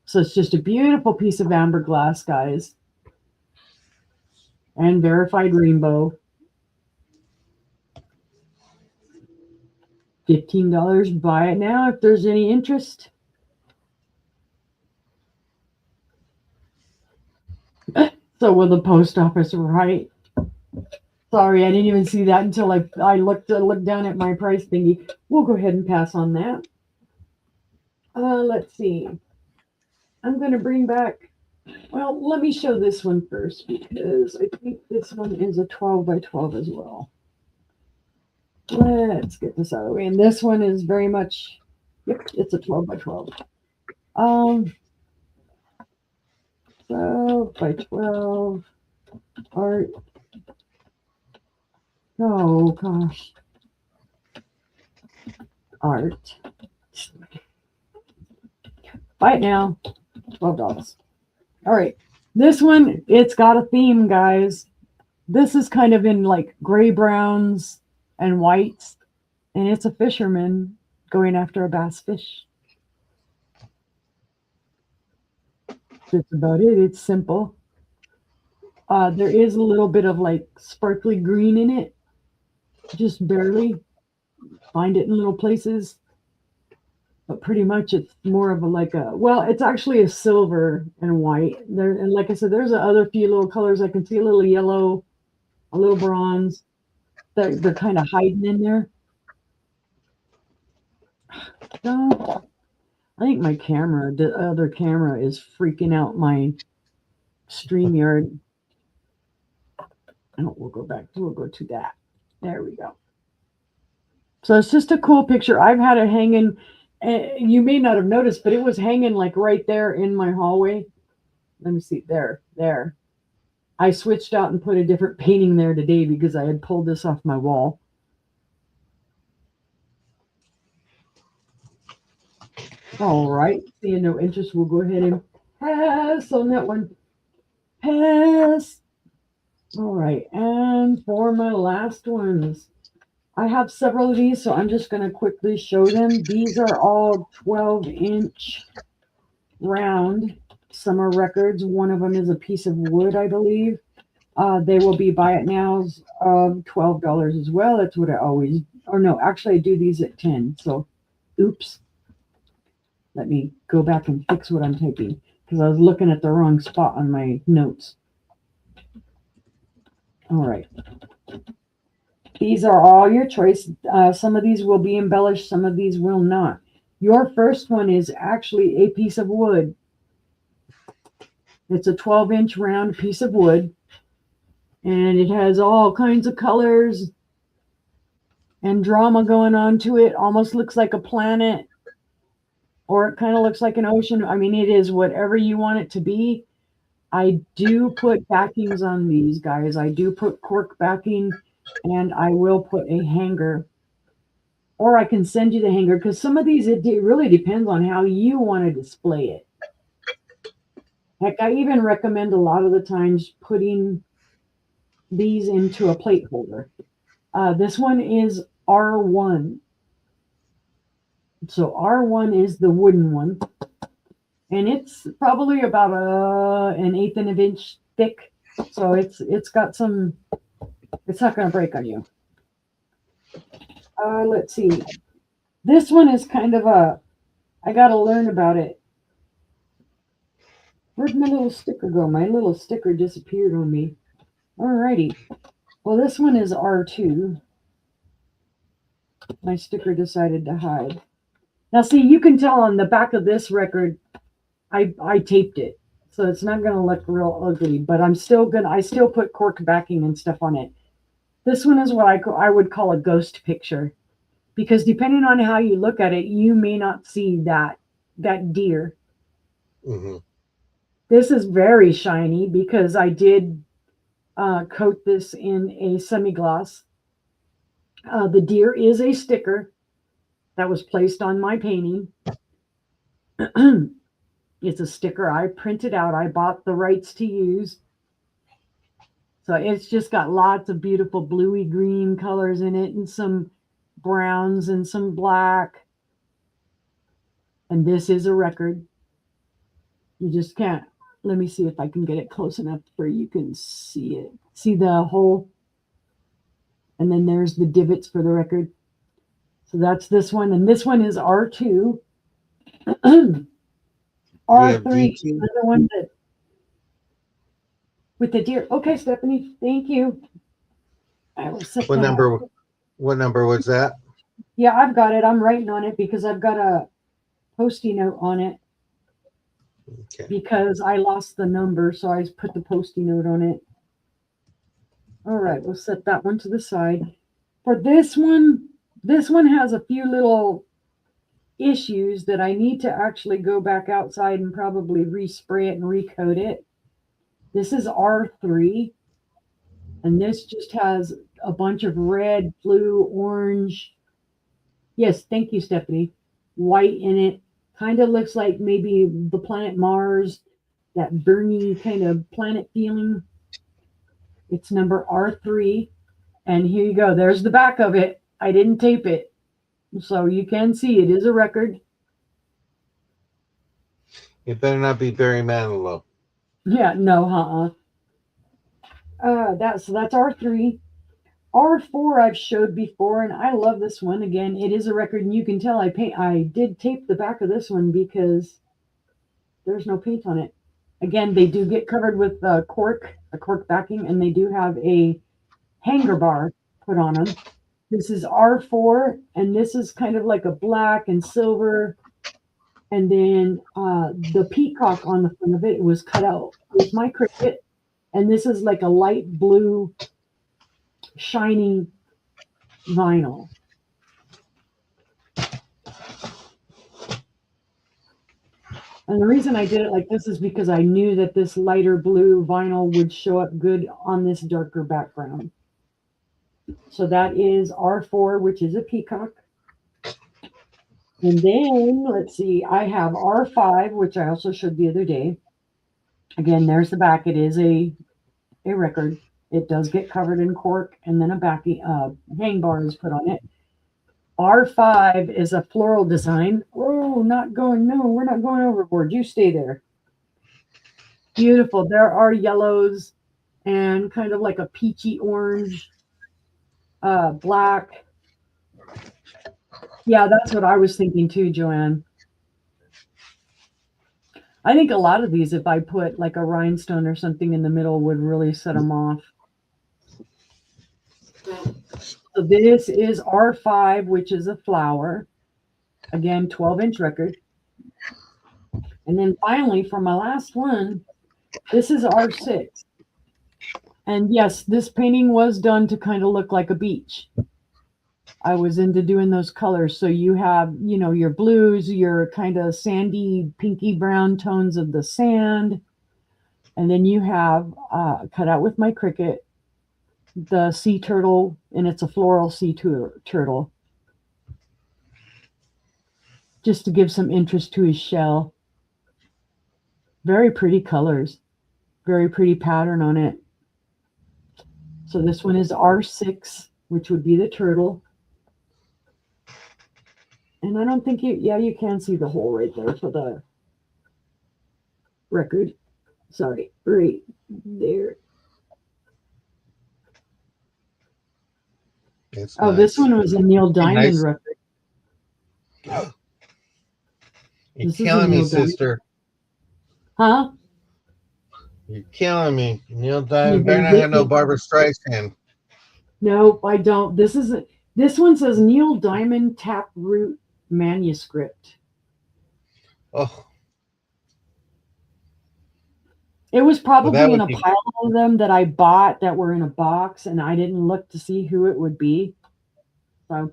So it's just a beautiful piece of amber glass, guys. And verified rainbow. $15. Buy it now if there's any interest. So will the post office, right? Sorry, I didn't even see that until I looked down at my price thingy. We'll go ahead and pass on that. Let's see. I'm going to bring back, well, let me show this one first because I think this one is a 12 by 12 as well. Let's get this out of the way. And this one is very much, yep, it's a 12 by 12. So 12 by 12 art. Oh gosh. Art. Buy it now. $12. All right. This one, it's got a theme, guys. This is kind of in like gray browns and whites, and it's a fisherman going after a bass fish. That's about it. It's simple. There is a little bit of like sparkly green in it, just barely. Find it in little places, but pretty much it's more of a like a, well, it's actually a silver and white there. And like I said, there's other few little colors. I can see a little yellow, a little bronze. They're kind of hiding in there. So, I think my camera, the other camera, is freaking out my StreamYard. We'll go to that. There we go. So it's just a cool picture. I've had it hanging. You may not have noticed, but it was hanging like right there in my hallway. Let me see. There. I switched out and put a different painting there today because I had pulled this off my wall. All right. Seeing no interest, we'll go ahead and pass on that one. Pass. All right. And for my last ones, I have several of these, so I'm just going to quickly show them. These are all 12-inch round summer records. One of them is a piece of wood, I believe. They will be buy it nows of $12 as well. That's what I always, or no, actually I do these at 10. So, oops. Let me go back and fix what I'm typing because I was looking at the wrong spot on my notes. All right. These are all your choice. Some of these will be embellished, some of these will not. Your first one is actually a piece of wood. It's a 12-inch round piece of wood, and it has all kinds of colors and drama going on to it. Almost looks like a planet, or it kind of looks like an ocean. I mean, it is whatever you want it to be. I do put backings on these, guys. I do put cork backing, and I will put a hanger, or I can send you the hanger because some of these, it really depends on how you want to display it. Heck, I even recommend a lot of the times putting these into a plate holder. This one is R1. So R1 is the wooden one, and it's probably about an eighth of an inch thick. So it's got some. It's not going to break on you. Let's see. This one is kind of I got to learn about it. Where'd my little sticker go? My little sticker disappeared on me. Alrighty. Well, this one is R2. My sticker decided to hide. Now, see, you can tell on the back of this record, I taped it. So it's not going to look real ugly, but I still put cork backing and stuff on it. This one is what I would call a ghost picture, because depending on how you look at it, you may not see that deer. Mm-hmm. This is very shiny because I did coat this in a semi-gloss. The deer is a sticker that was placed on my painting. It's a sticker I printed out. I bought the rights to use. So it's just got lots of beautiful bluey green colors in it, and some browns and some black. And this is a record. You just can't. Let me see if I can get it close enough where you can see it. See the hole? And then there's the divots for the record. So that's this one. And this one is R2. R3, another one that with the deer. Okay, Stephanie, thank you. I will set What number was that? Yeah, I've got it. I'm writing on it because I've got a Post-it note on it. Okay. Because I lost the number, so I put the Post-it note on it. All right, we'll set that one to the side. For this one has a few little issues that I need to actually go back outside and probably respray it and recoat it. This is R3, and this just has a bunch of red, blue, orange. Yes, thank you, Stephanie. White in it. Kind of looks like maybe the planet Mars, that burny kind of planet feeling. It's number R3. And here you go. There's the back of it. I didn't tape it. So you can see it is a record. It better not be Barry Manilow. Yeah, no, that's R3. R4 I've showed before, and I love this one. Again, it is a record, and you can tell I did tape the back of this one because there's no paint on it. Again, they do get covered with a cork backing, and they do have a hanger bar put on them. This is R4, and this is kind of like a black and silver. And then the peacock on the front of it was cut out with my Cricut. And this is like a light blue, shiny vinyl. And the reason I did it like this is because I knew that this lighter blue vinyl would show up good on this darker background. So that is R4, which is a peacock. And then, let's see, I have R5, which I also showed the other day. Again, there's the back. It is a record. It does get covered in cork, and then a hang bar is put on it. R5 is a floral design. Oh, we're not going overboard. You stay there. Beautiful. There are yellows and kind of like a peachy orange, black. Yeah, that's what I was thinking too, Joanne. I think a lot of these, if I put like a rhinestone or something in the middle, would really set them off. So this is R5, which is a flower. Again, 12-inch record. And then finally, for my last one, this is R6. And yes, this painting was done to kind of look like a beach. I was into doing those colors. So you have, your blues, your kind of sandy, pinky brown tones of the sand. And then you have, cut out with my Cricut, the sea turtle, and it's a floral sea turtle. Just to give some interest to his shell. Very pretty colors. Very pretty pattern on it. So this one is R6, which would be the turtle. And I don't think you can see the hole right there for the record. Sorry, right there. It's nice. This one was a Neil Diamond record. You're killing me, sister. Huh? You're killing me. Neil Diamond better not have no Barbra Streisand. Nope, I don't. This one says Neil Diamond Taproot manuscript. Oh. It was probably in a pile of them that I bought that were in a box, and I didn't look to see who it would be. So,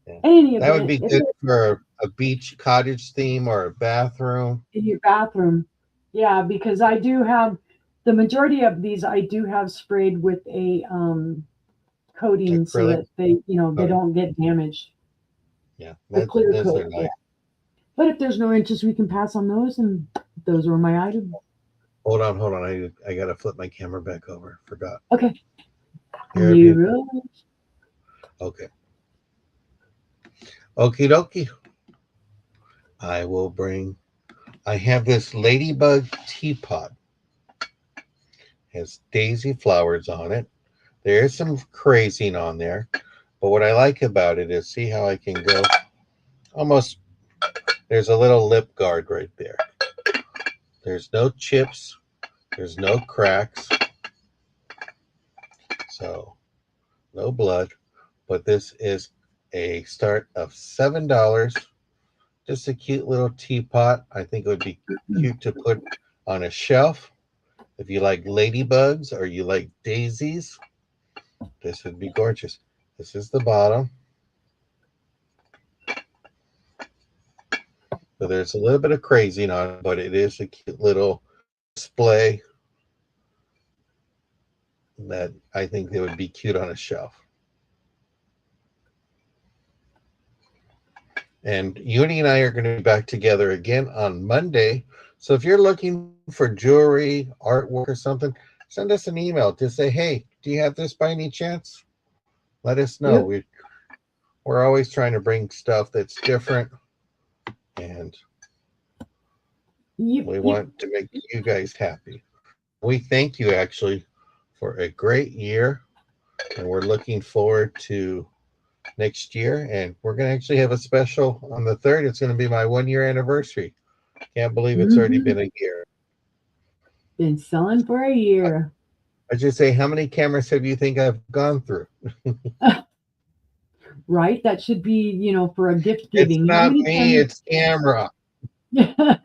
that would be good for a beach cottage theme or a bathroom. In your bathroom. Yeah, because I do have the majority of these I do have sprayed with a coating acrylic, so that they, they don't get damaged. Yeah, the clear coat. Nice. Yeah. But if there's no interest, we can pass on those, and those were my items. Hold on. I gotta flip my camera back over. Forgot. Okay. Okay. Okie dokie. I have this ladybug teapot. Has daisy flowers on it. There is some crazing on there, but what I like about it is, see how I can go almost, there's a little lip guard right there. There's no chips. There's no cracks. So no blood, but this is a start of $7. Just a cute little teapot. I think it would be cute to put on a shelf. If you like ladybugs or you like daisies, this would be gorgeous. This is the bottom. So there's a little bit of crazing on it, but it is a cute little display. that I think they would be cute on a shelf. And Uni and I are going to be back together again on Monday. So if you're looking for jewelry, artwork, or something, send us an email. Just say, hey, do you have this by any chance? Let us know. Yep. We're always trying to bring stuff that's different. And we want to make you guys happy. We thank you actually for a great year. And we're looking forward to next year. And we're going to actually have a special on the 3rd. It's going to be my 1-year anniversary. Can't believe it's already been a year. Been selling for a year. I just say, how many cameras have you think I've gone through? Right? That should be, you know, for a gift giving. It's not me, it's camera. Yeah.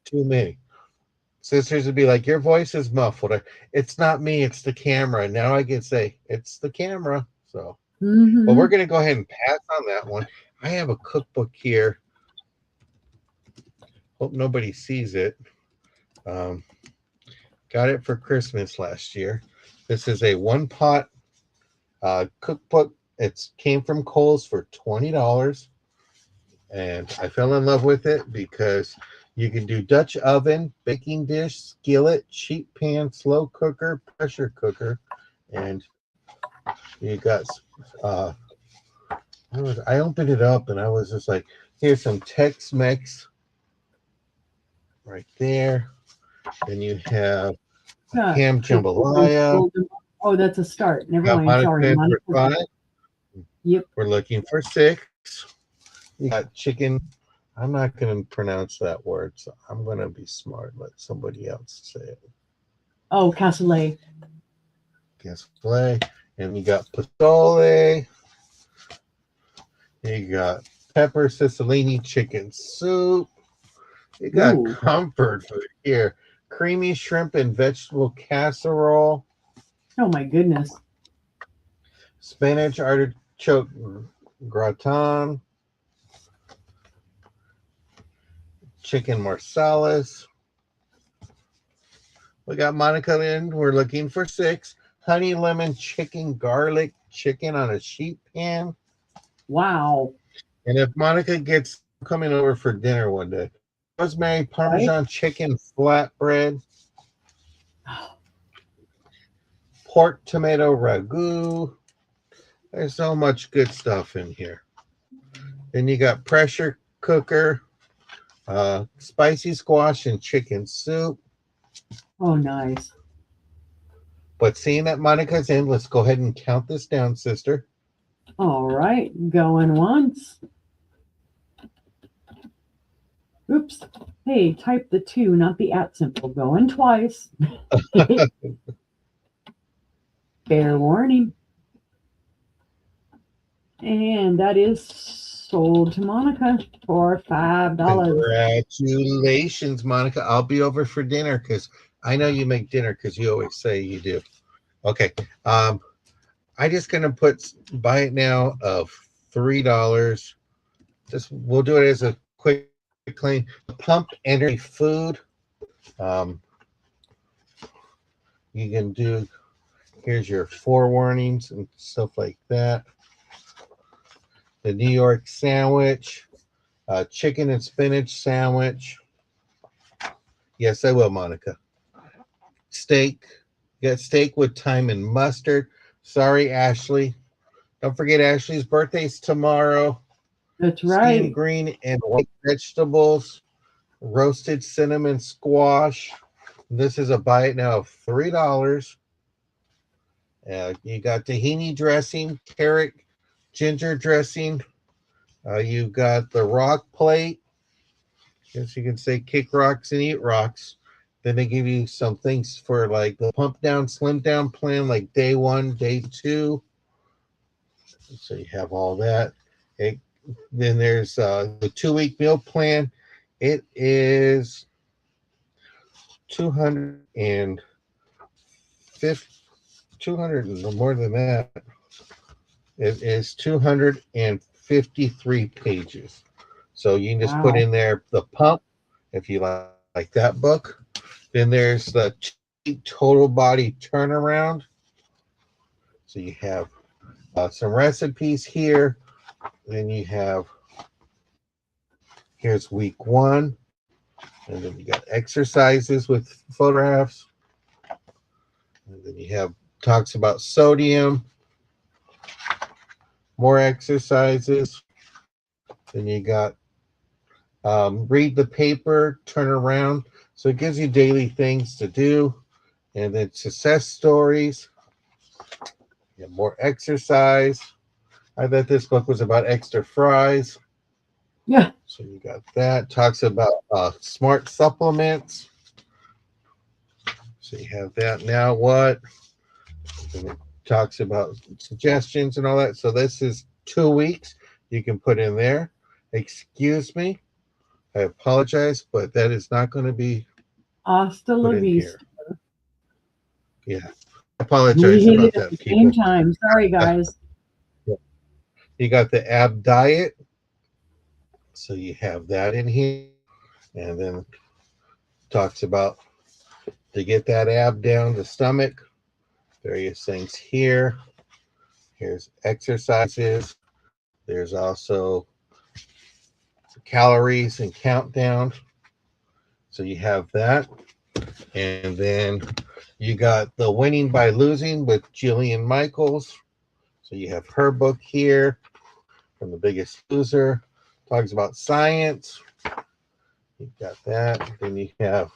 Too many. Sisters would be like, your voice is muffled. It's not me, it's the camera. Now I can say, it's the camera. So, but we're going to go ahead and pass on that one. I have a cookbook here. Hope nobody sees it. Got it for Christmas last year. This is a one-pot cookbook. It came from Kohl's for $20. And I fell in love with it because you can do Dutch oven, baking dish, skillet, sheet pan, slow cooker, pressure cooker. And you got, I opened it up and I was just like, here's some Tex-Mex right there. And you have ham jambalaya. Oh, that's a start. Never mind. Sorry. Yep. We're looking for 6. You got chicken. I'm not going to pronounce that word, so I'm going to be smart. Let somebody else say it. Oh, cassoulet. Cassoulet. And you got pozole. You got pepper cicellini chicken soup. You got comfort food here. Creamy shrimp and vegetable casserole. Oh, my goodness. Spinach artichoke gratin. Chicken marsalis. We got Monica in. We're looking for 6. Honey lemon chicken garlic chicken on a sheet pan. Wow. And if Monica gets coming over for dinner one day, rosemary Parmesan chicken flatbread. Pork tomato ragu. There's so much good stuff in here. Then you got pressure cooker. Spicy squash and chicken soup. Oh, nice. But seeing that Monica's in, let's go ahead and count this down, sister. All right. Going once. Oops. Hey, type the 2, not the @ symbol. Going twice. Fair warning. And that is sold to Monica for $5. Congratulations, Monica. I'll be over for dinner because I know you make dinner because you always say you do. Okay. I just gonna buy it now of $3. We'll do it as a quick claim. Pump Energy Food. You can do. Here's your forewarnings and stuff like that. The New York sandwich, chicken and spinach sandwich. Yes, I will, Monica. Steak. You got steak with thyme and mustard. Sorry, Ashley. Don't forget Ashley's birthday's tomorrow. That's right. Steamed green and white vegetables. Roasted cinnamon squash. This is a buy it now of $3. You got tahini dressing, carrot, ginger dressing. You got the rock plate. Guess you can say kick rocks and eat rocks. Then they give you some things for like the pump down, slim down plan, like day 1, day 2. So you have all that. Then there's the 2-week meal plan. It is $250. More than that. It is 253 pages. So you can just put in there the pump if you like that book. Then there's the total body turnaround. So you have some recipes here. Then you have, here's week 1. And then you got exercises with photographs. And then you have talks about sodium, more exercises. Then you got read the paper, turn around. So it gives you daily things to do. And then success stories. You have more exercise. I thought this book was about extra fries. Yeah. So you got that. Talks about smart supplements. So you have that. Now what? And it talks about suggestions and all that. So this is 2 weeks. You can put in there. Excuse me. I apologize, but that is not going to be Hasta la put in vista. here. Yeah. I We apologize hit about it at that, the same people. time. Sorry, guys. You got the ab diet. So you have that in here. And then talks about to get that ab down, the stomach, various things here. Here's exercises. There's also calories and countdown. So you have that. And then you got the Winning by Losing with Jillian Michaels. So you have her book here from The Biggest Loser. Talks about science. You've got that. Then you have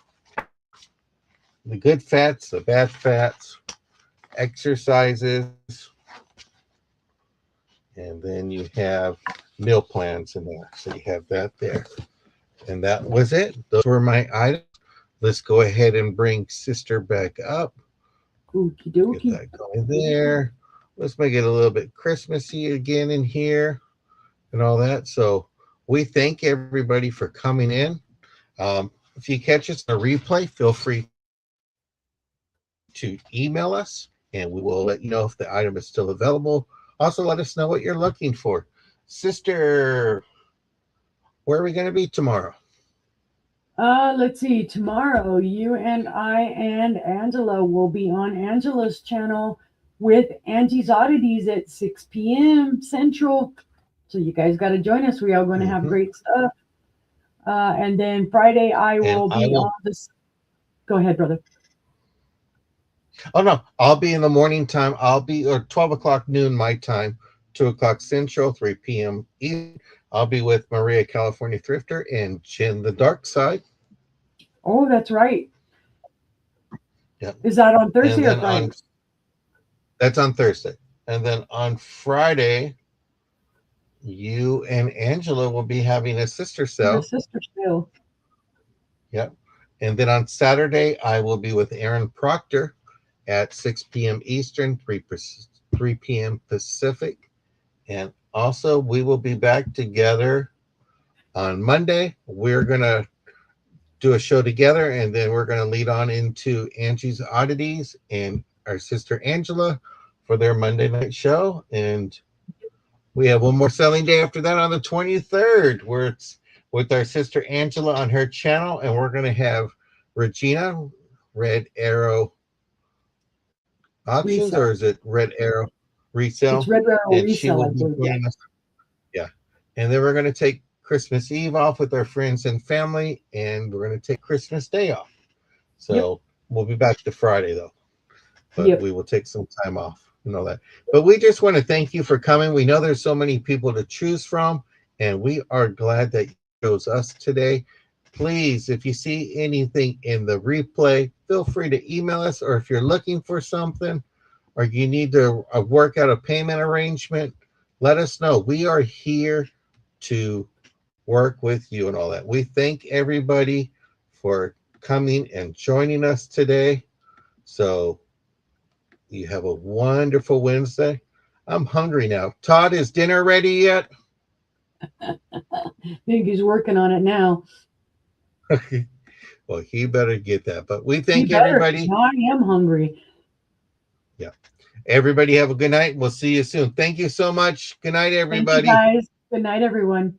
the good fats, the bad fats, exercises. And then you have meal plans in there. So you have that there. And that was it. Those were my items. Let's go ahead and bring Sister back up. Okie Get dokie. that going there. Let's make it a little bit Christmassy again in here and all that. So we thank everybody for coming in. If you catch us in a replay, feel free to email us and we will let you know if the item is still available. Also, let us know what you're looking for. Sister, where are we going to be tomorrow? Let's see. Tomorrow, you and I and Angela will be on Angela's channel with Angie's Oddities at 6 p.m. Central. So you guys got to join us. We are going to have great stuff. And then Friday, I will be on this. Go ahead, brother. Oh, no. I'll be in the morning time. I'll be, or 12 o'clock noon my time, 2 o'clock Central, 3 p.m. Eastern. I'll be with Maria, California Thrifter, and Jen the Dark Side. Oh, that's right. Yep. Is that on Thursday or Friday? That's on Thursday. And then on Friday, you and Angela will be having a sister sale. A sister sale. Yep. And then on Saturday, I will be with Aaron Proctor at 6 p.m. Eastern, 3 p.m. Pacific. And also, we will be back together on Monday. We're going to do a show together, and then we're going to lead on into Angie's Oddities and our sister Angela for their Monday night show. And we have one more selling day after that on the 23rd, where it's with our sister Angela on her channel, and we're going to have Regina, Red Arrow Options, Resale. or is it Red Arrow Resale? It's Red Arrow and Resale. She will be joining us. Yeah. And then we're going to take Christmas Eve off with our friends and family, and we're going to take Christmas Day off. So we'll be back to Friday, though. But we will take some time off and all that. But we just want to thank you for coming. We know there's so many people to choose from, and we are glad that you chose us today. Please, if you see anything in the replay, feel free to email us, or if you're looking for something or you need to work out a payment arrangement, let us know. We are here to work with you and all that. We thank everybody for coming and joining us today. So you have a wonderful Wednesday. I'm hungry now. Todd, is dinner ready yet? I think he's working on it now. Okay. Well, he better get that. But we thank everybody. I am hungry. Yeah. Everybody have a good night. We'll see you soon. Thank you so much. Good night, everybody. Thank you, guys. Good night, everyone.